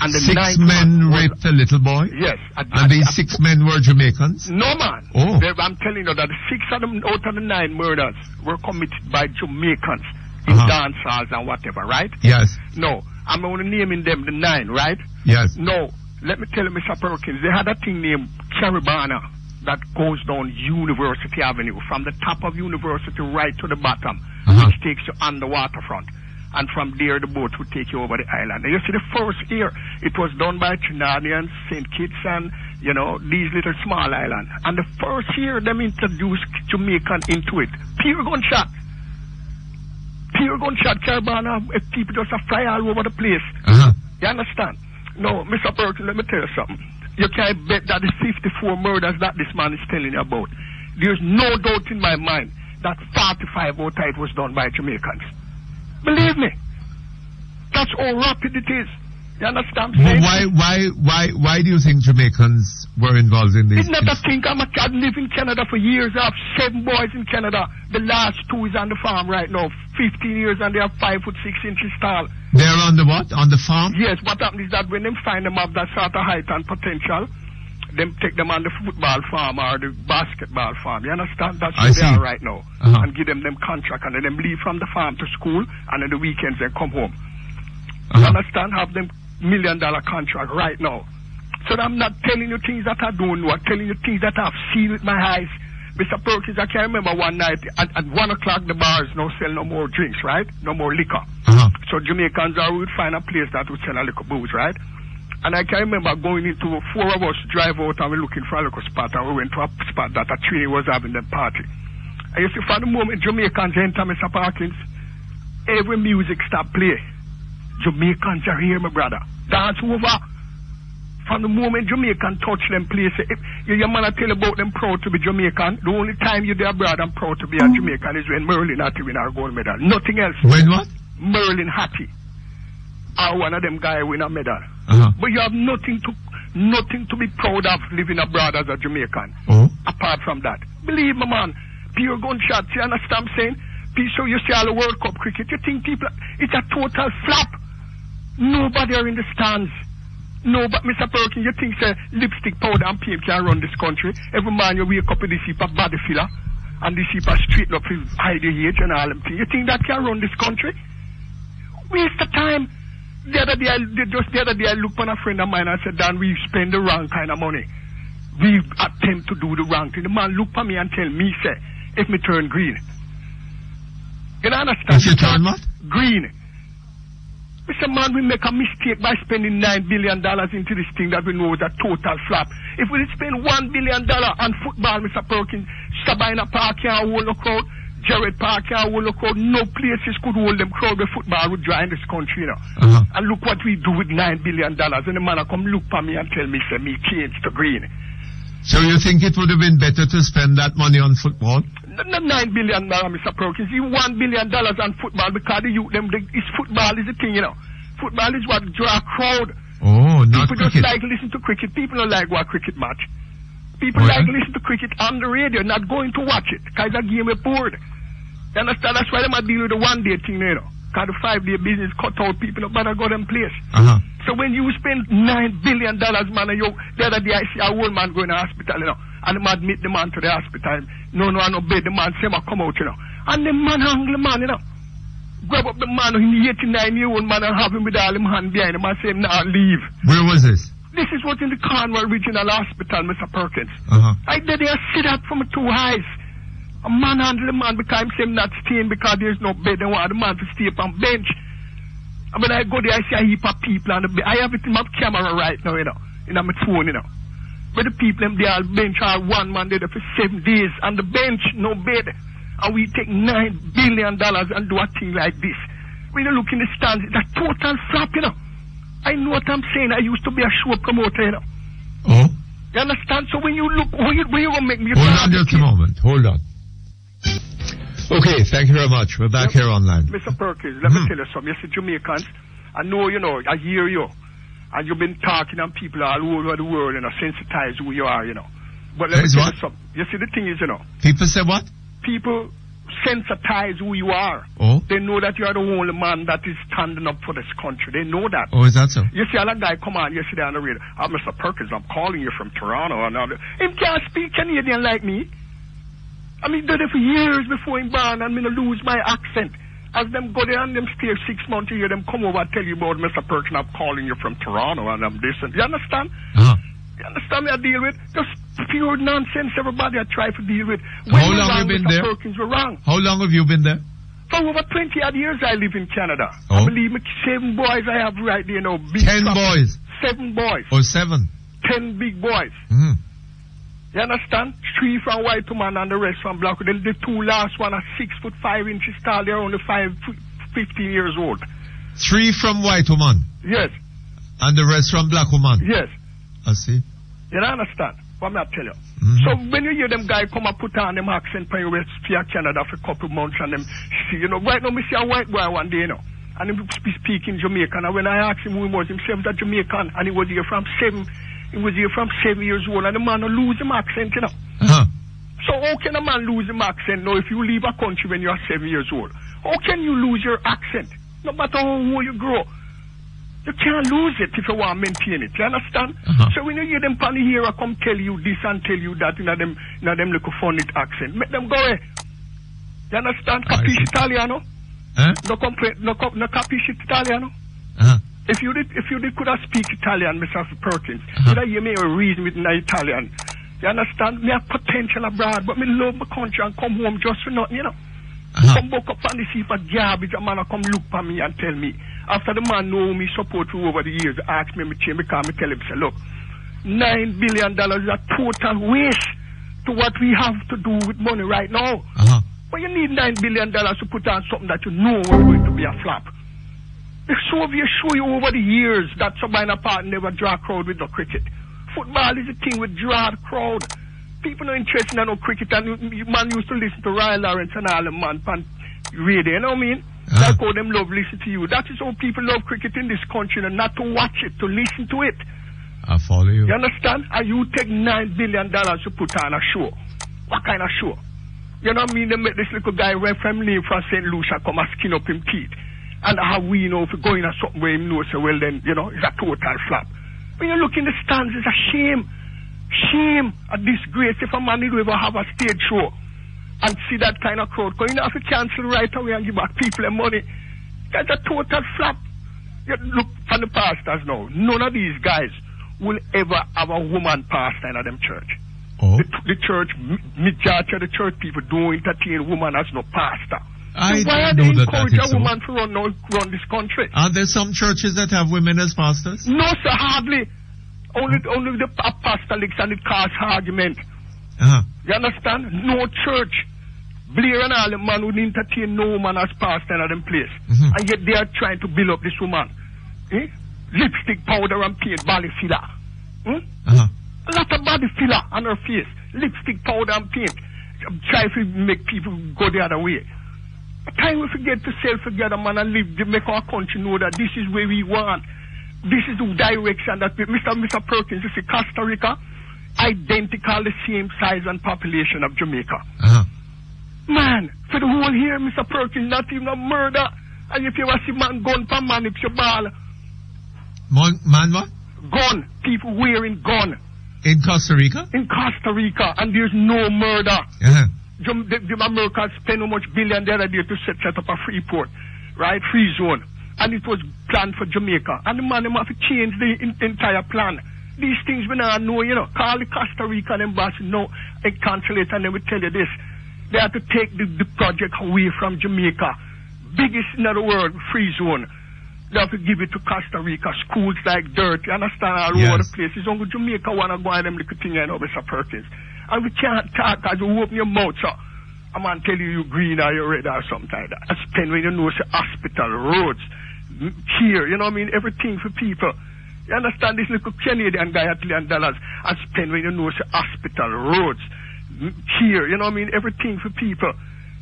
And the 6 men raped a little boy? Yes. And these 6 men were Jamaicans? No, man. Oh. I'm telling you that the 6 of them out of the 9 murders were committed by Jamaicans in dance halls and whatever, right? Yes. No. I'm only naming them the 9, right? Yes. No. Let me tell you, Mr. Perkins, they had a thing named Caribana that goes down University Avenue, from the top of University right to the bottom, which takes you on the waterfront. And from there, the boat would take you over the island. And you see, the first year, it was done by Trinidadians, St. Kitts, and, you know, these little small islands. And the first year, them introduced Jamaican into it. Pure gunshot. Pure gunshot, Caribana, people just fly all over the place. You understand? No, Mr. Perkins, let me tell you something. You can't bet that the 54 murders that this man is telling you about. There's no doubt in my mind that 45 out of it was done by Jamaicans. Believe me. That's how rapid it is. You understand? Why do you think Jamaicans were involved in this? It's not a thing. I live in Canada for years. I have 7 boys in Canada. The last 2 is on the farm right now. 15 years and they are 5 foot 6 inches tall. They're on the what? On the farm? Yes. What happens is that when them find them have that sort of height and potential, them take them on the football farm or the basketball farm. You understand? That's where they are right now. And give them contract and then them leave from the farm to school and on the weekends they come home. You understand? Have them $1 million contract right now. So I'm not telling you things that I don't know. I'm telling you things that I've seen with my eyes. Mr. Perkins, I can remember one night at 1 o'clock the bars no sell no more drinks, right? No more liquor. So Jamaicans would find a place that would sell a liquor booze, right? And I can remember going into 4 of us drive out and we're looking for a liquor spot and we went to a spot that a train was having the party. And you see, from the moment Jamaicans enter, Mr. Perkins, every music stop play. Jamaicans are here, my brother. Dance over. From the moment Jamaican touch them places, if your man tell about them proud to be Jamaican, the only time you're there, brother, I'm proud to be a Jamaican is when Merlin Hattie win our gold medal. Nothing else. When what? Merlin Hattie. Or one of them guys win a medal. But you have nothing to be proud of living abroad as a Jamaican. Apart from that. Believe me, man. Pure gunshots, you understand what I'm saying? So you see all the World Cup cricket, you think people, it's a total flop. Nobody are in the stands. No, but Mr. Perkins, you think say lipstick, powder and paint can run this country? Every man you wake up with this heap of body filler and this heap of straight up his hide age and all them things. You think that can run this country? Waste of time. The other day I looked on a friend of mine and said, Dan, we spend the wrong kind of money. We attempt to do the wrong thing. The man looked at me and tell me, say, if me turn green. You understand? If you turn what? Green. Mr. Man, we make a mistake by spending $9 billion into this thing that we know is a total flop. If we spend $1 billion on football, Mr. Perkins, Sabina Park can't hold the crowd, Jared Park can't hold the crowd, no places could hold them crowd where football would dry in this country, you know. And look what we do with $9 billion. And the man come look at me and tell me, say, me change to green. So you think it would have been better to spend that money on football? Not $9 billion, Mr. Perkins. You $1 billion on football because football is the thing, you know. Football is what draw a crowd. Oh, not People cricket. just like listen to cricket. People don't like watch cricket match. People like listen to cricket on the radio, not going to watch it because that game is bored. You understand? That's why they might deal with the one-day thing, you know. Because the 5-day business cut out people, but I got them place. So when you spend $9 billion, man, the other day I see a old man going to hospital, you know. And the man admit the man to the hospital. No bed. The man say, come out, you know. And the man hang the man, you know. Grab up the man, the 89-year-old man, and have him with all him hand behind him and say, now leave. Where was this? This is what's in the Cornwall Regional Hospital, Mr. Perkins. I did there sit out from 2 eyes. A man handle the man because him not staying because there's no bed. They want the man to stay up on bench. And when I go there, I see a heap of people on the bed. I have it in my camera right now, you know. In my phone, you know. But the people them there bench are one man there for 7 days on the bench, no bed. And we take $9 billion and do a thing like this. When you look in the stands, it's a total flop, you know. I know what I'm saying. I used to be a show promoter, you know. You understand? So when you look, when you gonna make me... Hold on just a moment. Hold on. Okay, thank you very much. We're back here online. Mr. Perkins, let me tell you something. You see, Jamaicans, I know, you know, I hear you. And you've been talking and people all over the world, you know, sensitized who you are, you know. But let me tell you something. You see, the thing is, you know. People say what? People sensitize who you are. Oh? They know that you are the only man that is standing up for this country. They know that. Oh, is that so? You see, a guy come on yesterday on the radio. Mr. Perkins, I'm calling you from Toronto. And him can't speak Canadian like me. I mean, did it for years before him born, and I'm going to lose my accent. As them go there and them stay 6 months to hear them come over and tell you about Mr. Perkins, I'm calling you from Toronto, and I'm this. And you understand? You understand what I deal with? Just pure nonsense everybody I try to deal with. How long have you been Mr. there? Perkins were wrong. How long have you been there? For over 20 odd years I live in Canada. Oh? I believe me, 7 boys I have right there now. 10 boys? 7 boys. Or 7? 10 big boys. Mm. You understand? 3 from white woman and the rest from black. The 2 last one are 6'5" tall. They're only 15 years old. 3 from white woman? Yes. And the rest from black woman? Yes. I see. You understand? What I tell you? Mm-hmm. So when you hear them guys come and put on them accent for West Canada for a couple months and them see, you know, right now me see a white boy one day, you know, and him speaking Jamaican, and when I asked him who he was, himself that Jamaican, and he was here from 7 years old, and the man lose him accent, you know. Uh-huh. So how can a man lose him accent now if you leave a country when you're 7 years old? How can you lose your accent? No matter how old you grow. You can't lose it if you want to maintain it. You understand? Uh-huh. So when you hear them pan here, I come tell you this and tell you that in them little funny accent. Make them go away. You understand? Capisci Italiano? No capisci Italiano? Uh-huh. If you did could have speak Italian, Mr. Perkins, you'd have hear me a reason with my Italian. You understand? Me have potential abroad, but me love my country and come home just for nothing, you know. Come back up and see if a garbage a man come look for me and tell me. After the man know me support you over the years, ask me change because me tell him, say, look, $9 billion is a total waste to what we have to do with money right now. But you need $9 billion to put on something that you know is going to be a flop. The Soviets show you over the years that Sabina Park never draw a crowd with no cricket. Football is a thing with draw a crowd. People are interested in no cricket, and man used to listen to Roy Lawrence and all them man pan radio, you know what I mean? That's how them love listen to you. That is how people love cricket in this country, and not to watch it, to listen to it. I follow you. You understand? And you take $9 billion to put on a show. What kind of show? You know what I mean? They make this little guy right from name from St. Lucia come and skin up him teeth. And how we know if we go in a something where him know, so well then, you know, it's a total flop. When you look in the stands, it's a shame. Shame, a disgrace if a man will ever have a stage show and see that kind of crowd. Because you know, if you cancel right away and give back people their money, that's a total flop. You look for the pastors now. None of these guys will ever have a woman pastor in them church. Oh. The church, majority of the church people don't entertain woman as no pastor. I so why are know they that encourage is a woman to run this country? Are there some churches that have women as pastors? No, sir, hardly. Only the apostolics and it cause argument. You understand? No church. Blair and all the man would entertain no woman as pastor in them place. And yet they are trying to build up this woman. Lipstick, powder and paint, body filler. A lot of body filler on her face. Lipstick, powder and paint. Try to make people go the other way. A time we forget to self together, man, and live to make our country know that this is where we want. This is the direction that Mr. Perkins, you see, Costa Rica, identical the same size and population of Jamaica. Man, for the whole year, Mr. Perkins, not even a murder. And if you ever see man gun per man, it's your ball. Man what? Gun. People wearing gun. In Costa Rica? In Costa Rica, and there's no murder. The Americans spend how much billion the other day to set up a free port, right? Free zone. And it was planned for Jamaica. And the man have to change the entire plan. These things we now know, you know. Call the Costa Rican embassy, no, they cancel it, and they will tell you this. They have to take the project away from Jamaica. Biggest in the world, free zone. They have to give it to Costa Rica. Schools like dirt, you understand, all over the place. It's only Jamaica want to go on them little thing, you know, Mr. Perkins. And we can't talk as you open your mouth, sir. I'm going to tell you green or you red or something like that. I spend when you know, say, hospital, roads, here, you know what I mean, everything for people. You understand this little Canadian guy at $1 million and spend when you know, say, hospital, roads, here, you know what I mean, everything for people.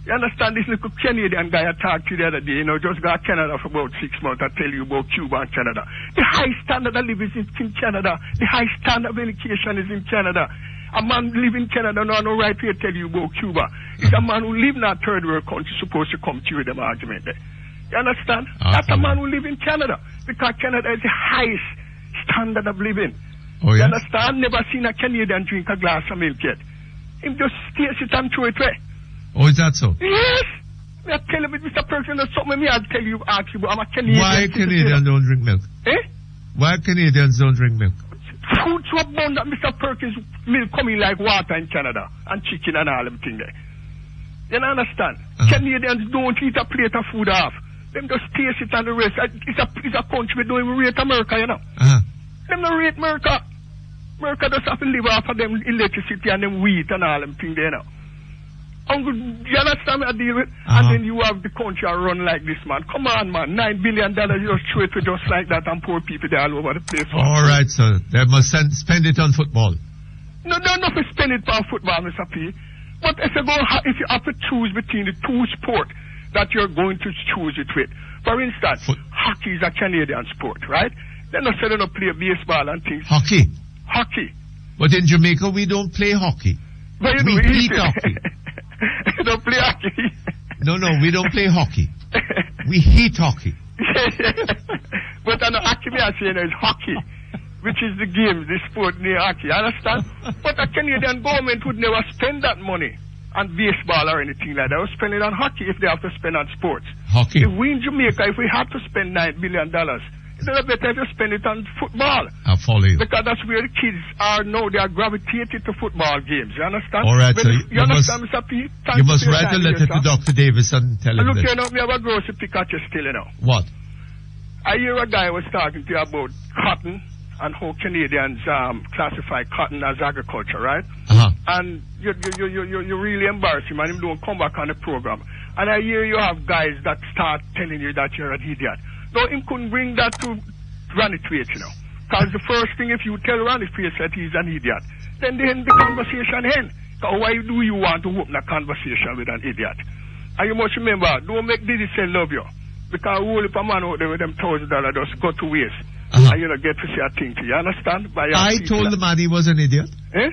You understand this little Canadian guy I talked to the other day, you know, just got Canada for about 6 months. I tell you about Cuba and Canada. The high standard of living is in Canada. The high standard of education is in Canada. A man live in Canada no right to tell you about Cuba. It's a man who live in a third world country supposed to come to you with them argument there. You understand? That's a man who live in Canada. Because Canada is the highest standard of living. Oh, yeah? You understand? Never seen a Canadian drink a glass of milk yet. Him just taste it and throw it away. Oh, is that so? Yes! I tell you, Mr. Perkins, there's something I'll tell you, ask you, but I'm a Canadian. Why Canadians don't drink milk? Eh? Why Canadians don't drink milk? Food so abundant, Mr. Perkins, milk coming like water in Canada, and chicken and all them thing there. You understand? Canadians don't eat a plate of food half. Them just taste it and the rest. It's a country we don't even rate America, you know. Them don't rate America. America just have to live off of them electricity and them wheat and all them thing there, you know. You understand what I deal with? And then you have the country run like this, man. Come on, man. $9 billion, you just throw it just like that, and poor people there all over the place. All right, sir. They must spend it on football. No, not to spend it on football, Mr. P. But if you have to choose between the two sports that you're going to choose it with. For instance, hockey is a Canadian sport, right? They're not saying they don't play baseball and things. Hockey? Hockey. But in Jamaica, we don't play hockey. But we eat hockey. You don't play hockey. No, we don't play hockey. We heat hockey. But hockey, me I saying is hockey, which is the game, the sport near hockey. Understand? But the Canadian government would never spend that money on baseball or anything like that. They would spend it on hockey if they have to spend on sports. Hockey. If we in Jamaica, if we had to spend $9 billion, it's better to spend it on football. I'll follow you. Because that's where the kids are now. They are gravitated to football games. You understand? All right, so you understand, Mr. P? You must write a letter to Dr. Davis and tell him look, this. you know, we have a grocery pick at you still, you know. What? I hear a guy was talking to you about cotton and how Canadians classify cotton as agriculture, right? And you really embarrass him and him don't come back on the program. And I hear you have guys that start telling you that you're an idiot. No, him couldn't bring that to Ronnie Thwaites, you know. Because the first thing, if you tell Ronnie Thwaites that he's an idiot, then the conversation ends. So why do you want to open a conversation with an idiot? And you must remember, don't make Diddy say love you. Because whole if a man out there with them $1,000 just go to waste. And you don't get to say a thing to you. Understand? I told the man he was an idiot. Eh?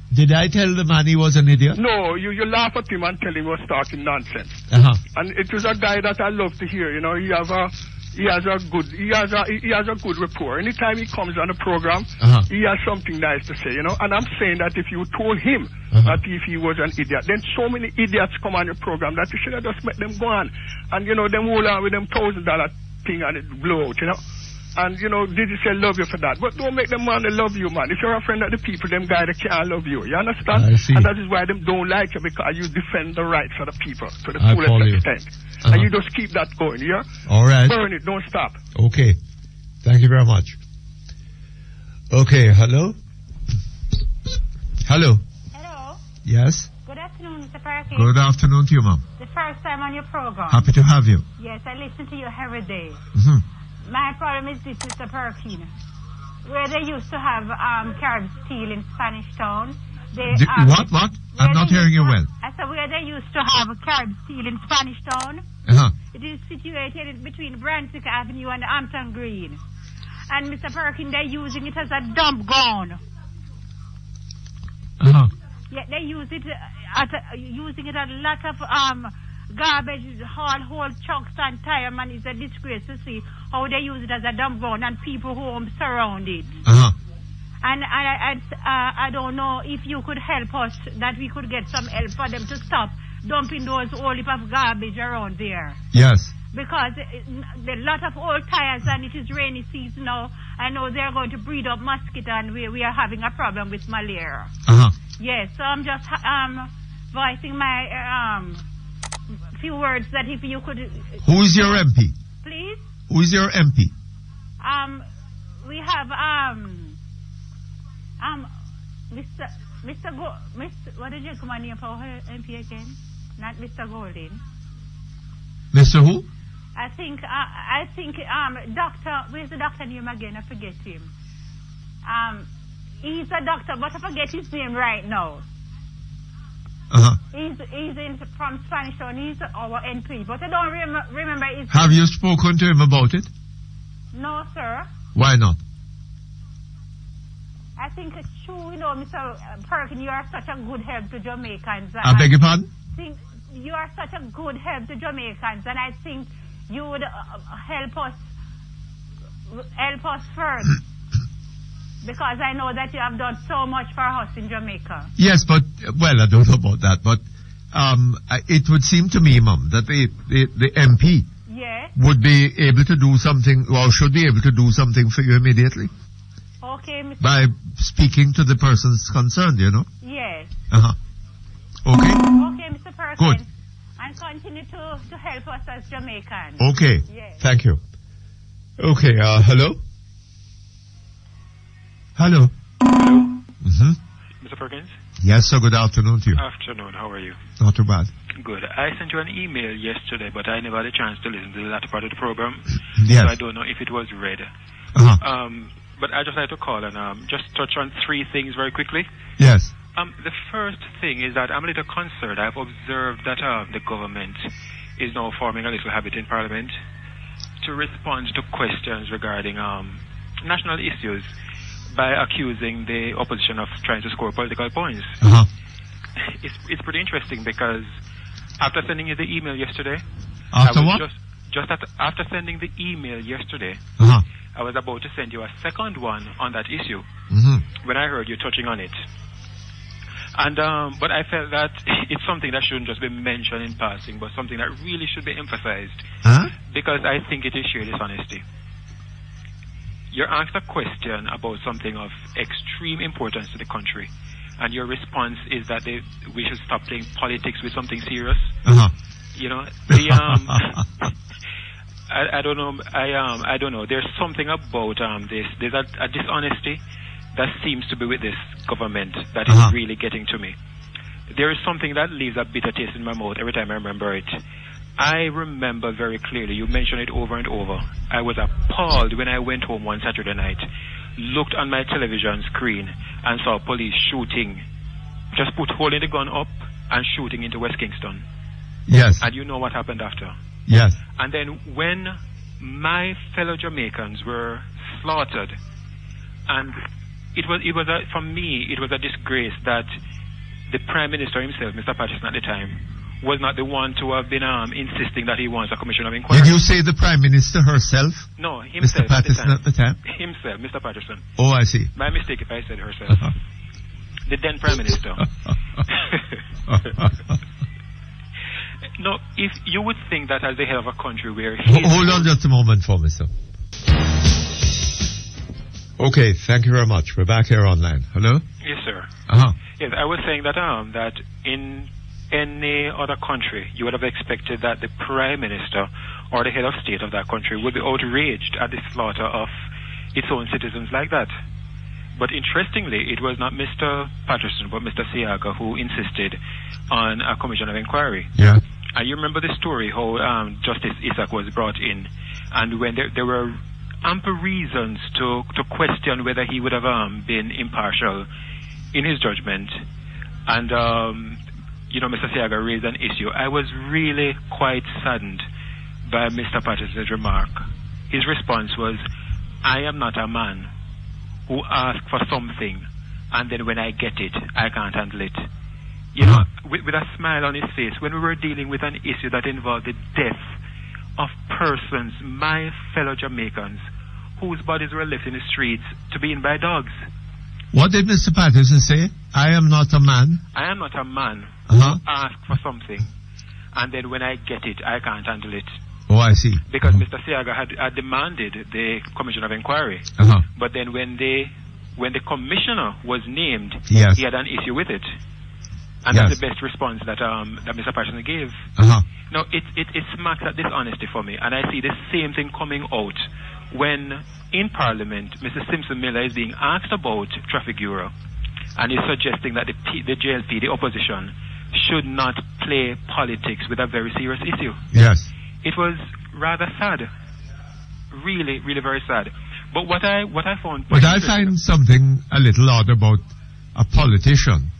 Did I tell the man he was an idiot? No, you laugh at him and tell him he was talking nonsense. And it was a guy that I love to hear. You know, he has a good rapport. Anytime he comes on the program, he has something nice to say. You know, and I'm saying that if you told him that if he was an idiot, then so many idiots come on your program that you should have just let them go on. And you know, them hold on with them $1,000 thing and it blow out. You know. And, you know, did you say love you for that? But don't make them want to love you, man. If you're a friend of the people, them guys that can't love you. You understand? I see. And that is why them don't like you, because you defend the rights of the people to the fullest extent. And you just keep that going, yeah? All right. Burn it, don't stop. Okay. Thank you very much. Okay, hello? Hello? Hello? Yes? Good afternoon, Mr. Perkins. Good afternoon to you, ma'am. The first time on your program. Happy to have you. Yes, I listen to you every day. Mm-hmm. My problem is this, Mr. Perkins. Where they used to have Carib steel in Spanish Town. What? I'm not hearing you well. I said where they used to have Carib steel in Spanish Town. It is situated between Brunswick Avenue and Hampton Green. And Mr. Perkins, they're using it as a dump ground. Yeah, they use it using it a lot of garbage, whole chunks and tire, man. It's a disgrace to see how they use it as a dump ground and people who surround it. And I don't know if you could help us, that we could get some help for them to stop dumping those whole heap of garbage around there. Yes. Because there are a lot of old tires and it is rainy season now. I know they're going to breed up mosquito and we are having a problem with malaria. Yes, so I'm just voicing my few words that if you could... Who is your MP? Please? Who is your MP? We have Mr. What did you come on here for MP again? Not Mr. Golding. Mr. who? I think doctor, where's the doctor name again? I forget him. He's a doctor, but I forget his name right now. He's from Spanish Town. He's our NP, but I don't remember his... Have you spoken to him about it? No, sir. Why not? I think it's true, you know, Mr. Perkins, you are such a good help to Jamaicans. I beg your pardon? You are such a good help to Jamaicans, and I think you would help us first. Because I know that you have done so much for us in Jamaica. Yes, but, well, I don't know about that, but it would seem to me, Mum, that the MP would be able to do something, or should be able to do something for you immediately. Okay, Mr. By speaking to the persons concerned, you know? Yes. Okay? Okay, Mr. Perkins. Good. And continue to help us as Jamaicans. Okay. Yes. Thank you. Okay, hello? Hello? Hello? Mm-hmm. Mr. Perkins? Yes, sir. Good afternoon to you. Afternoon. How are you? Not too bad. Good. I sent you an email yesterday, but I never had a chance to listen to the latter part of the program. Yes. So I don't know if it was read. But I just like to call and just touch on three things very quickly. Yes. The first thing is that I'm a little concerned. I've observed that the government is now forming a little habit in Parliament to respond to questions regarding national issues by accusing the opposition of trying to score political points. It's pretty interesting because after sending you the email yesterday... After what? After sending the email yesterday, I was about to send you a second one on that issue when I heard you touching on it. And but I felt that it's something that shouldn't just be mentioned in passing, but something that really should be emphasized because I think it is sheer dishonesty. You're asked a question about something of extreme importance to the country, and your response is that we should stop playing politics with something serious. You know, I don't know. I don't know. There's something about this. There's a dishonesty that seems to be with this government that is really getting to me. There is something that leaves a bitter taste in my mouth every time I remember it. I remember very clearly, you mentioned it over and over. I was appalled when I went home one Saturday night, looked on my television screen and saw police shooting, just holding the gun up and shooting into West Kingston. Yes. And you know what happened after. Yes. And then when my fellow Jamaicans were slaughtered, and for me, it was a disgrace that the Prime Minister himself, Mr. Patterson at the time, was not the one to have been insisting that he wants a commission of inquiry. Did you say the Prime Minister herself? No, himself. Mr. Patterson at the time? Himself, Mr. Patterson. Oh, I see. My mistake if I said herself. The then Prime Minister. No, if you would think that as the head of a country where hold on just a moment for me, sir. Okay, thank you very much. We're back here online. Hello? Yes, sir. Yes, I was saying that that in any other country, you would have expected that the Prime Minister or the head of state of that country would be outraged at the slaughter of its own citizens like that. But interestingly, it was not Mr. Patterson, but Mr. Siaga who insisted on a commission of inquiry. Yeah. And you remember the story how Justice Isaac was brought in, and when there were ample reasons to question whether he would have been impartial in his judgment, and Mr. Siaga raised an issue. I was really quite saddened by Mr. Patterson's remark. His response was, I am not a man who asks for something and then when I get it, I can't handle it. You know, with a smile on his face, when we were dealing with an issue that involved the death of persons, my fellow Jamaicans, whose bodies were left in the streets to be eaten by dogs. What did Mr. Patterson say? I am not a man. I am not a man who asks for something, and then when I get it, I can't handle it. Oh, I see. Because Mr. Siaga had demanded the commission of inquiry, but then when the commissioner was named, he had an issue with it. And that's the best response that Mr. Patterson gave. No, it smacks at dishonesty for me, and I see the same thing coming out when in Parliament Mr. Simpson Miller is being asked about Traffic Bureau, and is suggesting that the JLP, the opposition, should not play politics with a very serious issue. Yes. It was rather sad, really, really very sad. But what I found, but I find something a little odd about a politician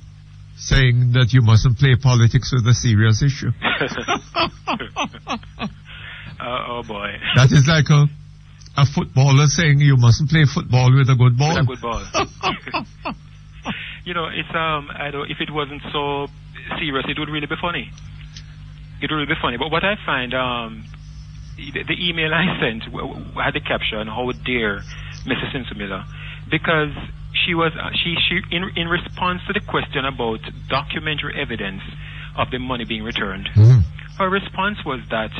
saying that you mustn't play politics with a serious issue. Oh boy. That is like a footballer saying you mustn't play football with a good ball. With a good ball. You know, it's I don't. If it wasn't so serious, it would really be funny. It would really be funny. But what I find, the email I sent had the caption, "How dare Mrs. Sinsumila," because she in response to the question about documentary evidence of the money being returned, her response was that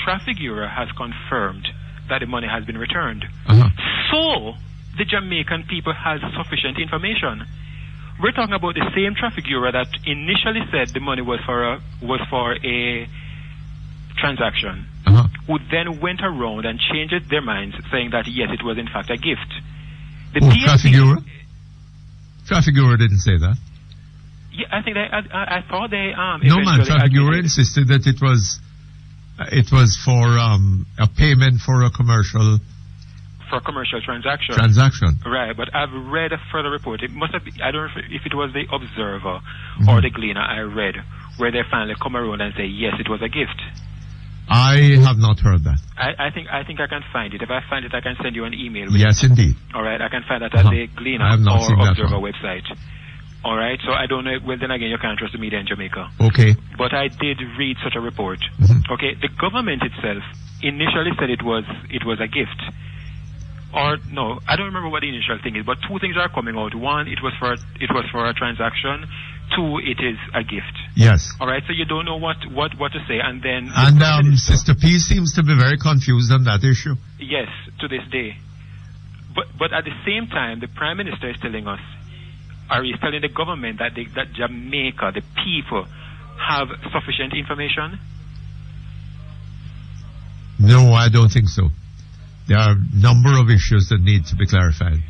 Traffic Bureau has confirmed that the money has been returned. So the Jamaican people has sufficient information. We're talking about the same Traffic Bureau that initially said the money was for a transaction, who then went around and changed their minds, saying that yes, it was in fact a gift. The Traffic Bureau? Traffic Bureau didn't say that. Yeah, I think I thought they no man, Traffic Bureau insisted that it was for a payment for a commercial transaction. Right, but I've read a further report. It must have been, I don't know if it was the Observer or the Gleaner I read, where they finally come around and say yes, it was a gift. I have not heard that. I think I can find it. If I find it, I can send you an email. Yes, indeed. All right, I can find that at the Gleaner or Observer website. All right, so I don't know. Well, then again, you can't trust the media in Jamaica. Okay. But I did read such a report. Okay, the government itself initially said it was a gift. Or no, I don't remember what the initial thing is. But two things are coming out. One, it was for a transaction. Two, it is a gift. Yes. All right, so you don't know what to say, and then. And Sister P seems to be very confused on that issue. Yes, to this day. But at the same time, the Prime Minister is telling us. Are you telling the government that Jamaica, the people, have sufficient information? No, I don't think so. There are a number of issues that need to be clarified.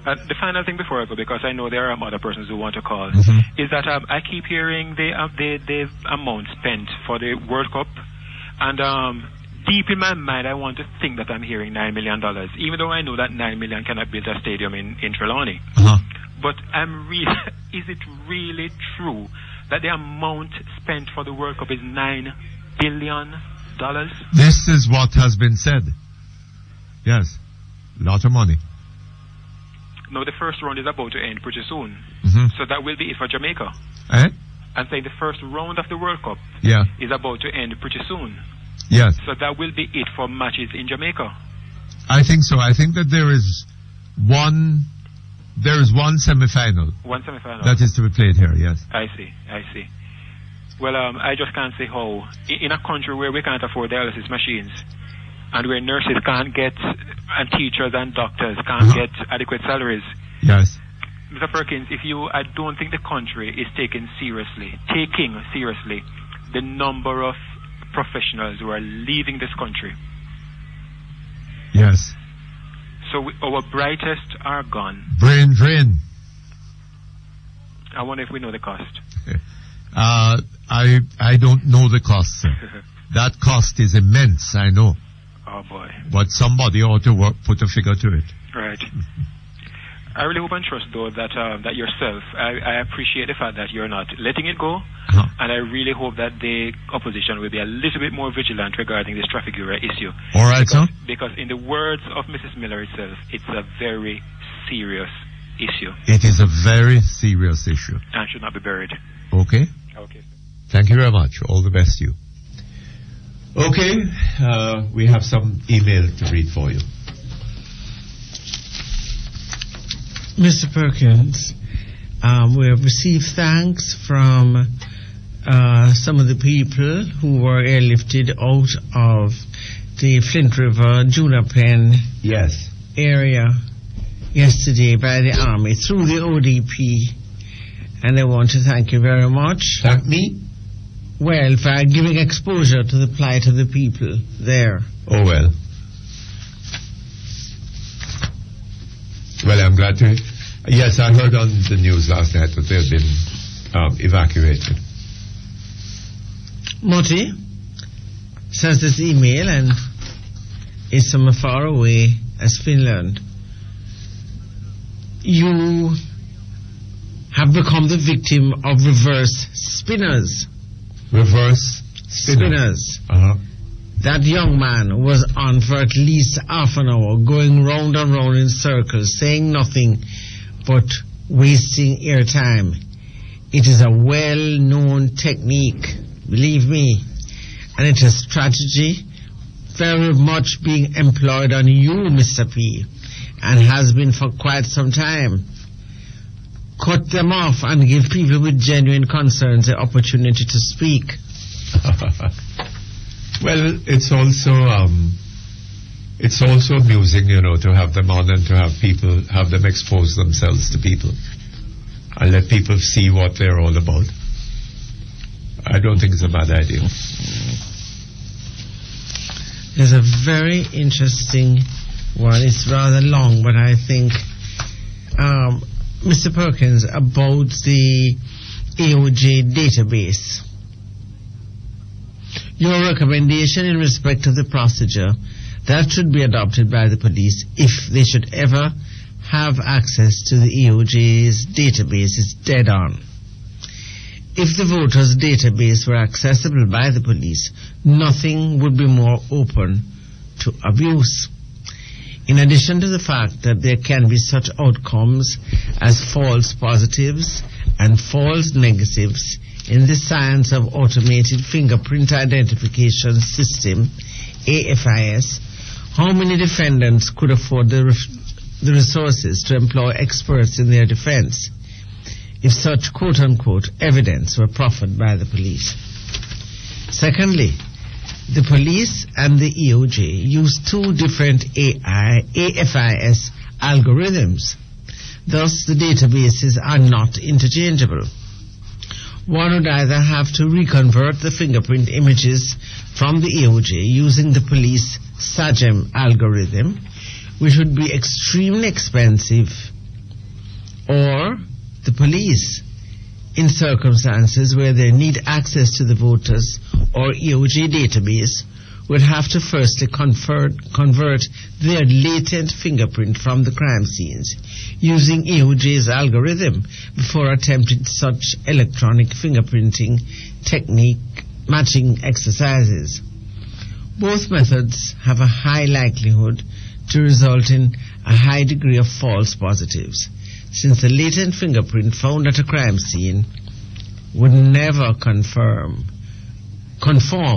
The final thing before I go, because I know there are other persons who want to call, is that I keep hearing the amount spent for the World Cup, and deep in my mind I want to think that I'm hearing $9 million, even though I know that $9 million cannot build a stadium in Trelawney. But is it really true that the amount spent for the World Cup is $9 billion? This is what has been said. Yes, lot of money. No, the first round is about to end pretty soon. So that will be it for Jamaica. I'm saying the first round of the World Cup is about to end pretty soon. Yes. So that will be it for matches in Jamaica. I think so. I think that there is one semi-final. One semi-final. That is to be played here, yes. I see. Well, I just can't see how, in a country where we can't afford dialysis machines, and where nurses can't get, and teachers and doctors can't get adequate salaries. Yes. Mr. Perkins, I don't think the country is taking seriously the number of professionals who are leaving this country. Yes. So our brightest are gone. Brain drain. I wonder if we know the cost. I don't know the cost, sir. That cost is immense, I know. Oh boy. But somebody ought to put a figure to it. Right. I really hope and trust, though, that yourself, I appreciate the fact that you're not letting it go, and I really hope that the opposition will be a little bit more vigilant regarding this Traffic Bureau issue. All right, sir. Because in the words of Mrs. Miller itself, it's a very serious issue. It is a very serious issue. And should not be buried. Okay. Okay. Thank you very much. All the best to you. Okay, we have some email to read for you. Mr. Perkins, we have received thanks from some of the people who were airlifted out of the Flint River, Juna Pen area yesterday by the Army through the ODP. And I want to thank you very much. Thank me? Well, for giving exposure to the plight of the people there. Oh, well. Well, I'm glad to. Yes, I heard on the news last night that they had been evacuated. Mutty says this email and is from as far away as Finland. You have become the victim of reverse spinners. Reverse spinners. That young man was on for at least half an hour, going round and round in circles, saying nothing but wasting airtime. It is a well-known technique, believe me, and it is strategy very much being employed on you, Mr. P, and has been for quite some time. Cut them off and give people with genuine concerns the opportunity to speak. Well, it's also amusing, to have them on and to have them expose themselves to people and let people see what they're all about. I don't think it's a bad idea. There's a very interesting one. It's rather long, but I think, Mr. Perkins, about the AOJ database. Your recommendation in respect of the procedure that should be adopted by the police if they should ever have access to the AOJ's database is dead on. If the voters' database were accessible by the police, nothing would be more open to abuse. In addition to the fact that there can be such outcomes as false positives and false negatives in the science of automated fingerprint identification system, AFIS, how many defendants could afford the resources to employ experts in their defense if such quote-unquote evidence were proffered by the police? Secondly, the police and the EOJ use two different AFIS algorithms. Thus, the databases are not interchangeable. One would either have to reconvert the fingerprint images from the AOJ using the police SAGEM algorithm, which would be extremely expensive, or the police, in circumstances where they need access to the voters or EOJ database, would have to firstly convert their latent fingerprint from the crime scenes using EOJ's algorithm before attempting such electronic fingerprinting technique matching exercises. Both methods have a high likelihood to result in a high degree of false positives, since the latent fingerprint found at a crime scene would never conform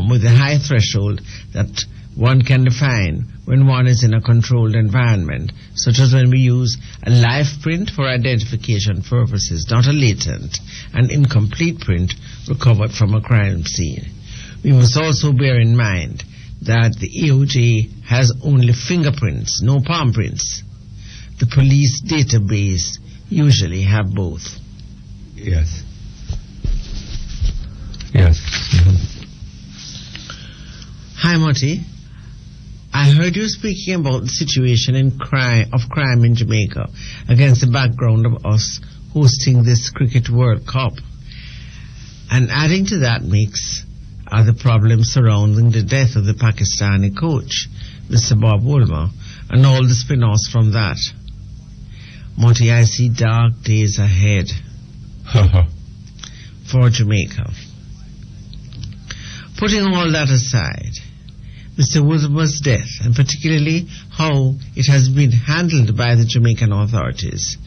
with the high threshold that one can define when one is in a controlled environment, such as when we use a live print for identification purposes, not a latent and incomplete print recovered from a crime scene. We must also bear in mind that the EOJ has only fingerprints, no palm prints. The police database usually have both. Yes. Yes. Mm-hmm. Hi, Mutty. I heard you speaking about the situation of crime in Jamaica against the background of us hosting this Cricket World Cup. And adding to that mix are the problems surrounding the death of the Pakistani coach, Mr. Bob Wilmot, and all the spin-offs from that. Mutty, I see dark days ahead for Jamaica. Putting all that aside, Mr. Wilmot's death, and particularly how it has been handled by the Jamaican authorities,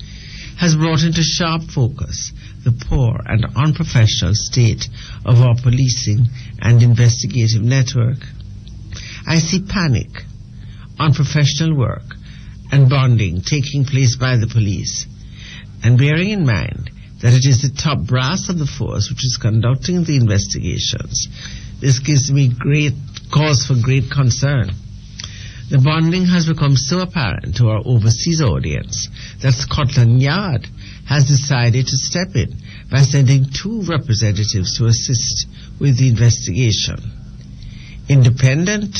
has brought into sharp focus the poor and unprofessional state of our policing and investigative network. I see panic, unprofessional work, and bonding taking place by the police, and bearing in mind that it is the top brass of the force which is conducting the investigations, this gives me great cause for great concern. The bonding has become so apparent to our overseas audience that Scotland Yard has decided to step in by sending 2 representatives to assist with the investigation. Independent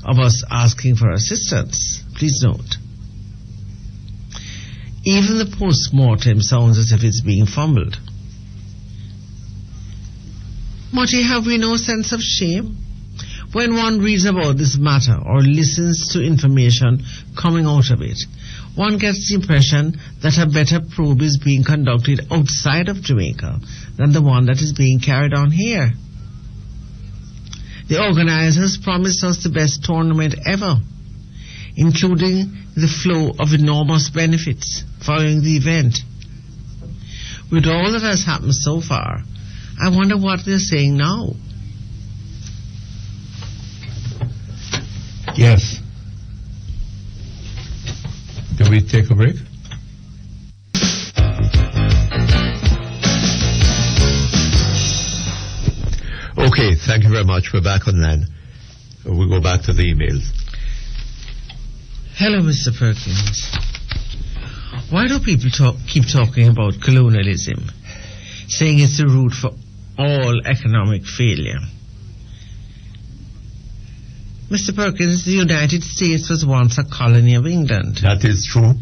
of us asking for assistance, please note. Even the post-mortem sounds as if it's being fumbled. Mutty, have we no sense of shame? When one reads about this matter or listens to information coming out of it, one gets the impression that a better probe is being conducted outside of Jamaica than the one that is being carried on here. The organizers promised us the best tournament ever, including the flow of enormous benefits following the event. With all that has happened so far, I wonder what they're saying now. Yes. Do we take a break? Okay, thank you very much. We're back online. We'll go back to the emails. Hello, Mr. Perkins. Why do people keep talking about colonialism, saying it's the root for all economic failure? Mr. Perkins, the United States was once a colony of England. That is true.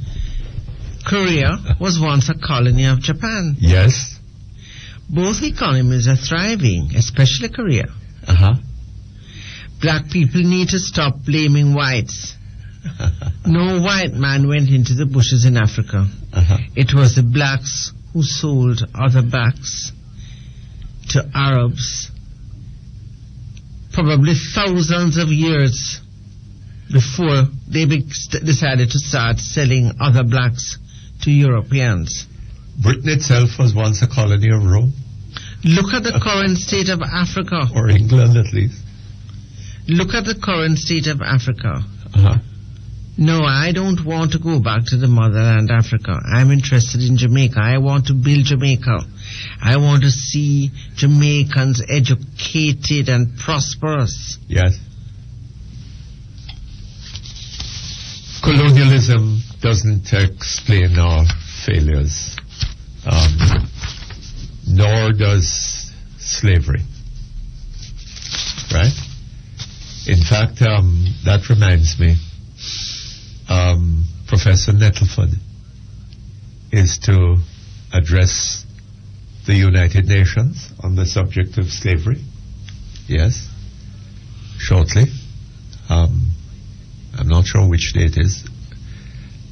Korea was once a colony of Japan. Yes. Both economies are thriving, especially Korea. Black people need to stop blaming whites. No white man went into the bushes in Africa. It was the blacks who sold other blacks to Arabs, probably thousands of years before they decided to start selling other blacks to Europeans. Britain itself was once a colony of Rome. Look at the current state of Africa. Or England, at least. Look at the current state of Africa. No, I don't want to go back to the motherland Africa. I'm interested in Jamaica. I want to build Jamaica. I want to see Jamaicans educated and prosperous. Yes. Colonialism doesn't explain our failures, nor does slavery. Right? In fact, that reminds me, Professor Nettleford is to address the United Nations on the subject of slavery. Yes, shortly. I'm not sure which day it is.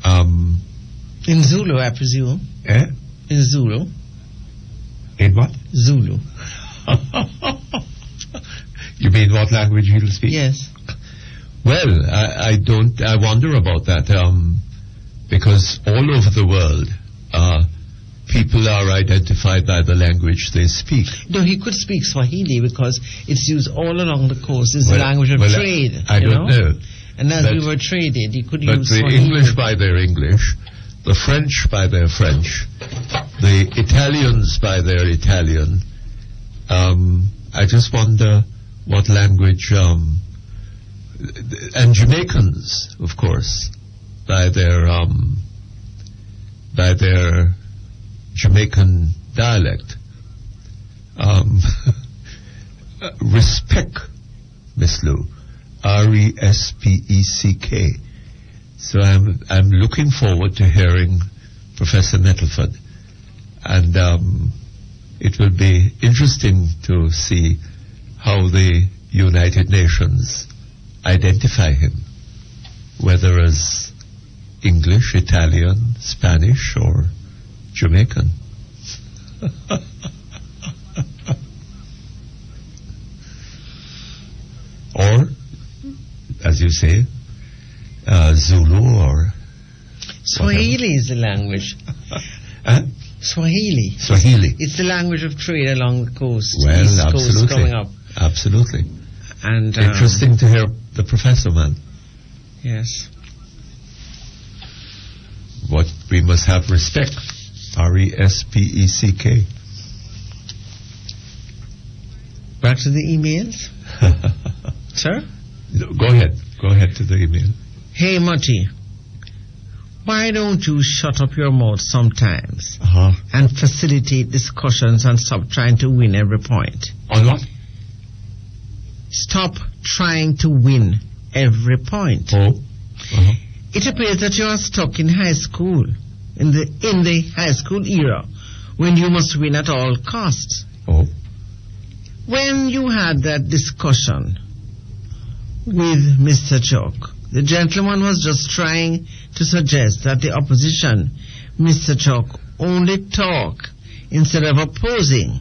In Zulu, I presume. Eh? In Zulu. In what? Zulu. You mean what language he'll speak? Yes. Well, I wonder about that, because all over the world, people are identified by the language they speak. No, he could speak Swahili because it's used all along the coast. It's the language of trade. I don't know. And as we were traded, he could use Swahili. But the English by their English, the French by their French, the Italians by their Italian. I just wonder what language, and Jamaicans, of course, by their Jamaican dialect. Respect, Miss Lou. R-E-S-P-E-C-K. So I'm looking forward to hearing Professor Nettleford, and it will be interesting to see how the United Nations identify him, whether as English, Italian, Spanish, or Jamaican. Or, as you say, Zulu or Swahili is the language. Swahili. It's the language of trade along the coast. Well, East absolutely. Coast coming up. Absolutely. And interesting to hear the professor, man. Yes. What we must have respect. R-E-S-P-E-C-K. Back to the emails. Sir? Go ahead. Go ahead to the email. Hey, Mutty. Why don't you shut up your mouth sometimes and facilitate discussions and stop trying to win every point? On what? Stop trying to win every point. It appears that you are stuck in high school, in the high school era, when you must win at all costs. When you had that discussion with Mr. Chuck, the gentleman was just trying to suggest that the opposition, Mr. Chuck, only talk instead of opposing.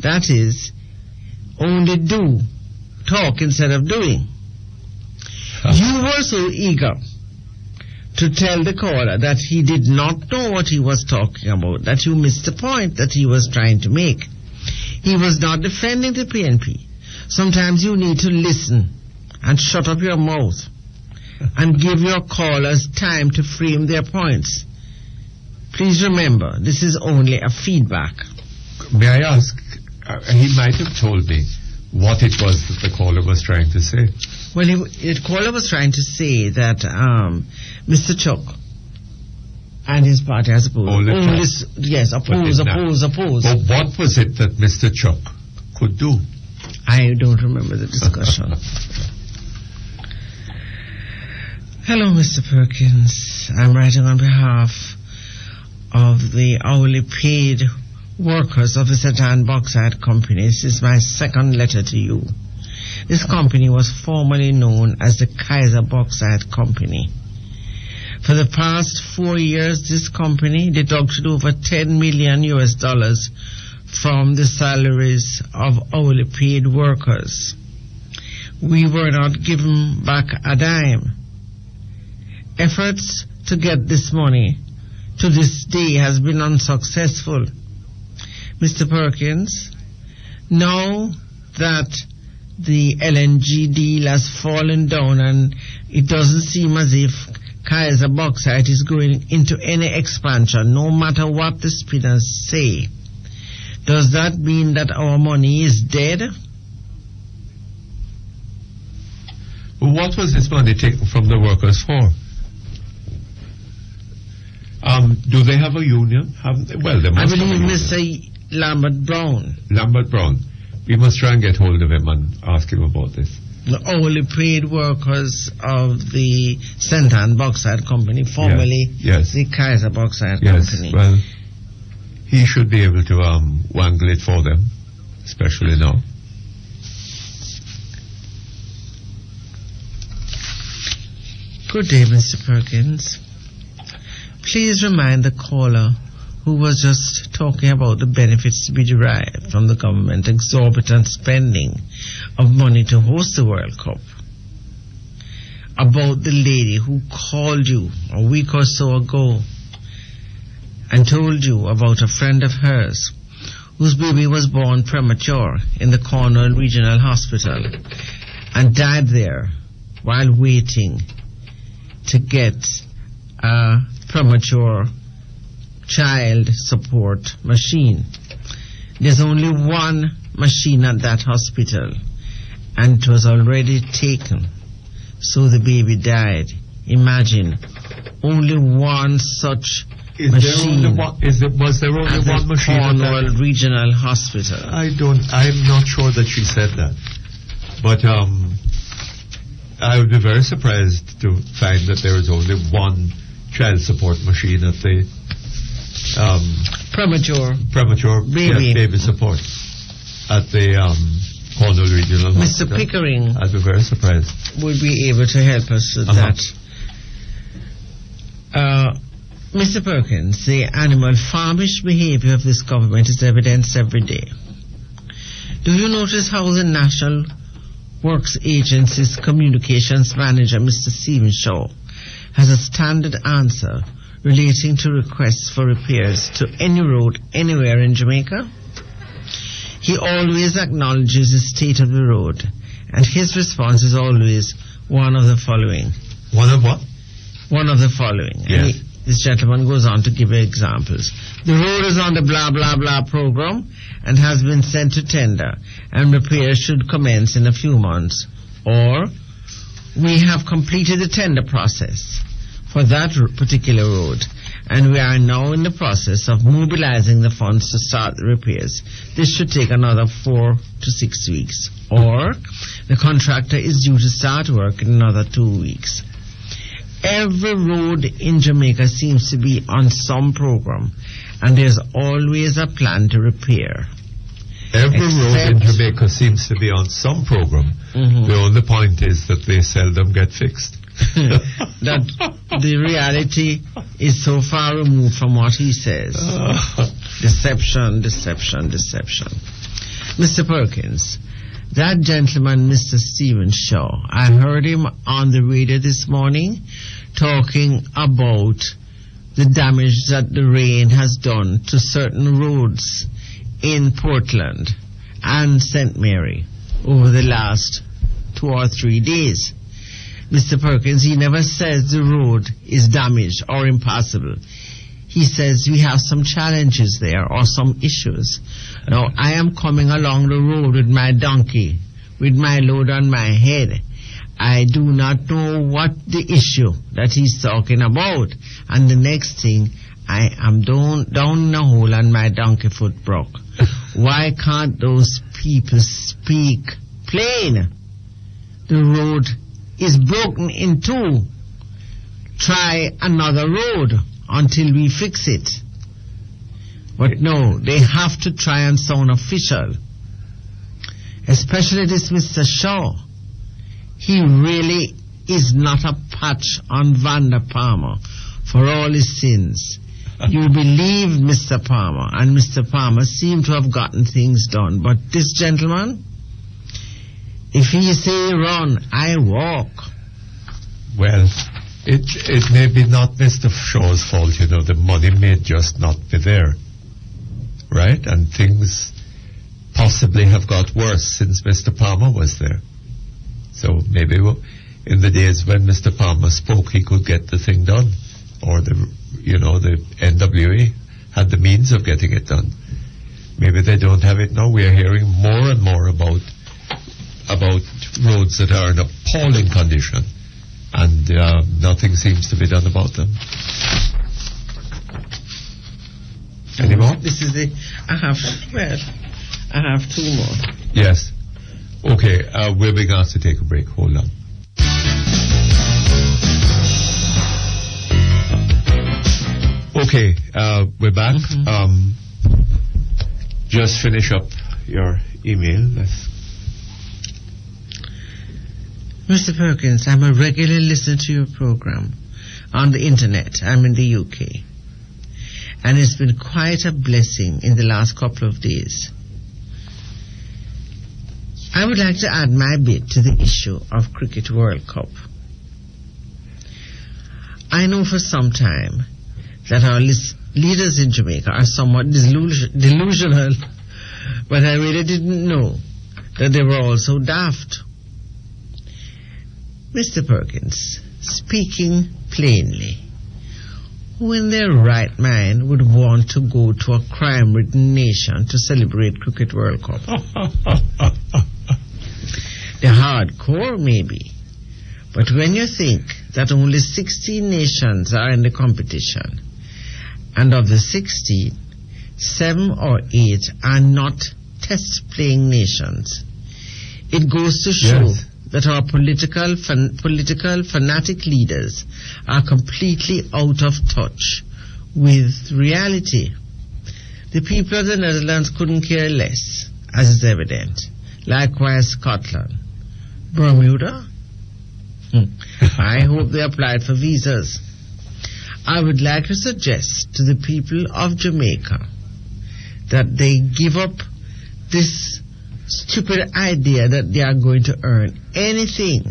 That is, only do talk instead of doing. You were so eager to tell the caller that he did not know what he was talking about, that you missed the point that he was trying to make. He was not defending the PNP. Sometimes you need to listen and shut up your mouth and give your callers time to frame their points. Please remember, this is only a feedback. May I ask, he might have told me what it was that the caller was trying to say. Well, the caller was trying to say that Mr. Chuck and his party, I suppose, oppose. But what was it that Mr. Chuck could do? I don't remember the discussion. Hello, Mr. Perkins. I'm writing on behalf of the hourly paid workers of the St. Anne Bauxite Company. This is my second letter to you. This company was formerly known as the Kaiser Bauxite Company. For the past 4 years, this company deducted over $10 million from the salaries of hourly paid workers. We were not given back a dime. Efforts to get this money to this day has been unsuccessful. Mr. Perkins, now that the LNG deal has fallen down and it doesn't seem as if Kaiser Bauxite is going into any expansion, no matter what the spinners say, does that mean that our money is dead? What was this money taken from the workers for? Do they have a union? Well, they must. I believe Mr. Lambert Brown. Lambert Brown. We must try and get hold of him and ask him about this. The hourly paid workers of the St. Anne Bauxite Company, formerly the Kaiser Bauxite Company. Well, he should be able to wangle it for them, especially now. Good day, Mr. Perkins. Please remind the caller who was just talking about the benefits to be derived from the government exorbitant spending of money to host the World Cup, about the lady who called you a week or so ago and told you about a friend of hers whose baby was born premature in the Cornwall Regional Hospital and died there while waiting to get a premature child support machine. There's only one machine at that hospital and it was already taken, so the baby died. Imagine, only one such machine. Was there only one machine at Cornwall Regional Hospital? I'm not sure that she said that, but I would be very surprised to find that there is only one child support machine at the premature baby support at the Cornwall Regional Hospital. Mr. Pickering, I'd be very surprised. Would be able to help us with that. Mr. Perkins, the animal farmish behavior of this government is evidenced every day. Do you notice how the National Works Agency's communications manager, Mr. Stephen Shaw, has a standard answer relating to requests for repairs to any road anywhere in Jamaica? He always acknowledges the state of the road, and his response is always one of the following. One of what? One of the following. Yes. This gentleman goes on to give examples. The road is on the blah blah blah program and has been sent to tender, and repairs should commence in a few months. Or, we have completed the tender process for that particular road, and we are now in the process of mobilizing the funds to start the repairs. This should take another 4 to 6 weeks. Or, the contractor is due to start work in another 2 weeks. Every road in Jamaica seems to be on some program, and there's always a plan to repair. Every road in Jamaica seems to be on some program. The only point is that they seldom get fixed. That the reality is so far removed from what he says. Deception. Mr. Perkins, That gentleman, Mr. Stephen Shaw, I heard him on the radio this morning talking about the damage that the rain has done to certain roads in Portland and St. Mary over the last 2 or 3 days. Mr. Perkins, he never says the road is damaged or impassable. He says we have some challenges there or some issues. Now, I am coming along the road with my donkey, with my load on my head. I do not know what the issue that he's talking about. And the next thing, I am down in a hole and my donkey foot broke. Why can't those people speak plain? The road is broken in two. Try another road until we fix it. But no, they have to try and sound official. Especially this Mr. Shaw. He really is not a patch on Vander Palmer for all his sins. You believe Mr. Palmer, and Mr. Palmer seemed to have gotten things done. But this gentleman, if he say run, I walk. Well, it may be not Mr. Shaw's fault, you know, the money may just not be there. Right? And things possibly have got worse since Mr. Palmer was there. So maybe in the days when Mr. Palmer spoke, he could get the thing done. Or the NWA had the means of getting it done. Maybe they don't have it now. We are hearing more and more about roads that are in appalling condition, and nothing seems to be done about them. Any more? This is I have 2 more. Yes. Okay, we're being asked to take a break. Hold on. Okay, we're back. Mm-hmm. Just finish up your email. Mr. Perkins, I'm a regular listener to your program on the internet. I'm in the UK. And it's been quite a blessing in the last couple of days. I would like to add my bit to the issue of Cricket World Cup. I know for some time that our leaders in Jamaica are somewhat delusional, but I really didn't know that they were also daft. Mr. Perkins, speaking plainly, who in their right mind would want to go to a crime-ridden nation to celebrate Cricket World Cup? The hardcore, maybe. But when you think that only 16 nations are in the competition, and of the 16, 7 or 8 are not test-playing nations, it goes to show that our political fanatic leaders are completely out of touch with reality. The people of the Netherlands couldn't care less, as is evident. Likewise, Scotland. Bermuda? I hope they applied for visas. I would like to suggest to the people of Jamaica that they give up this stupid idea that they are going to earn anything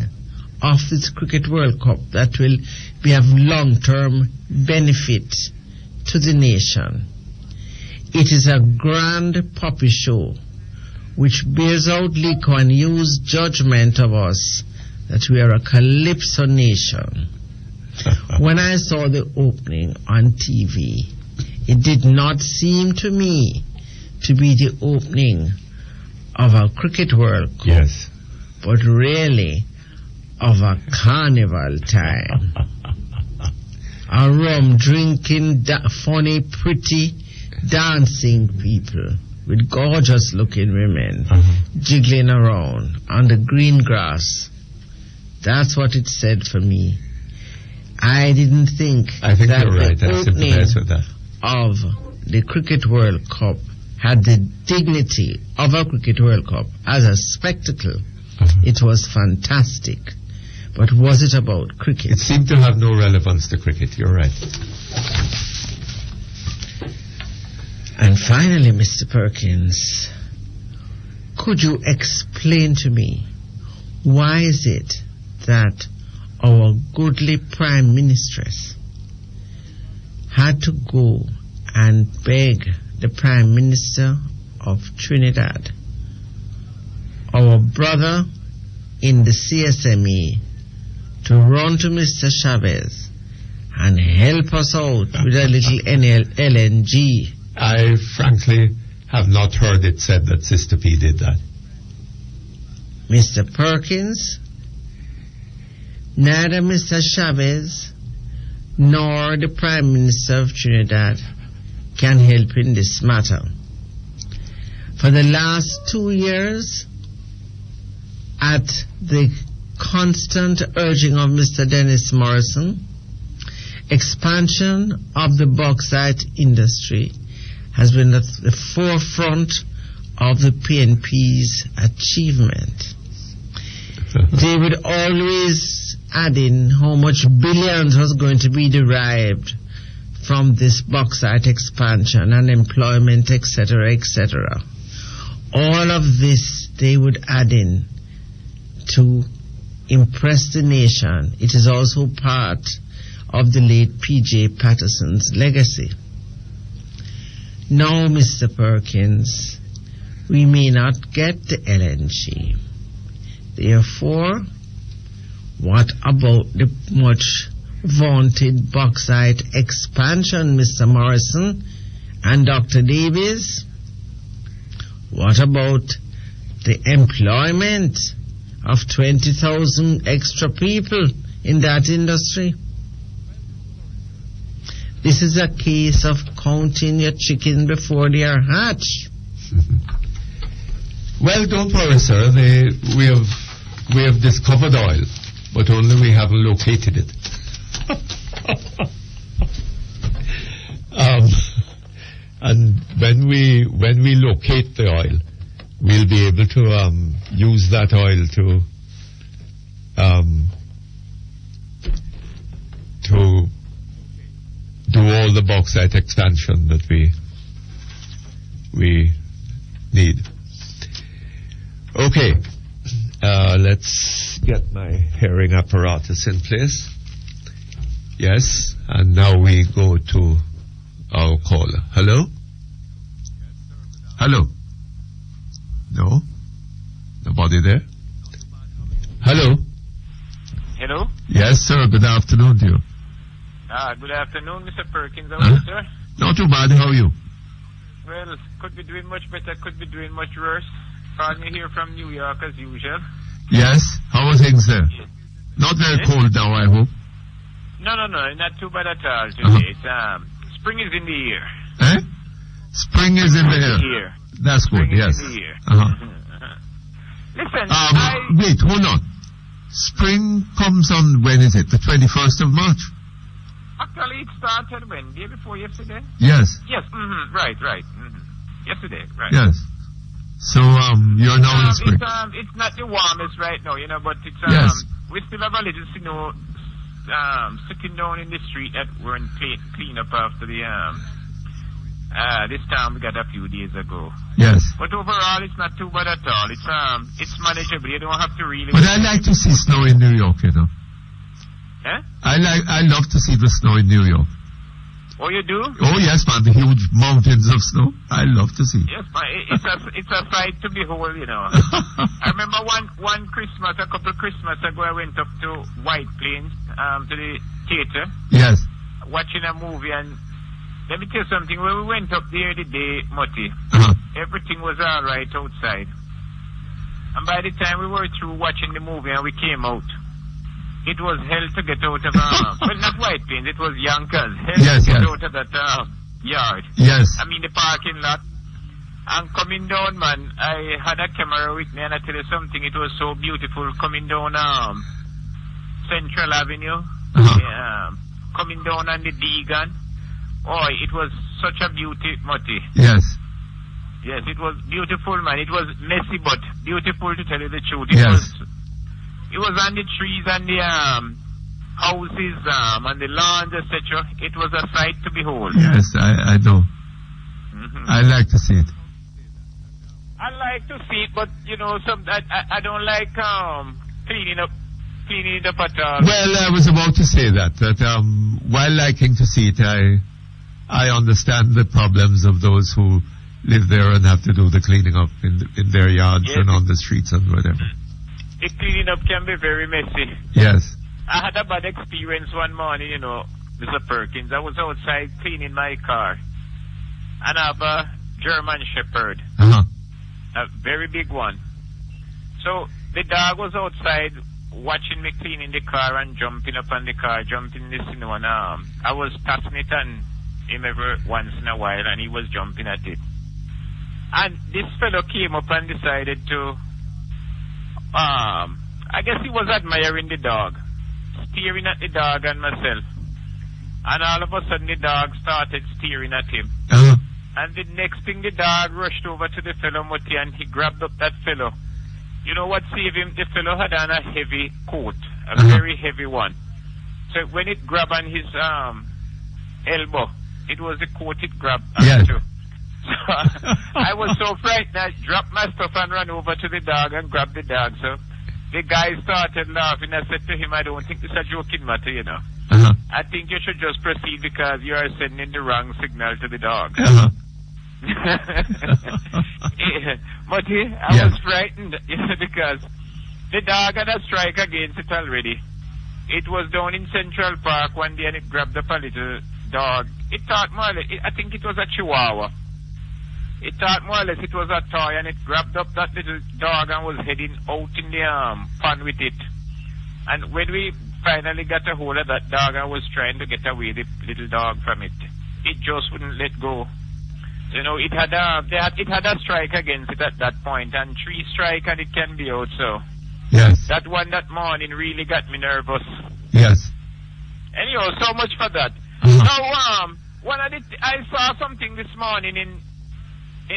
off this Cricket World Cup that will be of long-term benefit to the nation. It is a grand puppy show which bears out Lee Kuan Yew's judgment of us that we are a calypso nation. When I saw the opening on TV, it did not seem to me to be the opening of a Cricket World Cup, yes, but really of a carnival time. A rum-drinking, funny, pretty, dancing people with gorgeous-looking women jiggling around on the green grass. That's what it said for me. I didn't think that you're right. the opening of the Cricket World Cup had the dignity of a Cricket World Cup as a spectacle. It was fantastic. But was it about cricket? It seemed to have no relevance to cricket. You're right. And finally, Mr. Perkins, could you explain to me why is it that our goodly Prime Ministress had to go and beg the Prime Minister of Trinidad, our brother in the CSME, to run to Mr. Chavez and help us out with a little LNG? I frankly have not heard it said that Sister P did that. Mr. Perkins, neither Mr. Chavez nor the Prime Minister of Trinidad can help in this matter. For the last 2 years, at the constant urging of Mr. Dennis Morrison, expansion of the bauxite industry has been at the forefront of the PNP's achievement. They would always add in how much billions was going to be derived from this bauxite expansion and employment, etc., etc. All of this they would add in to impress the nation. It is also part of the late P.J. Patterson's legacy. Now, Mr. Perkins, we may not get the LNG. Therefore, what about the much vaunted bauxite expansion, Mr. Morrison and Dr. Davies? What about the employment of 20,000 extra people in that industry? This is a case of counting your chicken before they are hatched. Well, don't worry, sir. We have discovered oil, but only we haven't located it. And when we locate the oil, we'll be able to use that oil to do all the bauxite expansion that we need. Okay, let's get my hearing apparatus in place. Yes, and now we go to our caller. Hello? Hello? No? Nobody there? Hello? Hello? Yes, sir. Good afternoon to you. Good afternoon, Mr. Perkins. How are you, sir? Not too bad. How are you? Well, could be doing much better, could be doing much worse. Calling me here from New York as usual. Yes? How are things there? Yes. Not very cold now, I hope. No, not too bad at all today. It's, spring is in the air. Eh? Spring is in the air. That's good, yes. Spring is in the air. Listen, wait, hold on. Spring comes on, when is it? The 21st of March? Actually, it started when? Day before yesterday? Yes. Yes, right. Yesterday, right. Yes. So, you're now in spring. It's not the warmest right now, but it's, yes. We still have a little snow, sitting down in the street that weren't clean up after the, this time we got a few days ago. Yes. But overall, it's not too bad at all. It's manageable. You don't have to really... But I like to see snow in New York, Eh? I love to see the snow in New York. Oh, you do? Oh, yes, man. The huge mountains of snow. I love to see. Yes, man. It's a sight to behold, I remember one Christmas, a couple of Christmas ago, I went up to White Plains, to the theater. Yes. Watching a movie, and let me tell you something. When we went up there the day, Mutty, everything was all right outside. And by the time we were through watching the movie and we came out, it was hell to get out of, well, not White Plains, it was Yonkers. Hell to get out of that yard. Yes. I mean, the parking lot. And coming down, man, I had a camera with me, and I tell you something, it was so beautiful coming down Central Avenue, coming down on the Deegan. Oh, it was such a beauty, Mutty. Yes. Yes, it was beautiful, man. It was messy, but beautiful, to tell you the truth. It was on the trees and the houses and the lawns, etc. It was a sight to behold. Yes, I know. I like to see it. I like to see it, but you know, I don't like cleaning it up at all. Well, I was about to say that while liking to see it, I understand the problems of those who live there and have to do the cleaning up in their yards and on the streets and whatever. The cleaning up can be very messy. Yes. I had a bad experience one morning, you know, Mr. Perkins. I was outside cleaning my car, and I have a German Shepherd, a very big one. So the dog was outside watching me cleaning the car and jumping up on the car, jumping this, you know, and I was passing it on him every once in a while, and he was jumping at it. And this fellow came up and decided to, I guess he was admiring the dog, staring at the dog and myself. And all of a sudden the dog started staring at him. And the next thing, the dog rushed over to the fellow Mutty and he grabbed up that fellow. You know what saved him? The fellow had on a heavy coat, a very heavy one. So when it grabbed on his elbow, it was the coat it grabbed onto. So I was so frightened, I dropped my stuff and ran over to the dog and grabbed the dog. So the guy started laughing. I said to him, I don't think this is a joking matter, you know. I think you should just proceed because you are sending the wrong signal to the dog. Mutty, I was frightened because the dog had a strike against it already. It was down in Central Park one day and it grabbed up a little dog. It thought more or less, I think it was a Chihuahua. It thought more or less it was a toy and it grabbed up that little dog and was heading out in the pond with it. And when we finally got a hold of that dog, I was trying to get away the little dog from it. It just wouldn't let go. You know, it had a strike against it at that point, and 3 strike and it can be out. So that one that morning really got me nervous. Yes. Anyhow, so much for that. Now, I saw something this morning in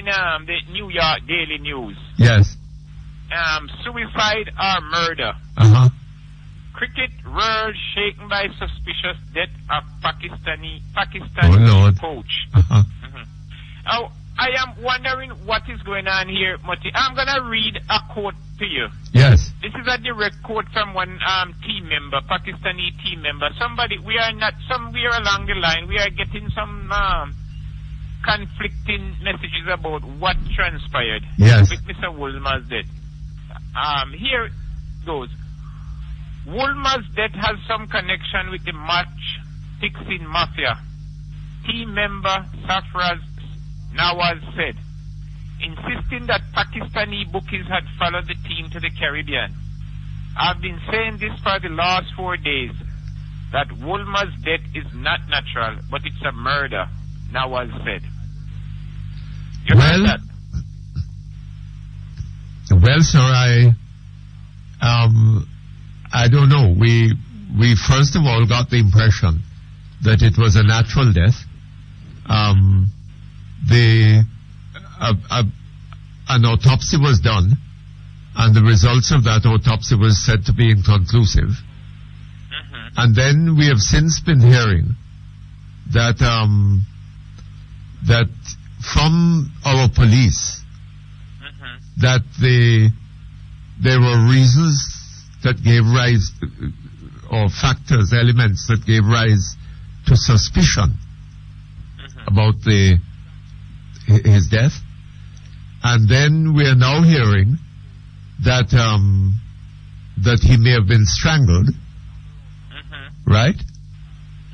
the New York Daily News. Yes. Suicide or murder. Cricket world shaken by suspicious death of Pakistani coach. Now, I am wondering what is going on here, Mutty. I'm going to read a quote to you. Yes. This is a direct quote from one team member, Pakistani team member. Somewhere along the line, we are getting some conflicting messages about what transpired with Mr. Wilmot's death. Here goes. Wilmot's death has some connection with the match-fixing mafia. Team member Safraz Nawaz said, insisting that Pakistani bookies had followed the team to the Caribbean. I've been saying this for the last 4 days, that Wilmot's death is not natural, but it's a murder, Nawaz said. You heard that? Well, sir, I don't know. We first of all got the impression that it was a natural death. An autopsy was done, and the results of that autopsy was said to be inconclusive. And then we have since been hearing that that from our police that there were reasons that gave rise, or factors, elements that gave rise to suspicion about his death. And then we are now hearing that that he may have been strangled, right?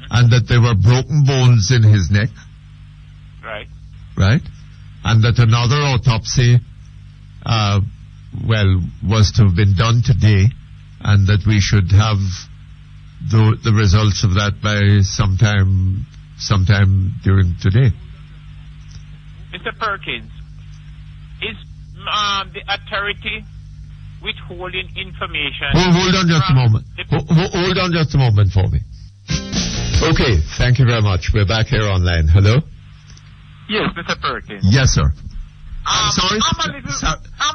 And that there were broken bones in his neck, right? And that another autopsy, was to have been done today, and that we should have the results of that by sometime during today. Mr. Perkins, is the authority withholding information? Hold on just a moment. Hold on just a moment for me. Okay, thank you very much. We're back here online. Hello? Yes, Mr. Perkins. Yes, sir. I'm sorry? I'm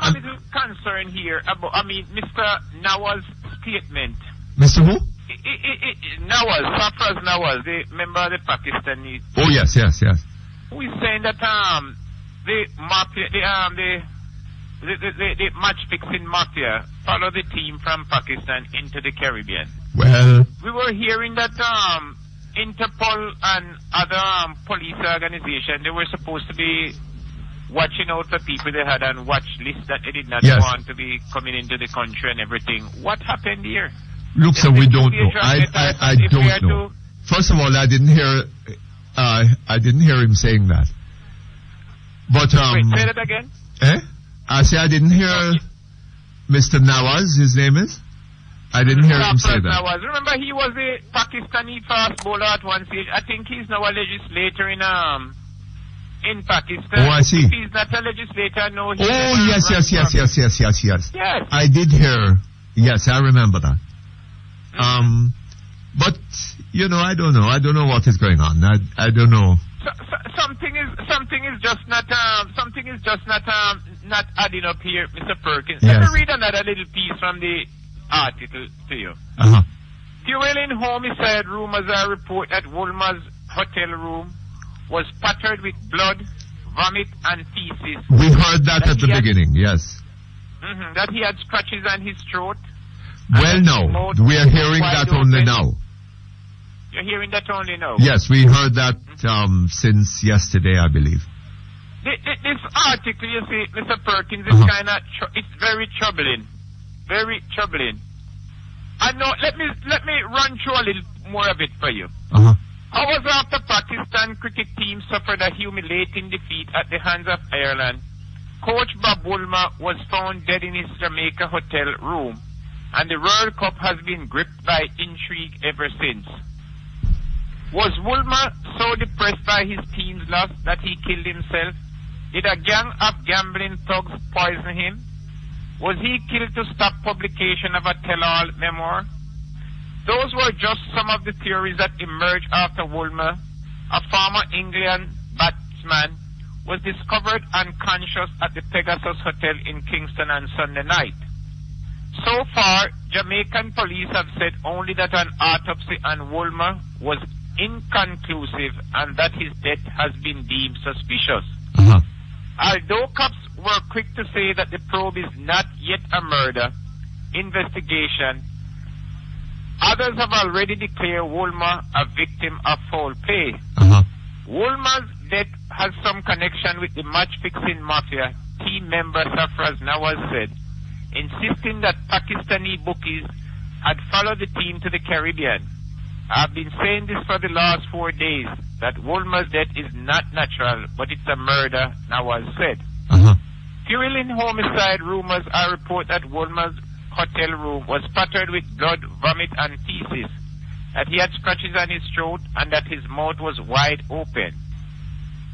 a little concerned here about, Mr. Nawaz's statement. Mr. who? Nawaz, Safraz Nawaz, the member of the Pakistani. Oh, yes. Who is saying that the mafia, the the match-fixing mafia follow the team from Pakistan into the Caribbean. Well, we were hearing that Interpol and other police organizations, they were supposed to be watching out for people they had on watch lists that they did not want to be coming into the country and everything. What happened here? Look, sir, we don't know. I don't know. First of all, I didn't hear him saying that. But wait, say that again. I say I didn't hear Mr. Nawaz. His name is. I didn't hear him say that. Nawaz. Remember, he was a Pakistani fast bowler at one stage. I think he's now a legislator in Pakistan. Oh, I see. If he's not a legislator, no. Yes. I did hear. Yes, I remember that. But I don't know. I don't know what is going on. I don't know. Something is just not adding up here, Mr. Perkins. Yes. Let me read another little piece from the article to you. Fuel in homicide rumors are report that Wilmot's hotel room was spattered with blood, vomit, and feces. We heard that at the beginning. Yes. That he had scratches on his throat. Well, no, we are hearing that only now. You're hearing that only now? Yes, we heard that since yesterday, I believe. This article, you see, Mr. Perkins, is it's very troubling. Very troubling. I know, let me run through a little more of it for you. Hours after Pakistan cricket team suffered a humiliating defeat at the hands of Ireland, coach Bob Wilmot was found dead in his Jamaica hotel room, and the World Cup has been gripped by intrigue ever since. Was Wilmot so depressed by his team's loss that he killed himself? Did a gang of gambling thugs poison him? Was he killed to stop publication of a tell-all memoir? Those were just some of the theories that emerged after Wilmot, a former England batsman, was discovered unconscious at the Pegasus Hotel in Kingston on Sunday night. So far, Jamaican police have said only that an autopsy on Wilmot was inconclusive and that his death has been deemed suspicious. Although cops were quick to say that the probe is not yet a murder investigation, others have already declared Wilmot a victim of foul play. Wilmot's death has some connection with the match-fixing mafia, team member Safraz Nawaz said, insisting that Pakistani bookies had followed the team to the Caribbean. I've been saying this for the last 4 days, that Wilmot's death is not natural, but it's a murder, Nawaz said. Fueling homicide rumors are report that Wilmot's hotel room was spattered with blood, vomit, and feces, that he had scratches on his throat, and that his mouth was wide open.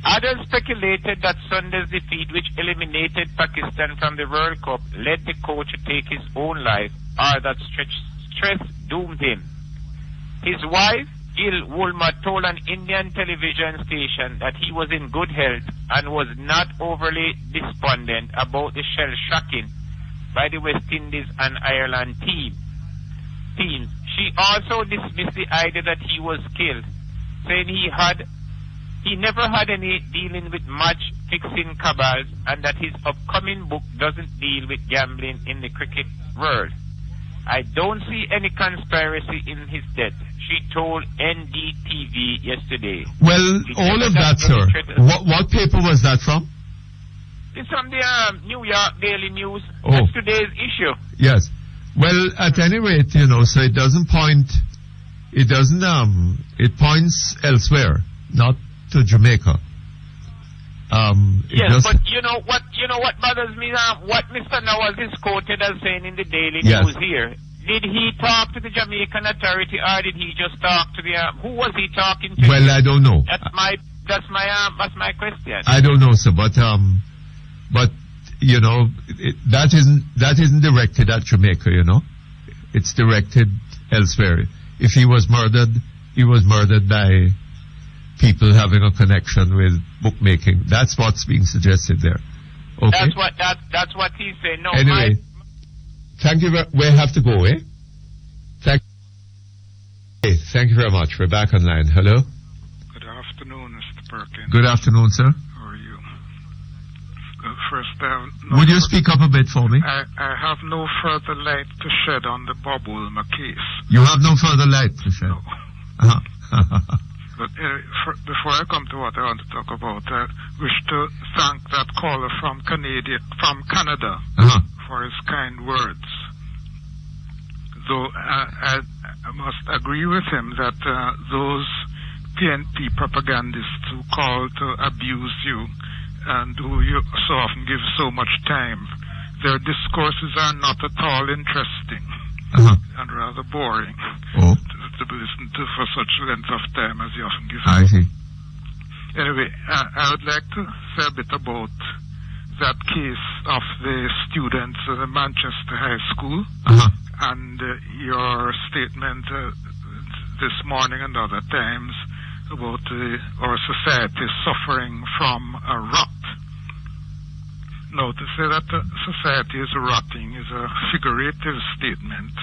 Others speculated that Sunday's defeat, which eliminated Pakistan from the World Cup, led the coach to take his own life, or that stress doomed him. His wife, Gil Wilmot, told an Indian television station that he was in good health and was not overly despondent about the shell-shocking by the West Indies and Ireland teams. She also dismissed the idea that he was killed, saying he never had any dealing with match-fixing cabals and that his upcoming book doesn't deal with gambling in the cricket world. I don't see any conspiracy in his death, she told NDTV yesterday. Well, all of that, sir. What paper was that from? It's from the New York Daily News. That's today's issue. Yes. Well, at any rate, so it doesn't point, it points elsewhere, not to Jamaica. Yes, but you know what bothers me now? What Mr. Nawaz is quoted as saying in the Daily News here. Did he talk to the Jamaican authority, or did he just talk to the? Who was he talking to? Well, I don't know. That's my question. I don't know, sir, but that isn't directed at Jamaica. It's directed elsewhere. If he was murdered by people having a connection with bookmaking. That's what's being suggested there. Okay. That's what he's saying. No. Anyway, thank you. We have to go, eh? Thank you very much. We're back online. Hello. Good afternoon, Mr. Perkins. Good afternoon, sir. How are you? first, would you speak up a bit for me? I have no further light to shed on the Bob Wilmot case. You have no further light to shed? No. But before I come to what I want to talk about, I wish to thank that caller from Canada for his kind words. Though I must agree with him that those PNP propagandists who call to abuse you and who you so often give so much time, their discourses are not at all interesting and rather boring to listen to for such length of time as you often give. I see. Anyway, I would like to say a bit about that case of the students at the Manchester High School and your statement this morning and other times about our society suffering from a rot. Now, to say that society is rotting is a figurative statement,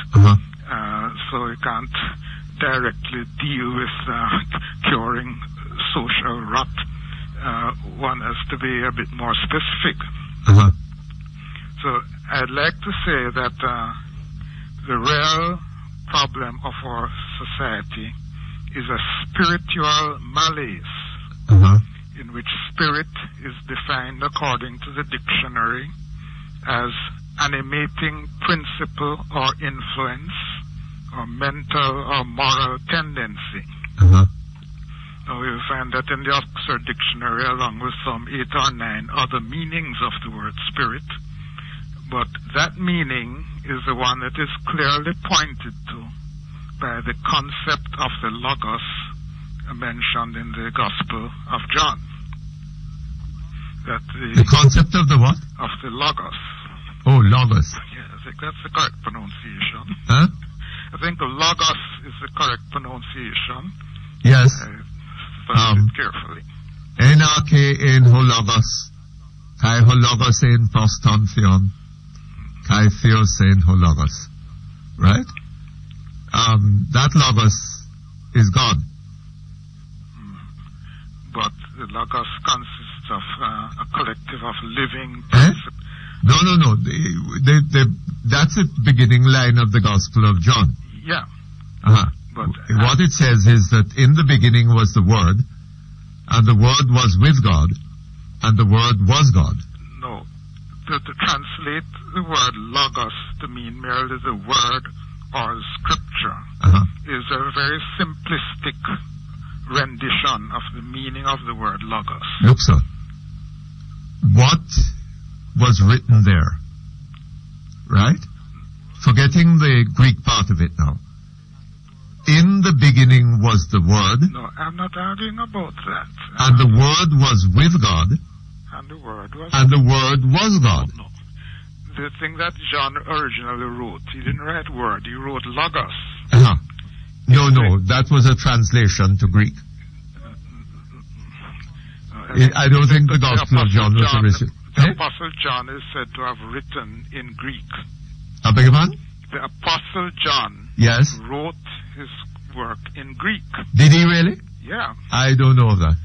so you can't directly deal with curing social rot. One has to be a bit more specific. So I'd like to say that the real problem of our society is a spiritual malaise, in which spirit is defined according to the dictionary as animating principle or influence or mental or moral tendency. Now you'll find that in the Oxford Dictionary along with some 8 or 9 other meanings of the word spirit, but that meaning is the one that is clearly pointed to by the concept of the Logos mentioned in the Gospel of John. That the concept of the what? Of the Logos. Oh, Logos. Yeah, I think that's the correct pronunciation. Huh? I think Logos is the correct pronunciation. Yes. Studied it carefully. Enake en ho Logos, kai ho Logos en poston theon, kai theos en ho Logos. Right? That Logos is God. But the Logos consists of a collective of living principles. No. That's the beginning line of the Gospel of John. Yeah. But what it says is that in the beginning was the Word, and the Word was with God, and the Word was God. No. To translate the word Logos to mean merely the Word or Scripture is a very simplistic rendition of the meaning of the word Logos. Look, sir. What was written there? Right? Forgetting the Greek part of it now. In the beginning was the Word. No, I'm not arguing about that. And the Word was with God. And the Word was... And the Word was God. No. The thing that John originally wrote, he didn't write Word, he wrote Logos. No, that was a translation to Greek. I don't think the Gospel of John was original. The Apostle John is said to have written in Greek. I beg your pardon? The Apostle John wrote his work in Greek. Did he really? Yeah. I don't know of that.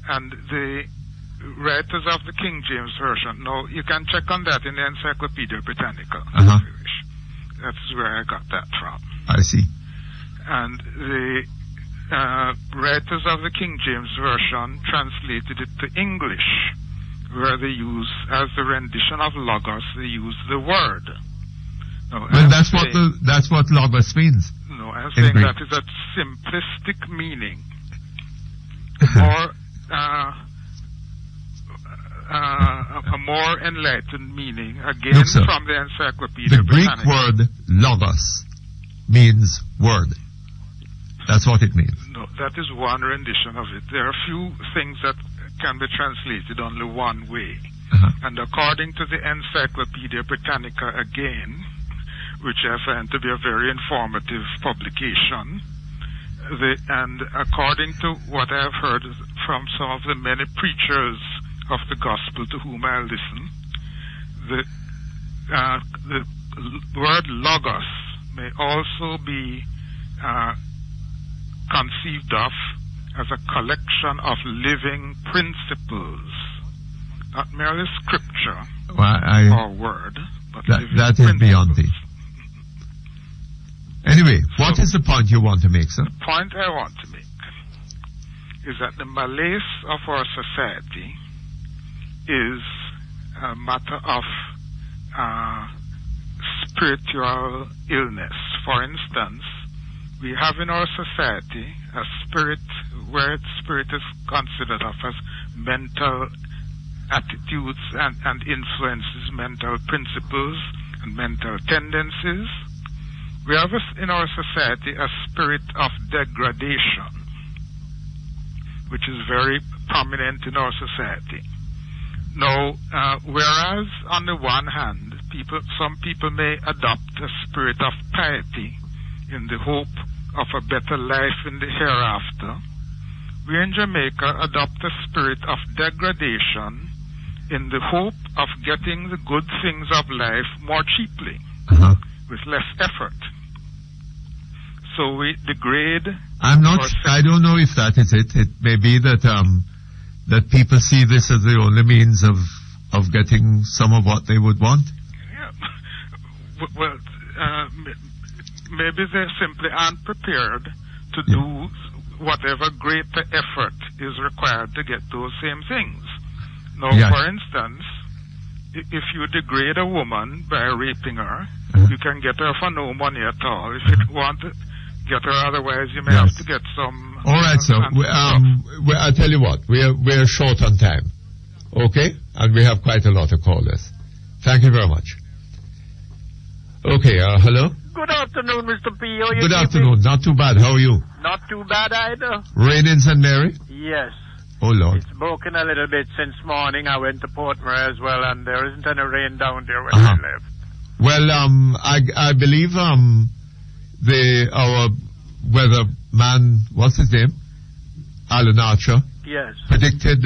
And the writers of the King James Version, now you can check on that in the Encyclopedia Britannica. That's where I got that from. I see. And the writers of the King James Version translated it to English, where they use, as the rendition of Logos, they use the word. Well, that's what Logos means. No, I'm saying Greek. That is a simplistic meaning. Or a more enlightened meaning, again from the Encyclopedia Britannica. The Greek word Logos means word. That's what it means. No, that is one rendition of it. There are few things that can be translated only one way. And according to the Encyclopedia Britannica again, which I find to be a very informative publication, and according to what I have heard from some of the many preachers of the gospel to whom I listen, the word Logos may also be conceived of as a collection of living principles. not merely scripture Well, or word, but that is beyond thee. Anyway, what is the point you want to make, sir? The point I want to make is that the malaise of our society is a matter of spiritual illness. For instance, we have in our society a spirit where spirit is considered of as mental attitudes and influences, mental principles and mental tendencies. We have in our society a spirit of degradation, which is very prominent in our society. Now, whereas on the one hand, some people may adopt a spirit of piety in the hope of a better life in the hereafter, we in Jamaica adopt a spirit of degradation in the hope of getting the good things of life more cheaply, with less effort. So we degrade. I don't know if that is it. It may be that that people see this as the only means of getting some of what they would want. Yeah. Well, maybe they simply aren't prepared to do whatever greater effort is required to get those same things. Now, for instance, if you degrade a woman by raping her, you can get her for no money at all. If you want to get her otherwise, you may have to get some... All right, sir. I'll tell you what. We're short on time. Okay? And we have quite a lot of callers. Thank you very much. Okay, hello? Good afternoon, Mr. P. How are you Good afternoon. Not too bad. How are you? Not too bad either. Rain in St. Mary? Yes. Oh, Lord. It's broken a little bit since morning. I went to Portmore as well, and there isn't any rain down there when I left. Well, I believe our weather man, what's his name? Alan Archer. Yes. Predicted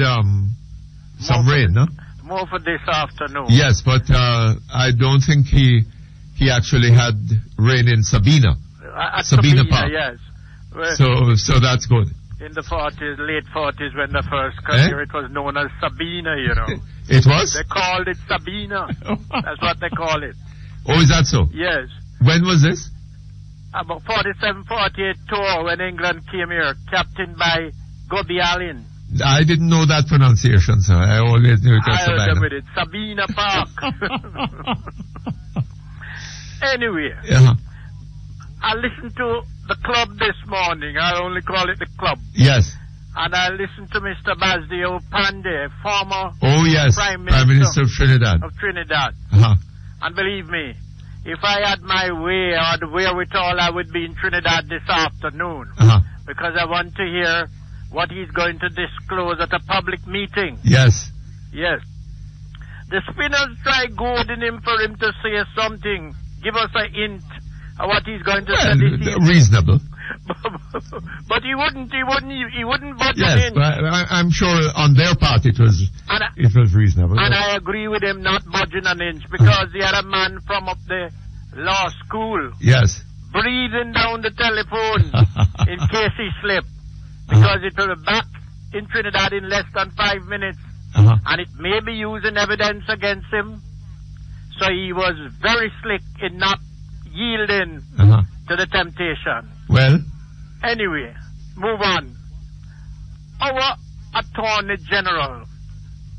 some rain, no? More for this afternoon. Yes, but I don't think he actually had rain in Sabina. At Sabina Park. Yes. Well, so that's good. In the 40s, late 40s, when the first came here, it was known as Sabina, you know. It was? They called it Sabina. That's what they call it. Oh, is that so? Yes. When was this? About 47, 48 tour when England came here, captained by Gobby Allen. I didn't know that pronunciation, sir. I always knew it was I Sabina. with it. Sabina Park. Anyway. I listened to the club this morning. I only call it the club. Yes. And I listened to Mr. Basdio Pandey, former Prime Minister of Trinidad. And believe me, if I had my way or the wherewithal, I would be in Trinidad this afternoon. Because I want to hear what he's going to disclose at a public meeting. Yes. Yes. The spinners try goading him for him to say something. Give us a hint of what he's going to say this evening. Reasonable. But he wouldn't budge yes, an inch. But I'm sure on their part it was reasonable. And I agree with him not budging an inch because he had a man from up the law school. Yes. Breathing down the telephone in case he slipped. Because it will be back in Trinidad in less than 5 minutes. And it may be using evidence against him. So he was very slick in not yielding to the temptation. Well? Anyway, move on. Our Attorney General,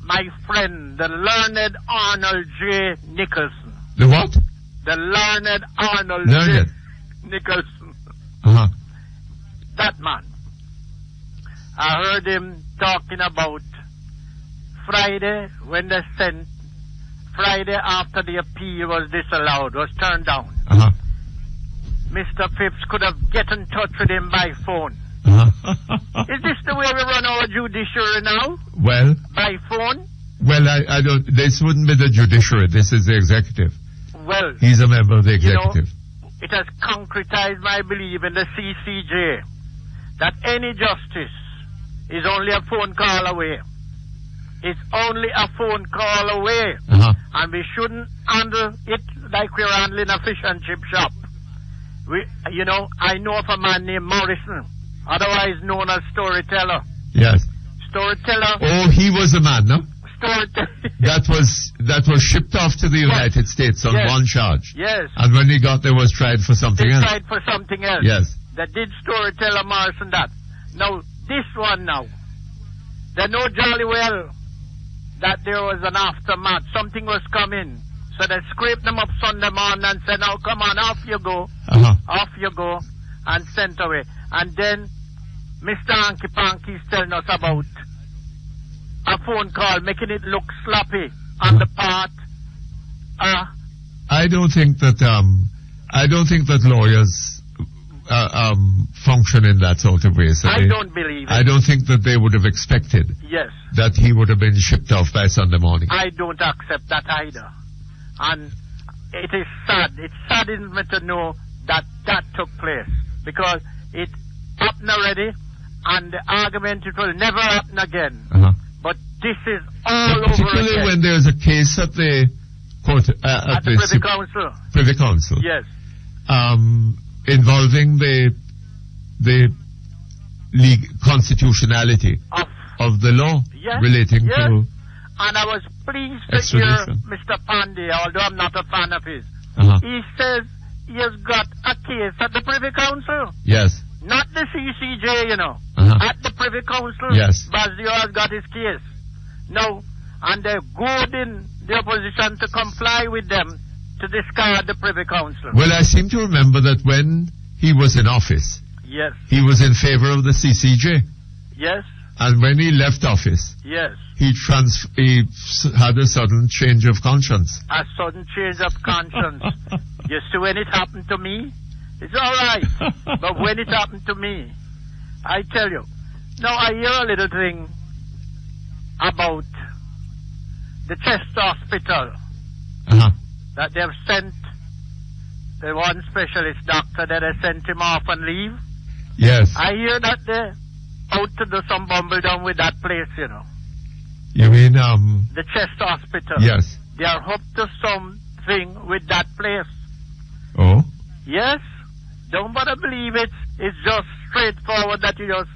my friend, the learned Arnold J. Nicholson. The what? The learned Arnold J. Nicholson. That man. I heard him talking about Friday when they sent, Friday after the appeal was disallowed, was turned down. Mr. Phipps could have get in touch with him by phone. Is this the way we run our judiciary now? Well. By phone? Well, I don't, this wouldn't be the judiciary, this is the executive. Well. He's a member of the executive. It has concretized my belief in the CCJ that any justice is only a phone call away. It's only a phone call away. And we shouldn't handle it like we're handling a fish and chip shop. I know of a man named Morrison, otherwise known as Storyteller. Yes. Storyteller. Oh, he was a man, no? that was shipped off to the United States on one charge. Yes. And when he got there, was tried for something else. Tried for something else. Yes. They did storyteller Morris and that. Now, this one now, they know jolly well that there was an aftermath. Something was coming. So they scraped them up Sunday morning and said, now come on, off you go. Off you go. And sent away. And then Mr. Hanky Panky is telling us about a phone call making it look sloppy on the part. I don't think that lawyers function in that sort of way. So I don't believe it. I don't think that they would have expected that he would have been shipped off by Sunday morning. I don't accept that either. And it is sad. It saddens me to know that took place. Because it happened already, and the argument it will never happen again. But this is all over again. Particularly when there's a case at the court, at the Privy Council. Privy Council. Yes. Involving the constitutionality of the law relating to. And I was pleased to hear Mr. Pandey, although I'm not a fan of his. He says he has got a case at the Privy Council. Yes. Not the CCJ, you know. At the Privy Council. Yes. Bazio has got his case. No. And they're goading the opposition to comply with them to discard the Privy Council. Well, I seem to remember that when he was in office, he was in favor of the CCJ. Yes. And when he left office, he had a sudden change of conscience. A sudden change of conscience. You see, when it happened to me, it's all right. But when it happened to me, I tell you. Now, I hear a little thing about the chest hospital that they've sent the one specialist doctor that they sent him off on leave. Yes. I hear that they're out to do some bumble down with that place, you know. You mean, the chest hospital. Yes. They are up to something with that place. Oh? Yes. Don't bother believe it. It's just straightforward that you just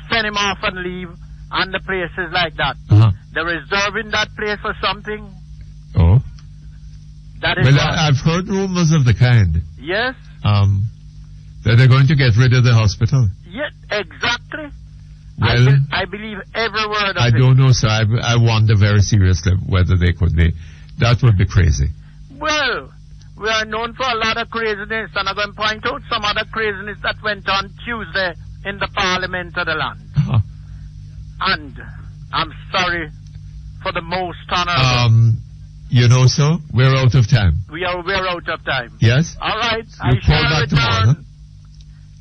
send him off and leave, and the place is like that. They're reserving that place for something. Oh? That is well, I've heard rumors of the kind. Yes. That they're going to get rid of the hospital. Yeah, exactly. Well, I believe every word of it. I don't know, sir. I wonder very seriously whether they could be. That would be crazy. Well, we are known for a lot of craziness, and I'm going to point out some other craziness that went on Tuesday in the Parliament of the land. And I'm sorry for the most honorable. You know, sir, we're out of time. We're out of time. Yes? All right. I shall return. Tomorrow, huh?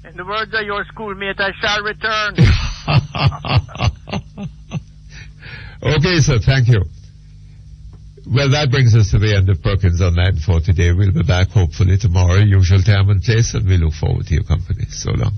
In the words of your schoolmate, I shall return. Okay, sir, thank you. Well, that brings us to the end of Perkins on 9 for today. We'll be back hopefully tomorrow, usual time and place, and we look forward to your company. So long.